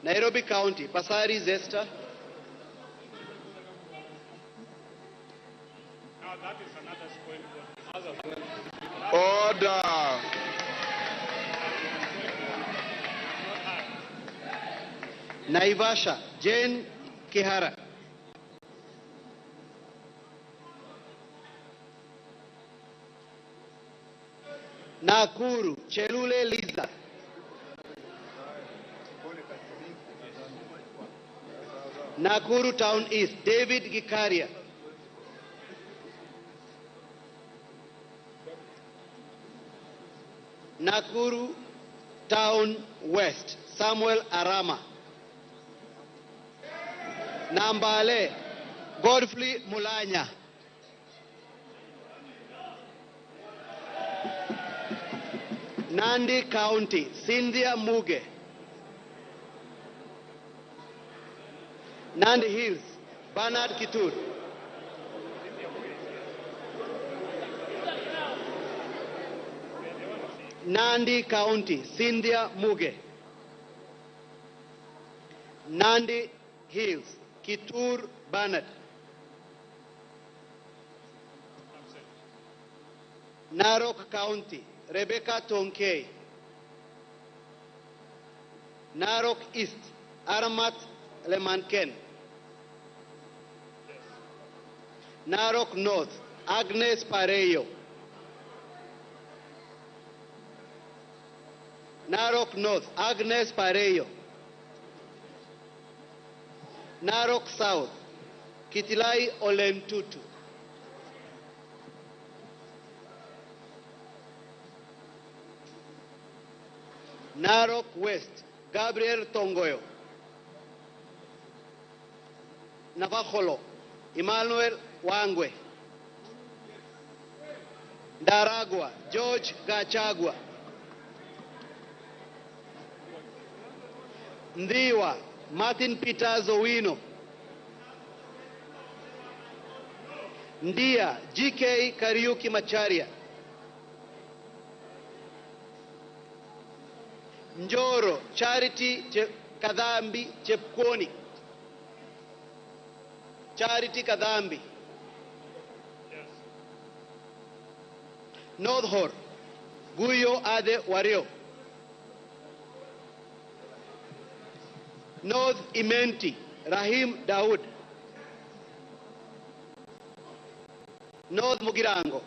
Nairobi County, Pasari Zesta.
Now that is another spoiled vote.
Order.
Naivasha, Jane Kihara. Nakuru, Chelule Liza. Nakuru Town East, David Gikaria. Nakuru Town West, Samuel Arama. Nambale, Godfrey Mulanya. Nandi County, Cynthia Muge. Nandi Hills, Bernard Kitur. Nandi County, Cynthia Muge. Nandi Hills, Kitur Bernard. Narok County, Rebecca Tonkei. Narok East, Aramat Lemanken. Narok North, Agnes Pareyo. Narok North, Agnes Pareyo. Narok South, Kitilai Olentutu. Narok West, Gabriel Tongoyo. Navakholo, Emmanuel Wangwe. Daragwa, George Gachagua. Ndiwa, Martin Peters Owino. Ndia, GK Kariuki Macharia. Njoro, Charity Kadhambi Chepkwoni. Charity Kadhambi. North Hor, Guyo Ade Wario. North Imenti, Rahim Daud. North Mugirango,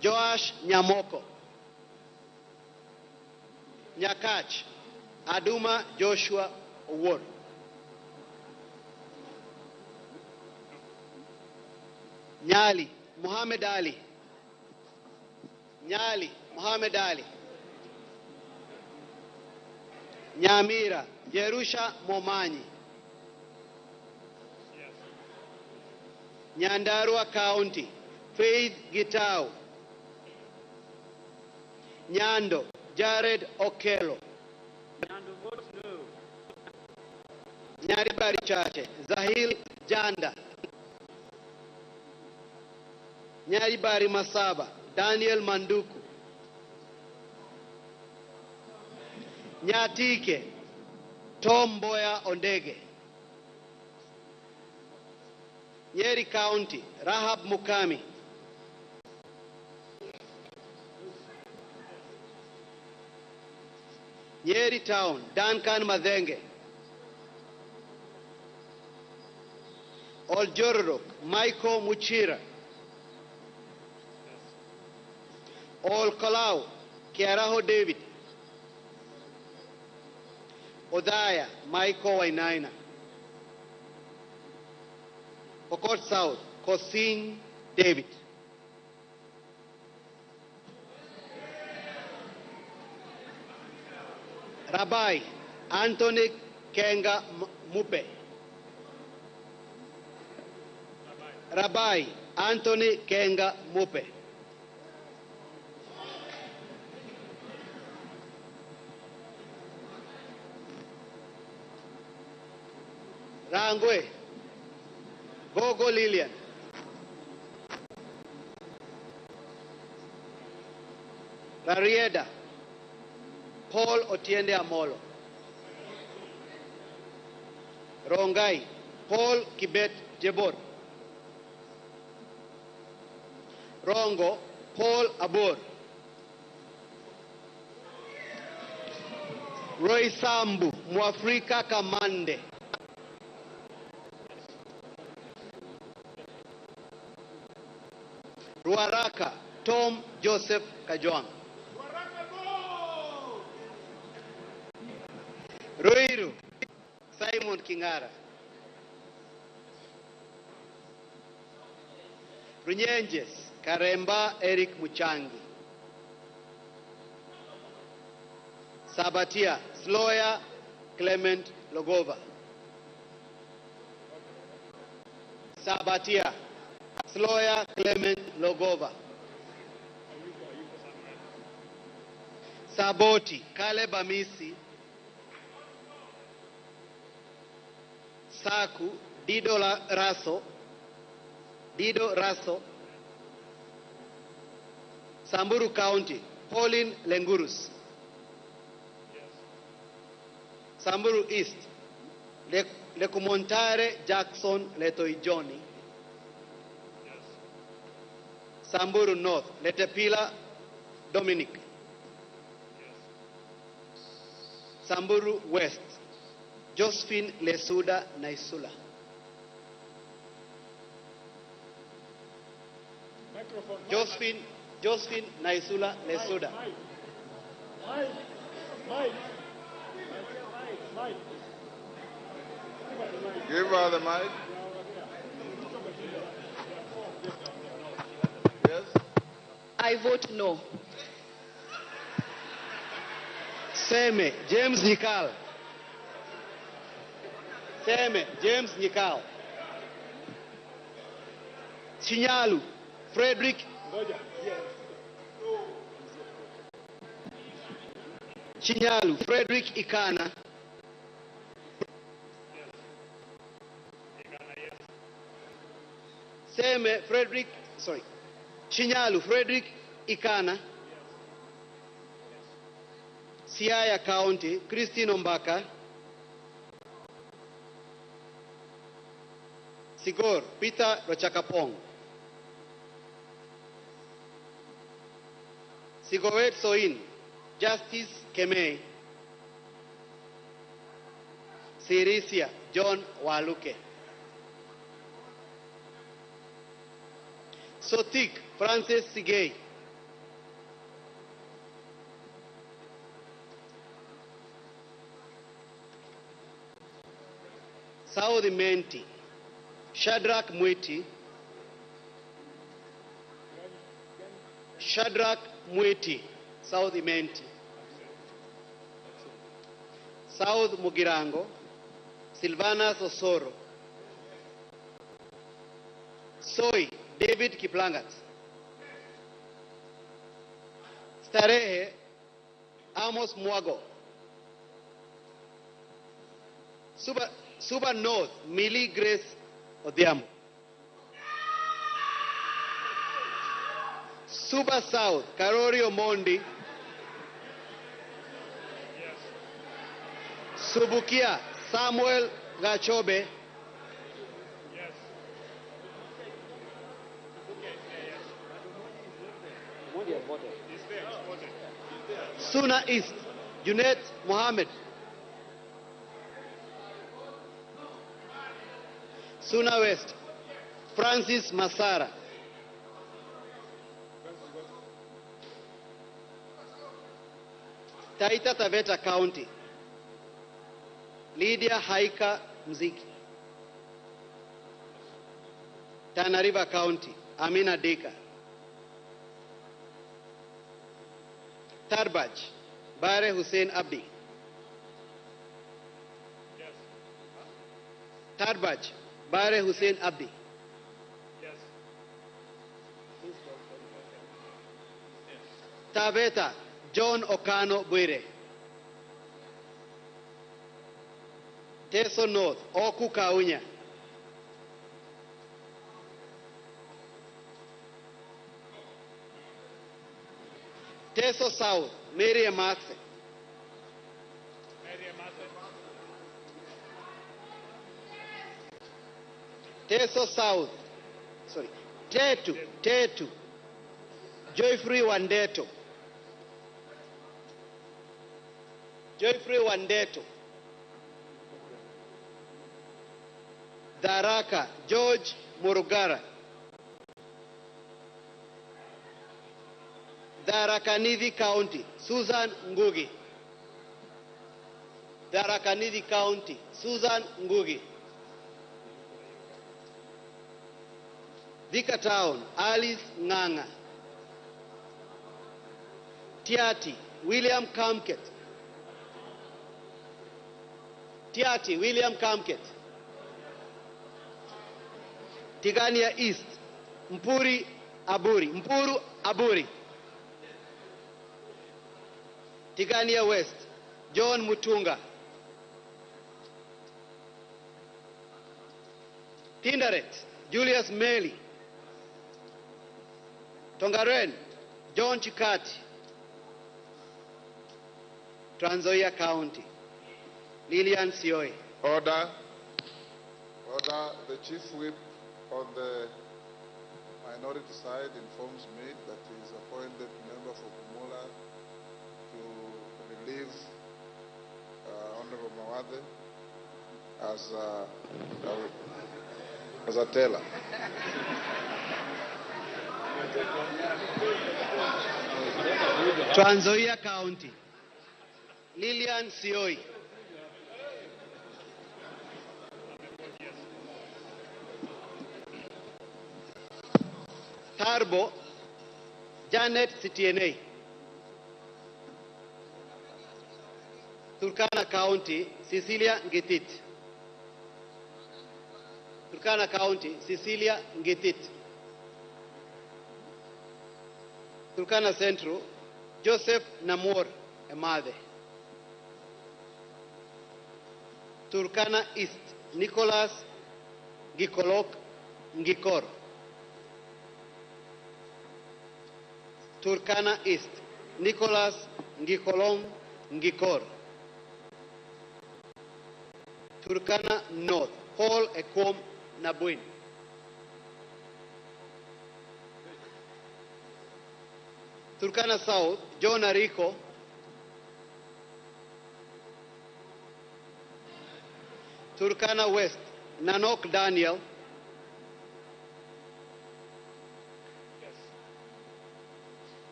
Joash Nyamoko. Nyakach, Aduma Joshua Award. Nyali, Muhammad Ali. Nyali, Muhammad Ali. Nyamira, Jerusha Momanyi. Nyandarua County, Faith Gitau. Nyando, Jared Okello. Nyaribari Chache, Zahil Janda. Nyaribari Masaba, Daniel Manduku. Nyatike, Tom Boya Ondege. Nyeri County, Rahab Mukami. Nyeri Town, Duncan Madenge. Oljororok, Michael Muchira. Ol Kalau, Kiaraho David. Odaya, Michael Wainaina. Pokot South, Kosing David. Rabbi, Anthony Kenga Mupe. Rabbi, Anthony Kenga Mupe. Rangwe, Gogo Lilian. Rarieda, Paul Otiende Amolo. Rongai, Paul Kibet Jebor. Rongo, Paul Abor. Roy Sambu, Mwafrika Kamande. Ruaraka, Tom Joseph Kajwang. Ruiru, Simon Kingara. Runyenjes, Karemba Eric Muchangi. Sabatia, Sloya Clement Logova. Sabatia, Sloya Clement Logova. Saboti, Caleb Amisi. Saku, Dido Raso. Samburu County, Pauline Lengurus. Samburu East, Lekumontare Jackson Letoijoni. Samburu North, Letepila Dominic. Samburu West, Josephine Lesuda na Isula. Josephine Naisula Lesuda.
Give her the mic. Yes.
I vote no.
Seme James Nyikal. Seme James Nyikal. Chinyalu Frederick. Chinyalu Frederick Ikana. Seme Frederick, sorry. Chinyalu Frederick Ikana. Siaya County, Christine Ombaka. Sigor, Peter Rochakapong. Sigowet Soin, Justice Kemei. Sirisia, John Waluke. Sotik, Francis Sigei. Saudi Menti, Shadrach Mwiti. Shadrach Mwiti, Saudi Menti. South Mugirango, Silvana Osoro. Soy, David Kiplangat. Starehe, Amos Mwago. Suba North, Millie Grace Odiamo. Suba South, Karori Omondi. Subukia, Samuel Gachobe. Suna East, Junet Mohammed. Suna West, Francis Masara. Taita Taveta County, Lydia Haika Mziki. Tana River County, Amina Deka. Tarbaj, Bare Hussein Abdi. Tarbaj, Bare Hussein Abdi. Taveta, John Okano Bwire. Teso North, Oku Kaunya. Teso South, Mary Amase. Teso South, sorry, Tetu, Joyfrey Wandeto. Joyfrey Wandeto. Daraka, George Murugara. Tharaka-Nithi County, Susan Ngugi. Tharaka-Nithi County, Susan Ngugi. Thika Town, Alice Nganga. Tiati, William Kamket. Tiati, William Kamket. Tigania East, Mpuru Aburi. Tigania West, John Mutunga. Tinderet, Julius Meli. Tongaren, John Chikati. Trans Nzoia County, Lillian Sioi.
Order. The Chief Whip on the minority side informs me that he is appointed member for Bumula to relieve Honorable Mawade as a teller.
Trans Nzoia County, Lilian Sioi. Tarbo, Janet Citienei. Turkana County, Cecilia Ngetit. Turkana County, Cecilia Ngetit. Turkana Central, Joseph Namor Emade. Turkana East, Nicholas Gikolok Ngikor. Turkana East, Nicholas Ngikolong Ngikor. Turkana North, Paul Ekom Nabuin. Turkana South, John Ariko. Turkana West, Nanok Daniel.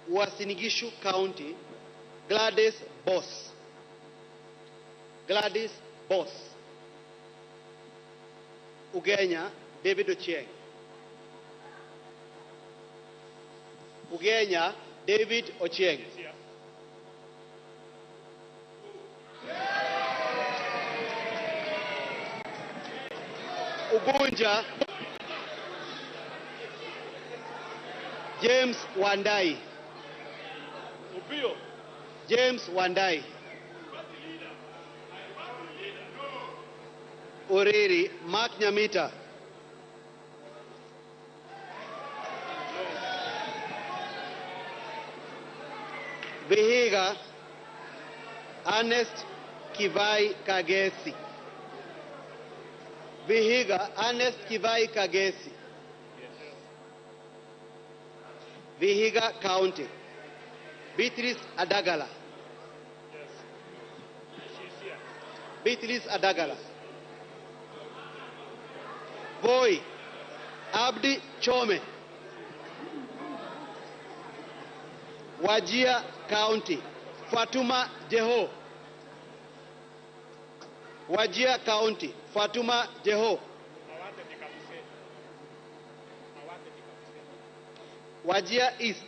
Uasin County, Gladys Boss. Gladys Boss. Ugenya, David Ochieng. Ugenya, David Ochieng. Ugunja, James Wandai. James Wandai. Oriri, Mark Nyamita. Vihiga, Ernest Kivai Kagesi. Vihiga, Ernest Kivai Kagesi. Vihiga County, Beatrice Adagala. Beatrice Adagala. Voi, Abdi Chome. Wajir County, Fatuma Jeho. Wajir County, Fatuma Jeho. Wajir East,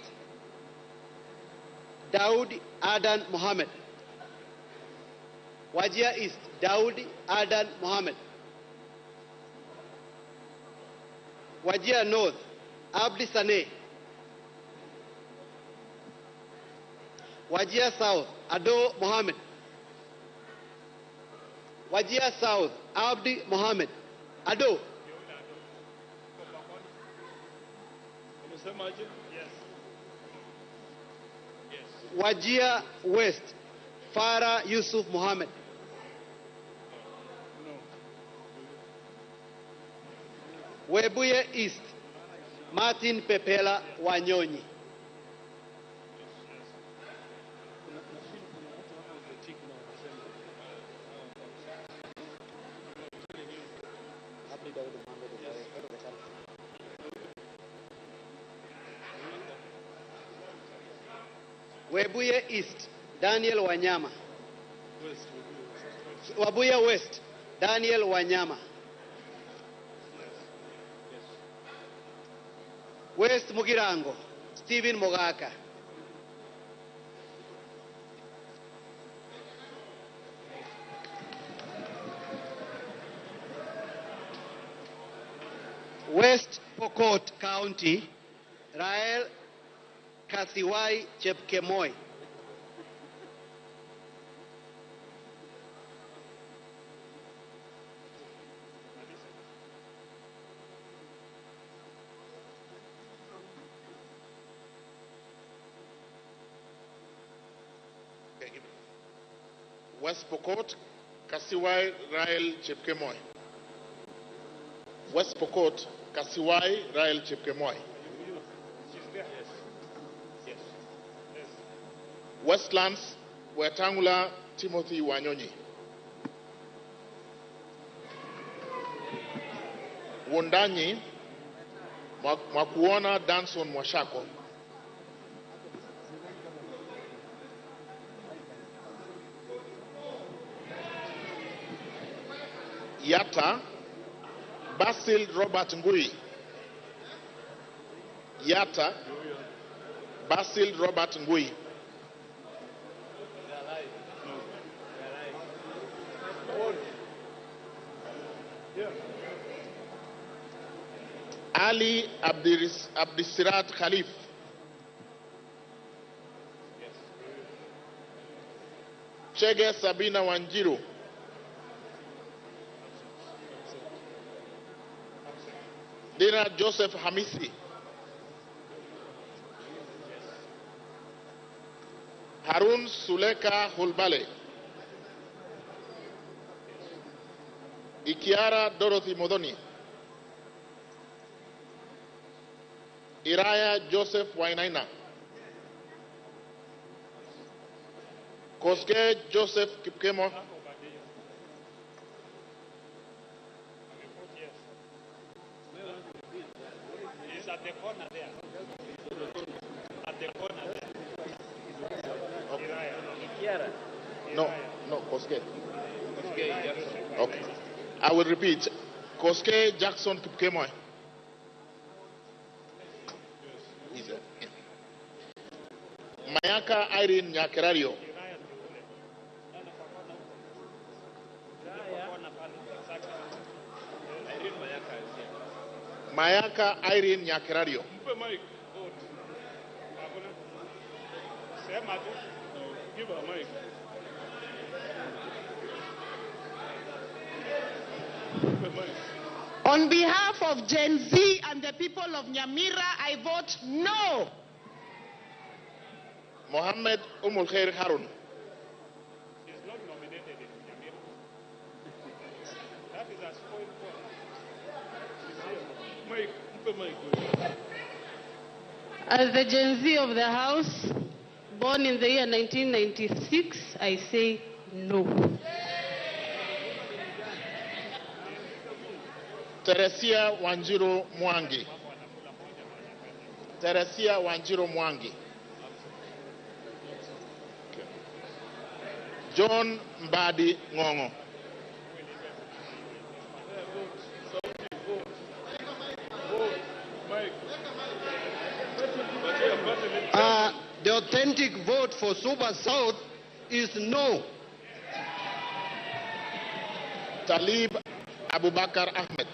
Daud Adan Mohammed. Wajir East, Daud Adan Mohammed. Wajir North, Abdi Sane. Wajir South, Ado Mohammed. Wajir South, Abdi Mohammed. Ado. Wajir West, Farah Yusuf Mohammed. Webuye East, Martin Pepela Wanyonyi. Webuye East, Daniel Wanyama. Webuye West, Daniel Wanyama. West Mugirango, Stephen Mogaka. West Pokot County, Rael Kasiwai Chepkemoi.
West Pokot, Kasiwai Rael Chepkemoi. West Pokot, Kasiwai Rael Chepkemoi. Westlands, Wetangula Timothy Wanyonyi. Wundanyi, Mwakuona Danson Mwashako. Yatta Basil Robert Ngui. Yatta Basil Robert Ngui. Ali Abdisirat Khalif. Chege Sabina Wanjiru. Dina Joseph Hamisi. Harun Suleka Hulbale. Ikiara Dorothy Modoni. Iraya Joseph Wainaina. Koske Joseph Kipkemo.
He's at the corner there. At the corner there.
Okay. No, Koske. Okay. I will repeat. Koske Jackson Kipkemo. Mayaka Irene Nyakerario. Mayaka Irene Nyakerario.
Give her mic.
On behalf of Gen Z and the people of Nyamira, I vote no.
Mohammed Umul Khair Harun.
He's not nominated in Nyamira. That is a spoiled point.
As the Gen Z of the House, born in the year 1996, I say no.
Teresia Wanjiru Mwangi. Teresia Wanjiru Mwangi. John Mbadi Ngongo.
The authentic vote for Suba South is no.
Talib Abubakar Ahmed.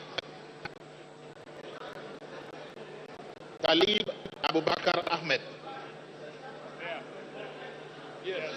Talib Abubakar Ahmed.
Yes.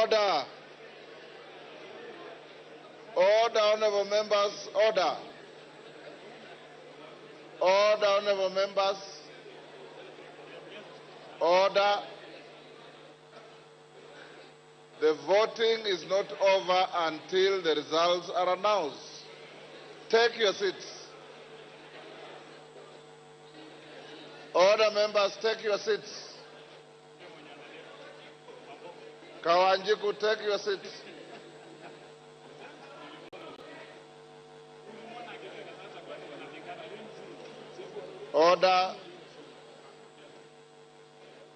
Order. Order, honorable members. Order. Order, honorable members. Order. The voting is not over until the results are announced. Take your seats. Order, members, take your seats. Kawanjiku, take your seats. Order.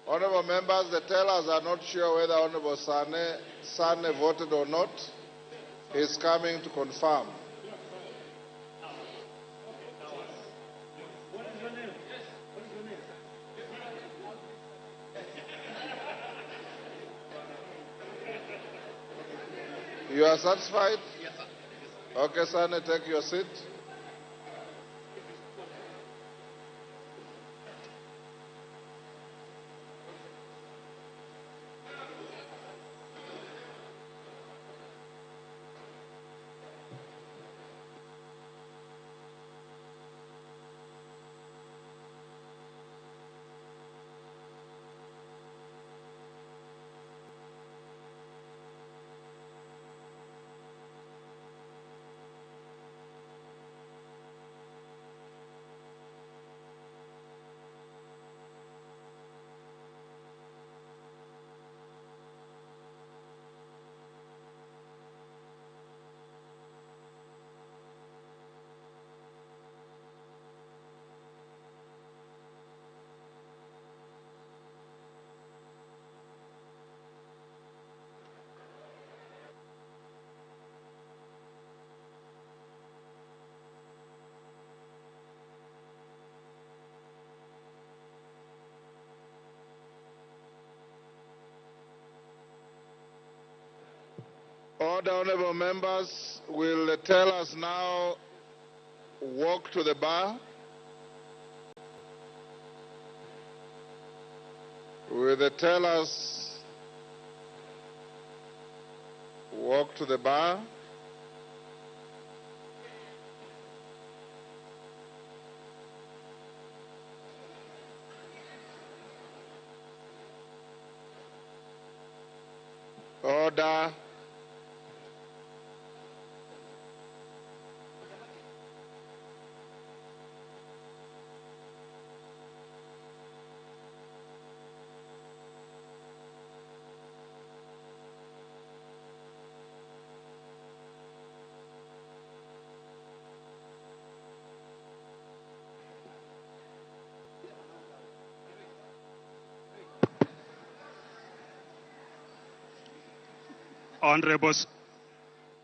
Honorable members, the tellers are not sure whether Honorable Sane voted or not. He is coming to confirm. You are satisfied? Yes, sir. Okay, Sane, take your seat. Order, honorable members, will tell us now walk to the bar. Will the tellers walk to the bar? Order.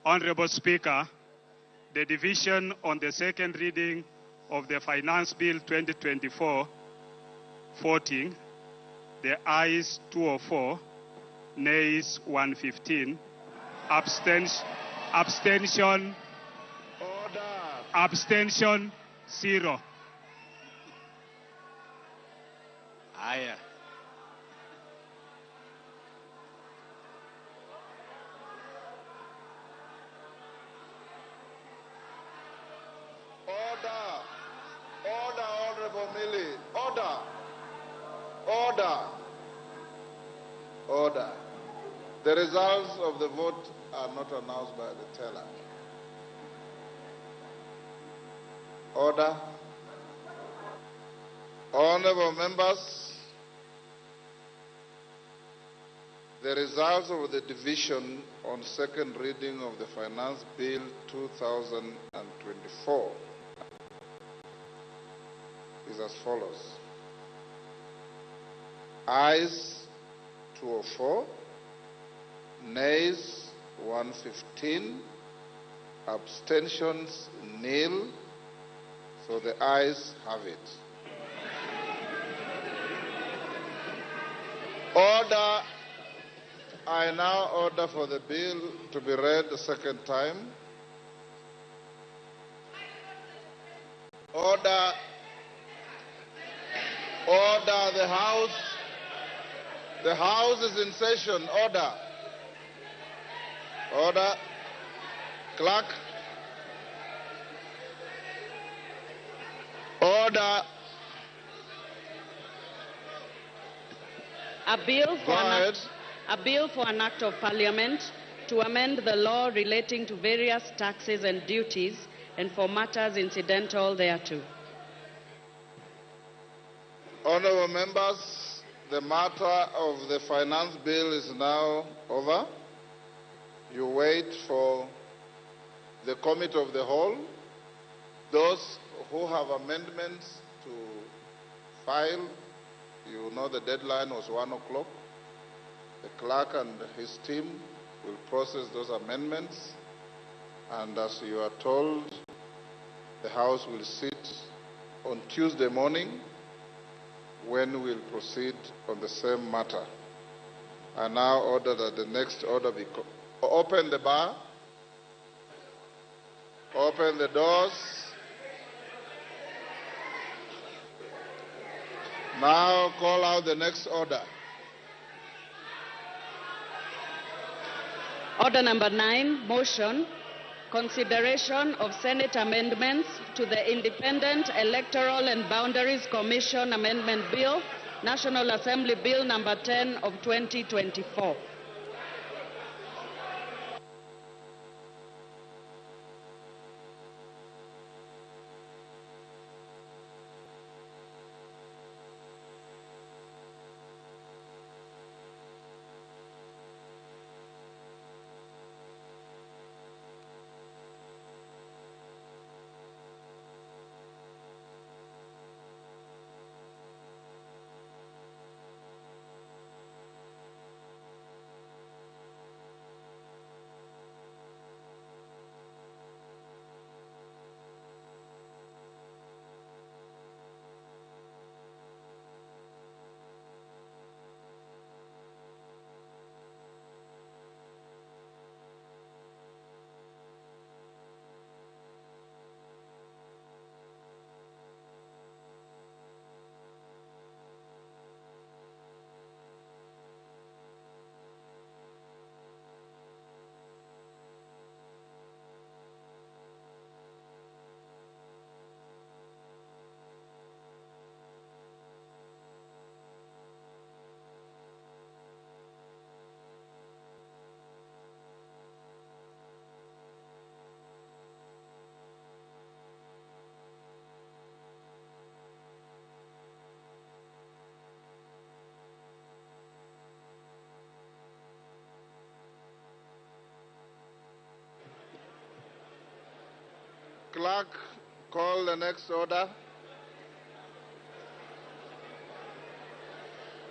Honorable Speaker, the division on the second reading of the Finance Bill 2024 voting, the ayes 204, nays 115, abstention 0.
Aya.
Order, Honorable Millie. Order. Order. Order. The results of the vote are not announced by the teller. Order. Honorable members, the results of the division on second reading of the Finance Bill 2024 is as follows. Ayes 204, nays 115, abstentions nil. So the ayes have it. Order. I now order for the bill to be read the second time. Order. Order, the House is in session. Order. Order. Clerk. Order.
A bill
Go ahead.
for an act of parliament to amend the law relating to various taxes and duties and for matters incidental thereto.
Honorable members, the matter of the finance bill is now over. You wait for the committee of the whole. Those who have amendments to file, you know the deadline was 1 o'clock. The clerk and his team will process those amendments. And as you are told, the House will sit on Tuesday morning when we'll proceed on the same matter. I now order that the next order be open the bar, open the doors. Now call out the next order.
Order number 9, motion, consideration of Senate amendments to the Independent Electoral and Boundaries Commission Amendment Bill, National Assembly Bill number 10 of 2024.
Clerk, call the next order.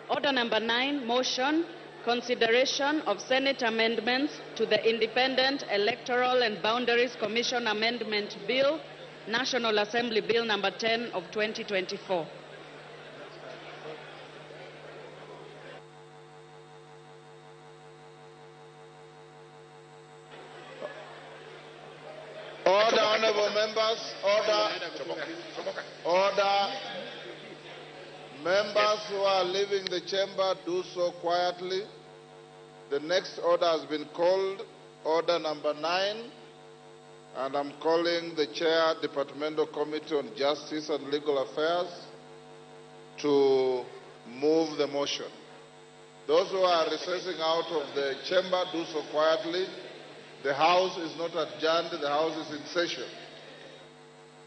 Order number 9, motion, consideration of Senate amendments to the Independent Electoral and Boundaries Commission Amendment Bill, National Assembly Bill number 10 of 2024.
Order, honorable members. Order. Order. Members who are leaving the chamber, do so quietly. The next order has been called, order number 9, and I'm calling the Chair, Departmental Committee on Justice and Legal Affairs to move the motion. Those who are recessing out of the chamber, do so quietly. The House is not adjourned, the House is in session.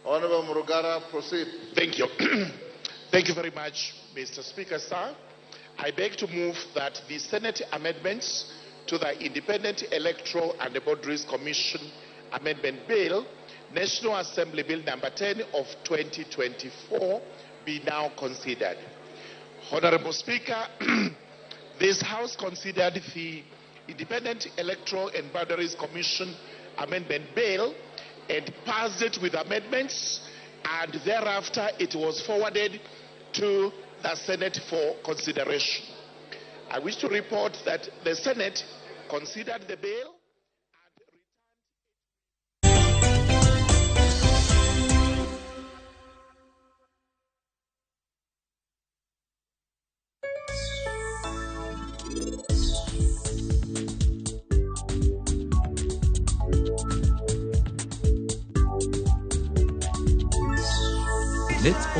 Honorable Murugara, proceed.
Thank you. Thank you very much, Mr. Speaker, sir. I beg to move that the Senate amendments to the Independent Electoral and Boundaries Commission Amendment Bill, National Assembly Bill number 10 of 2024, be now considered. Honorable Speaker, this House considered the Independent Electoral and Boundaries Commission Amendment Bill and passed it with amendments, and thereafter it was forwarded to the Senate for consideration. I wish to report that the Senate considered the bill
Let's